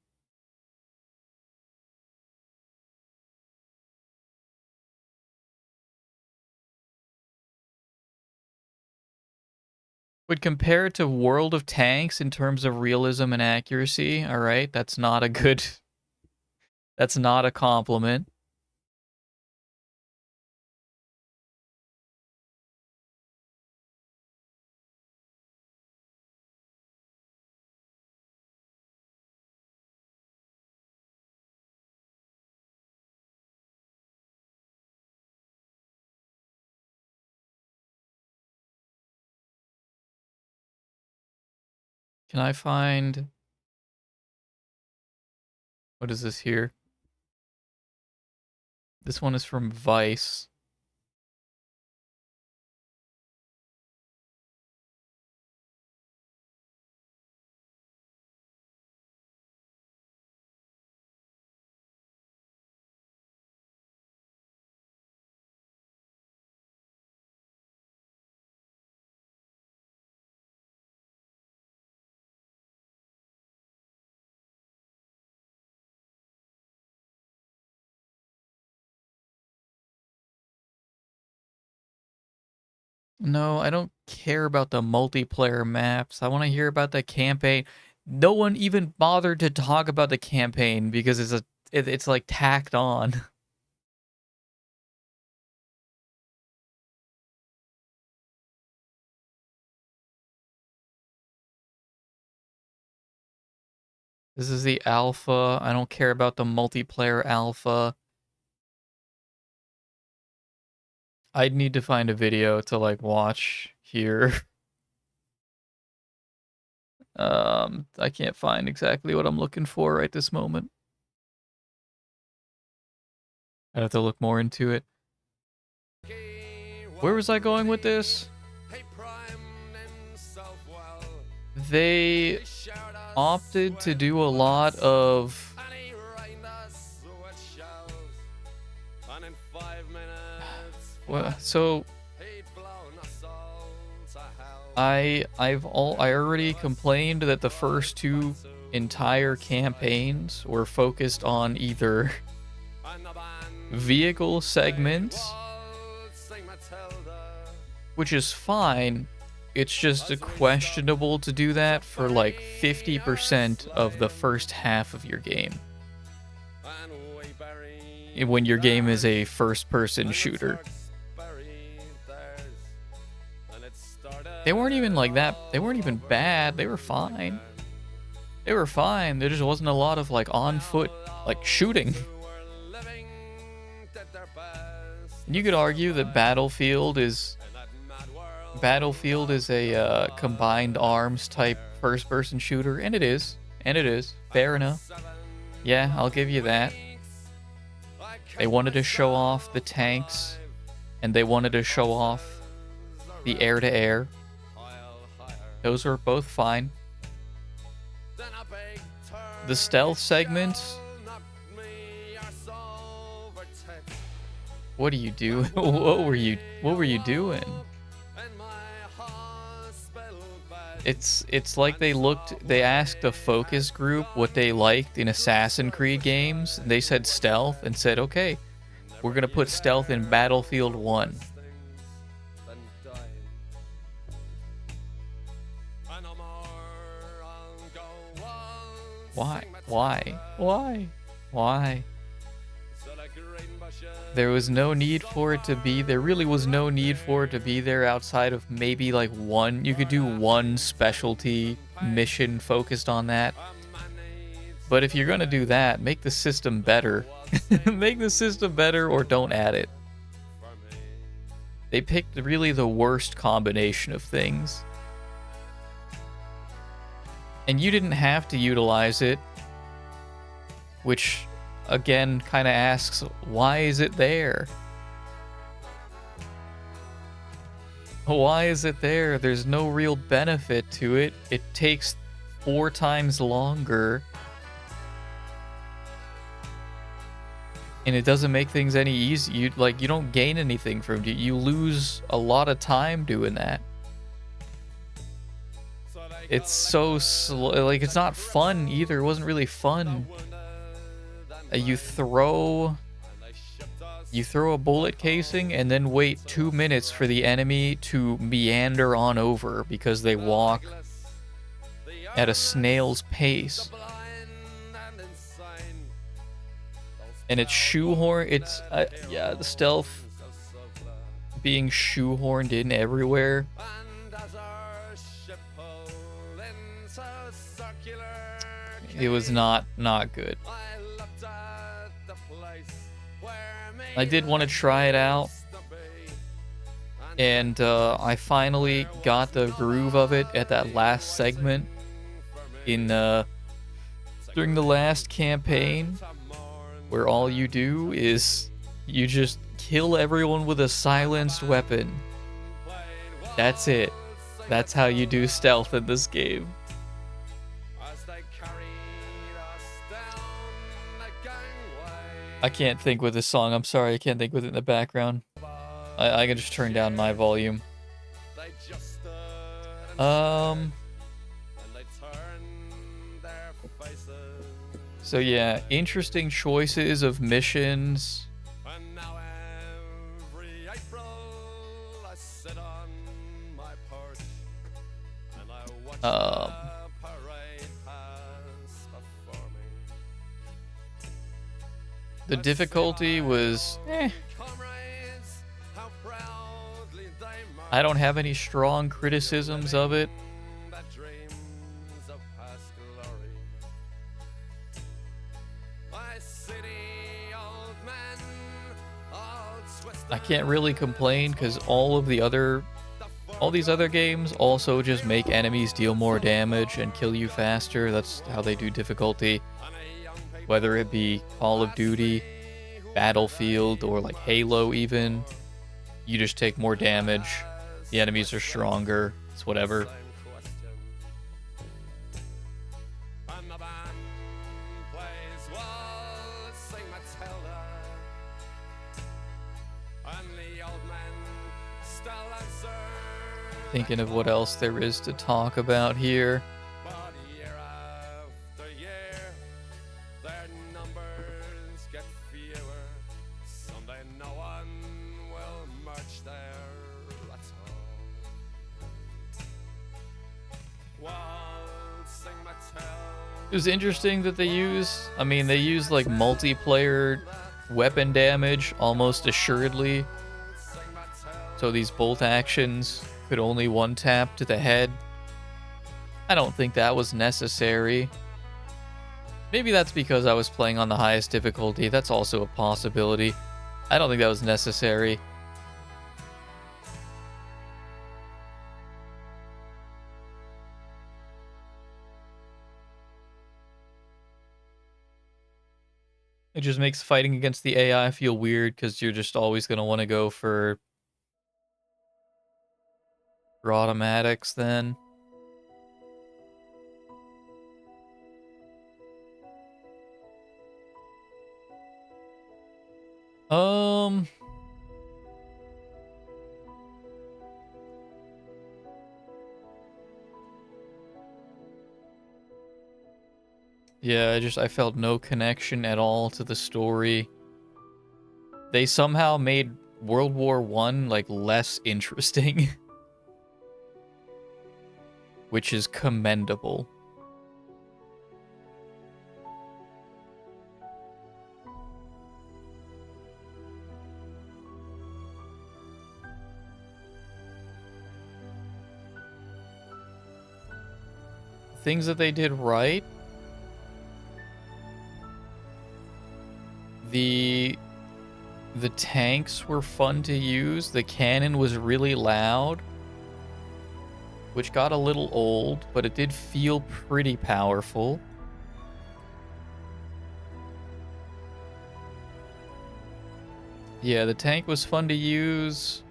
Would compare it to World of Tanks in terms of realism and accuracy. All right, that's not a good... That's not a compliment. Can I find... What is this here? This one is from Vice. No, I don't care about the multiplayer maps. I want to hear about the campaign. No one even bothered to talk about the campaign because it's like tacked on. This is the alpha. I don't care about the multiplayer alpha. I'd need to find a video to like watch here. I can't find exactly what I'm looking for right this moment. I have to look more into it. Where was I going with this? They opted to do a lot of... Well, so I already complained that the first two entire campaigns were focused on either vehicle segments, which is fine. It's just questionable to do that for like 50% of the first half of your game. When your game is a first-person shooter. They weren't even like that. They weren't even bad. They were fine. They were fine. There just wasn't a lot of like on-foot like shooting. And you could argue that Battlefield is a combined arms type first-person shooter, and it is. And it is. Fair enough. Yeah, I'll give you that. They wanted to show off the tanks, and they wanted to show off the air-to-air. Those were both fine. The stealth segments. What are you doing? What were you doing? It's like they asked the focus group what they liked in Assassin's Creed games. They said stealth and said, okay, we're gonna put stealth in Battlefield 1. Why? There was no need for it to be. There really was no need for it to be there outside of maybe like one. You could do one specialty mission focused on that. But if you're gonna do that, make the system better. Make the system better or don't add it. They picked really the worst combination of things. And you didn't have to utilize it, which again kind of asks, why is it there? Why is it there? There's no real benefit to it. It takes 4 times longer. And it doesn't make things any easy. You don't gain anything from it. You lose a lot of time doing that. It's so slow. Like, it's not fun either. It wasn't really fun. You throw a bullet casing and then wait 2 minutes for the enemy to meander on over because they walk at a snail's pace. And it's shoehorned. It's yeah, the stealth being shoehorned in everywhere. It was not good. I did want to try it out, and I finally got the groove of it at that last segment in during the last campaign, where all you do is you just kill everyone with a silenced weapon. That's it. That's how you do stealth in this game. I can't think with this song. I'm sorry, I can't think with it in the background. I can just turn down my volume. So yeah, interesting choices of missions. The difficulty was, I don't have any strong criticisms of it. I can't really complain because all these other games also just make enemies deal more damage and kill you faster. That's how they do difficulty. Whether it be Call of Duty, Battlefield, or like Halo even, you just take more damage. The enemies are stronger. It's whatever. Thinking of what else there is to talk about here. It was interesting that they use like multiplayer weapon damage almost assuredly. So these bolt actions could only one tap to the head. I don't think that was necessary. Maybe that's because I was playing on the highest difficulty. That's also a possibility. I don't think that was necessary. It just makes fighting against the AI feel weird because you're just always going to want to go for automatics then. Yeah, I felt no connection at all to the story. They somehow made World War I like less interesting. Which is commendable. Things that they did right. The tanks were fun to use. The cannon was really loud, which got a little old, but it did feel pretty powerful. Yeah, the tank was fun to use.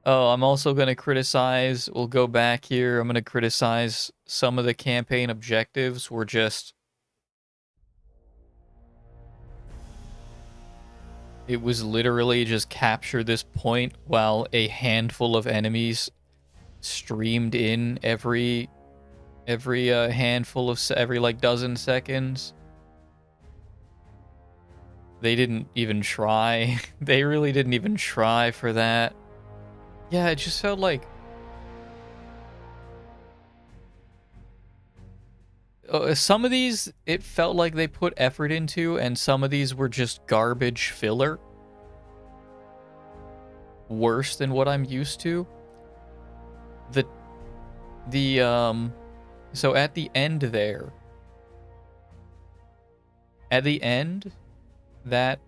Oh, I'm also going to criticize, we'll go back here, I'm going to criticize some of the campaign objectives were just... It was literally just capture this point while a handful of enemies streamed in every handful of... every like dozen seconds. They didn't even try. They really didn't even try for that. Yeah, it just felt like... some of these, it felt like they put effort into, and some of these were just garbage filler. Worse than what I'm used to. The so at the end there, at the end, that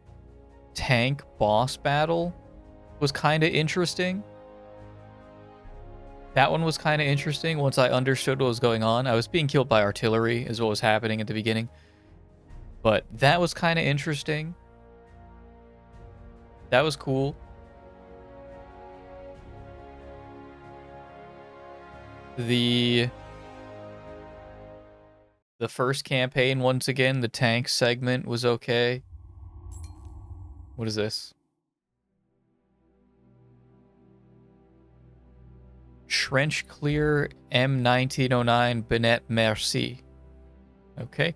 tank boss battle was kind of interesting. That one was kind of interesting once I understood what was going on. I was being killed by artillery is what was happening at the beginning. But that was kind of interesting. That was cool. The first campaign, once again, the tank segment was okay. What is this? Trench Clear M1909 Benet Merci. Okay.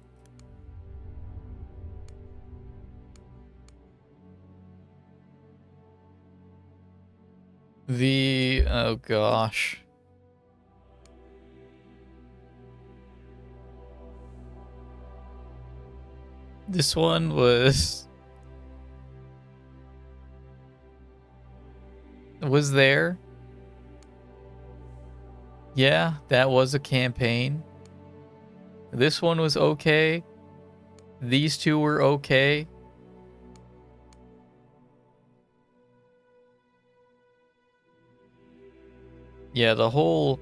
Oh gosh. This one was there. Yeah, that was a campaign. This one was okay. These two were okay. Yeah, the whole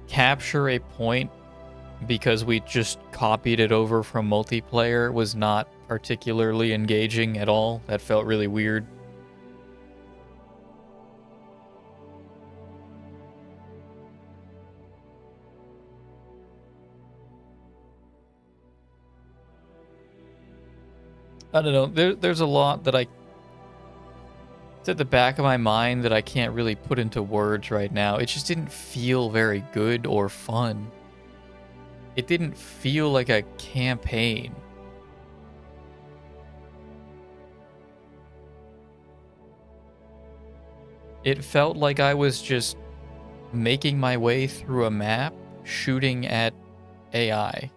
capture a point because we just copied it over from multiplayer was not particularly engaging at all. That felt really weird. I don't know. There's a lot that it's at the back of my mind that I can't really put into words right now. It just didn't feel very good or fun. It didn't feel like a campaign. It felt like I was just making my way through a map, shooting at AI.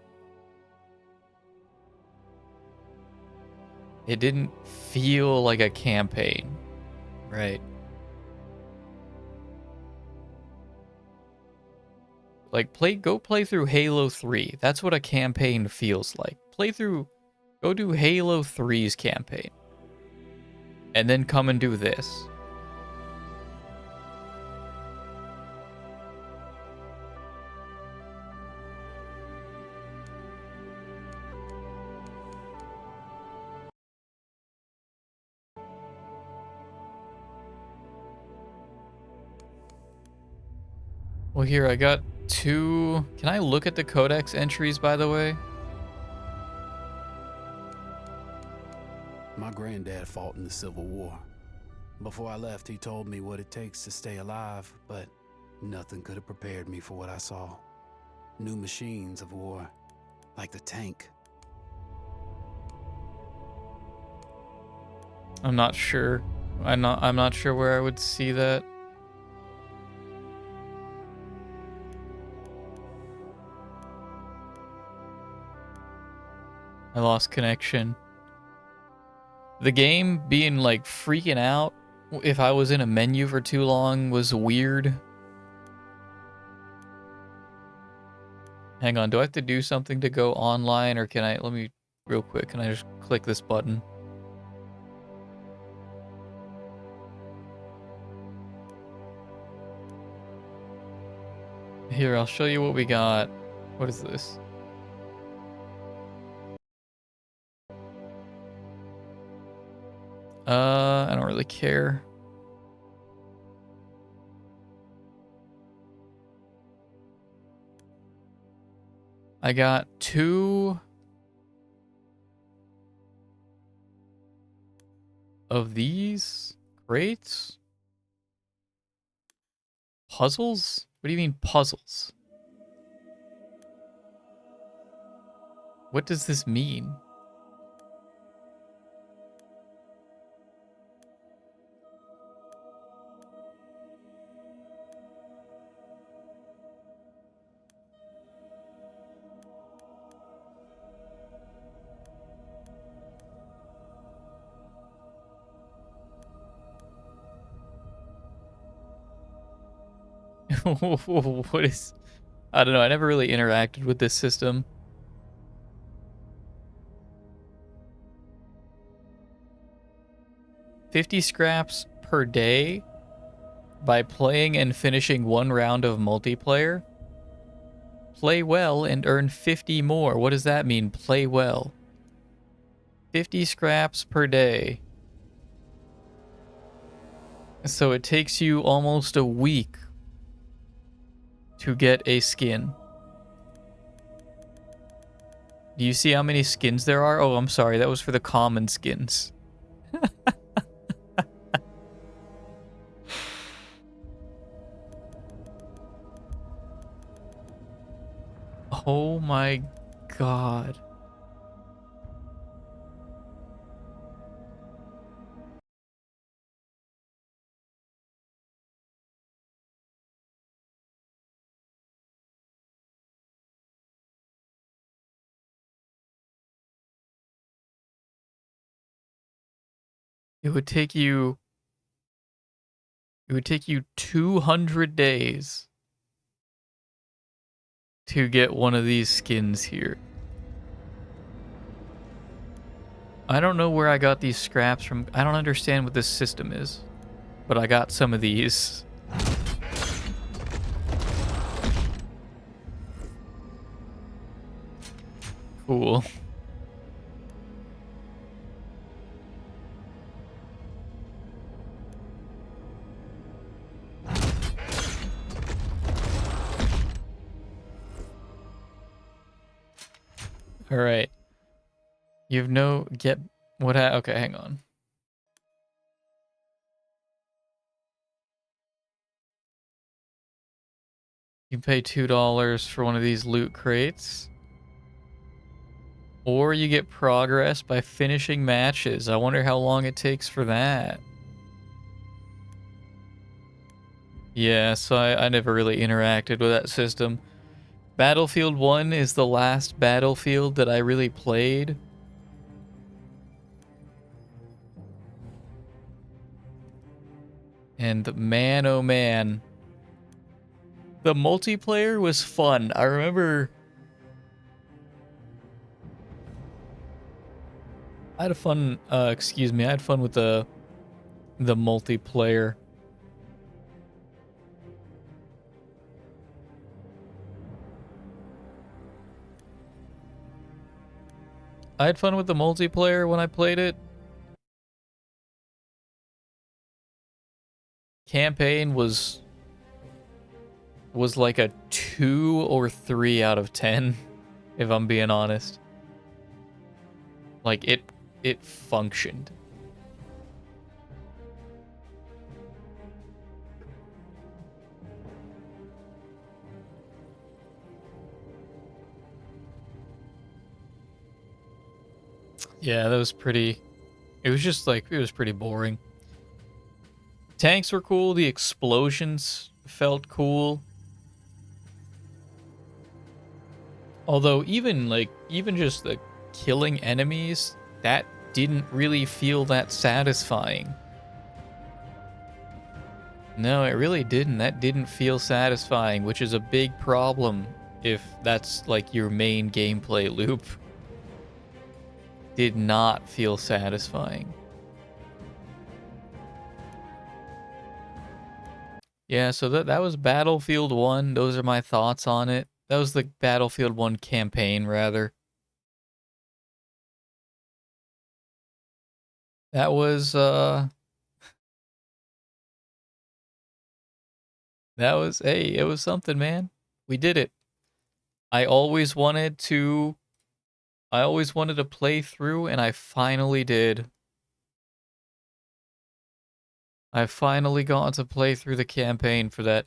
It didn't feel like a campaign. Right. Like, go play through Halo 3. That's what a campaign feels like. Go do Halo 3's campaign. And then come and do this. Well, here, I got 2... Can I look at the codex entries, by the way? My granddad fought in the Civil War. Before I left, he told me what it takes to stay alive, but nothing could have prepared me for what I saw. New machines of war, like the tank. I'm not sure. I'm not sure where I would see that. I lost connection. The game being like freaking out if I was in a menu for too long was weird. Hang on, do I have to do something to go online, or can I, let me, real quick, can I just click this button? Here, I'll show you what we got. What is this? I don't really care. I got 2 of these crates. Puzzles? What do you mean puzzles? What does this mean? What is... I don't know, I never really interacted with this system. $50 scraps per day by playing and finishing 1 round of multiplayer. Play well and earn 50 more. What does that mean, play well? 50 scraps per day. So it takes you almost a week to get a skin. Do you see how many skins there are? Oh, I'm sorry. That was for the common skins. Oh my god. It would take you 200 days to get one of these skins here. I don't know where I got these scraps from. I don't understand what this system is, but I got some of these. Cool. All right. You've no get what okay, hang on. You pay $2 for one of these loot crates. Or you get progress by finishing matches. I wonder how long it takes for that. Yeah, so I never really interacted with that system. Battlefield 1 is the last Battlefield that I really played. And man, oh man. The multiplayer was fun. I remember... I had fun, excuse me, I had fun with the multiplayer. I had fun with the multiplayer when I played it. Campaign was like a 2 or 3 out of 10, if I'm being honest. Like it functioned. Yeah, that was pretty... It was just like, it was pretty boring. Tanks were cool, the explosions felt cool. Although even just the killing enemies, that didn't really feel that satisfying. No, it really didn't. That didn't feel satisfying, which is a big problem if that's like your main gameplay loop. Did not feel satisfying. Yeah, so that was Battlefield 1. Those are my thoughts on it. That was the Battlefield 1 campaign, rather. That was, hey, it was something, man. We did it. I always wanted to play through, and I finally did. I finally got to play through the campaign for that.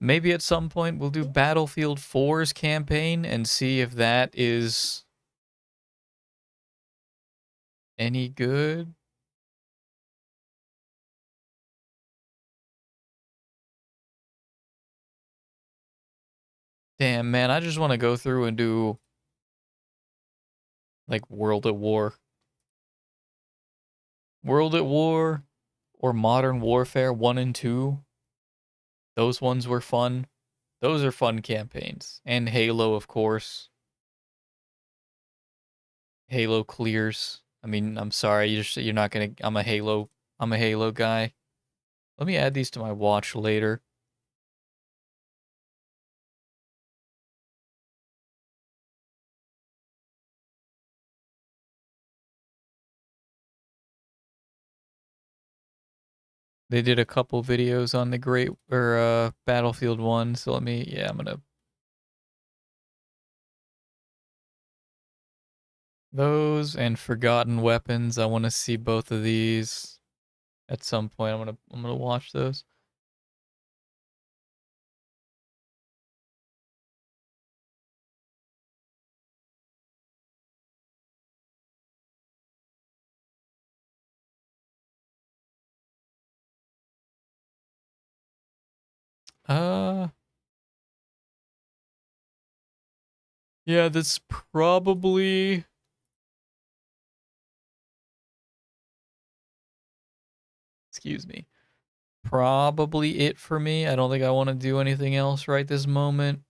Maybe at some point we'll do Battlefield 4's campaign and see if that is any good. Damn, man, I just want to go through and do like World at War. World at War or Modern Warfare 1 and 2. Those ones were fun. Those are fun campaigns. And Halo, of course. Halo clears. I mean, I'm sorry, you're not gonna. I'm a Halo guy. Let me add these to my watch later. They did a couple videos on the Battlefield 1, so I'm gonna. Those and Forgotten Weapons. I want to see both of these at some point. I'm gonna watch those. Yeah, that's probably. Excuse me. Probably it for me. I don't think I want to do anything else right this moment.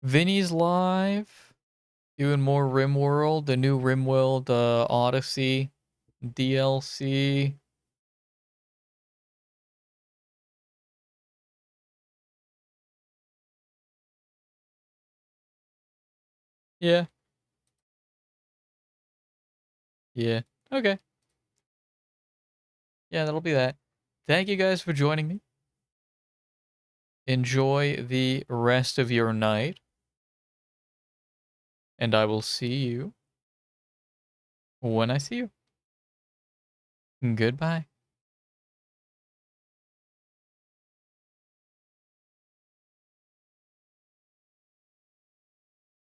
Vinny's live, doing more RimWorld, the new RimWorld Odyssey DLC. Yeah. Yeah. Okay. Yeah, that'll be that. Thank you guys for joining me. Enjoy the rest of your night. And I will see you when I see you. Goodbye.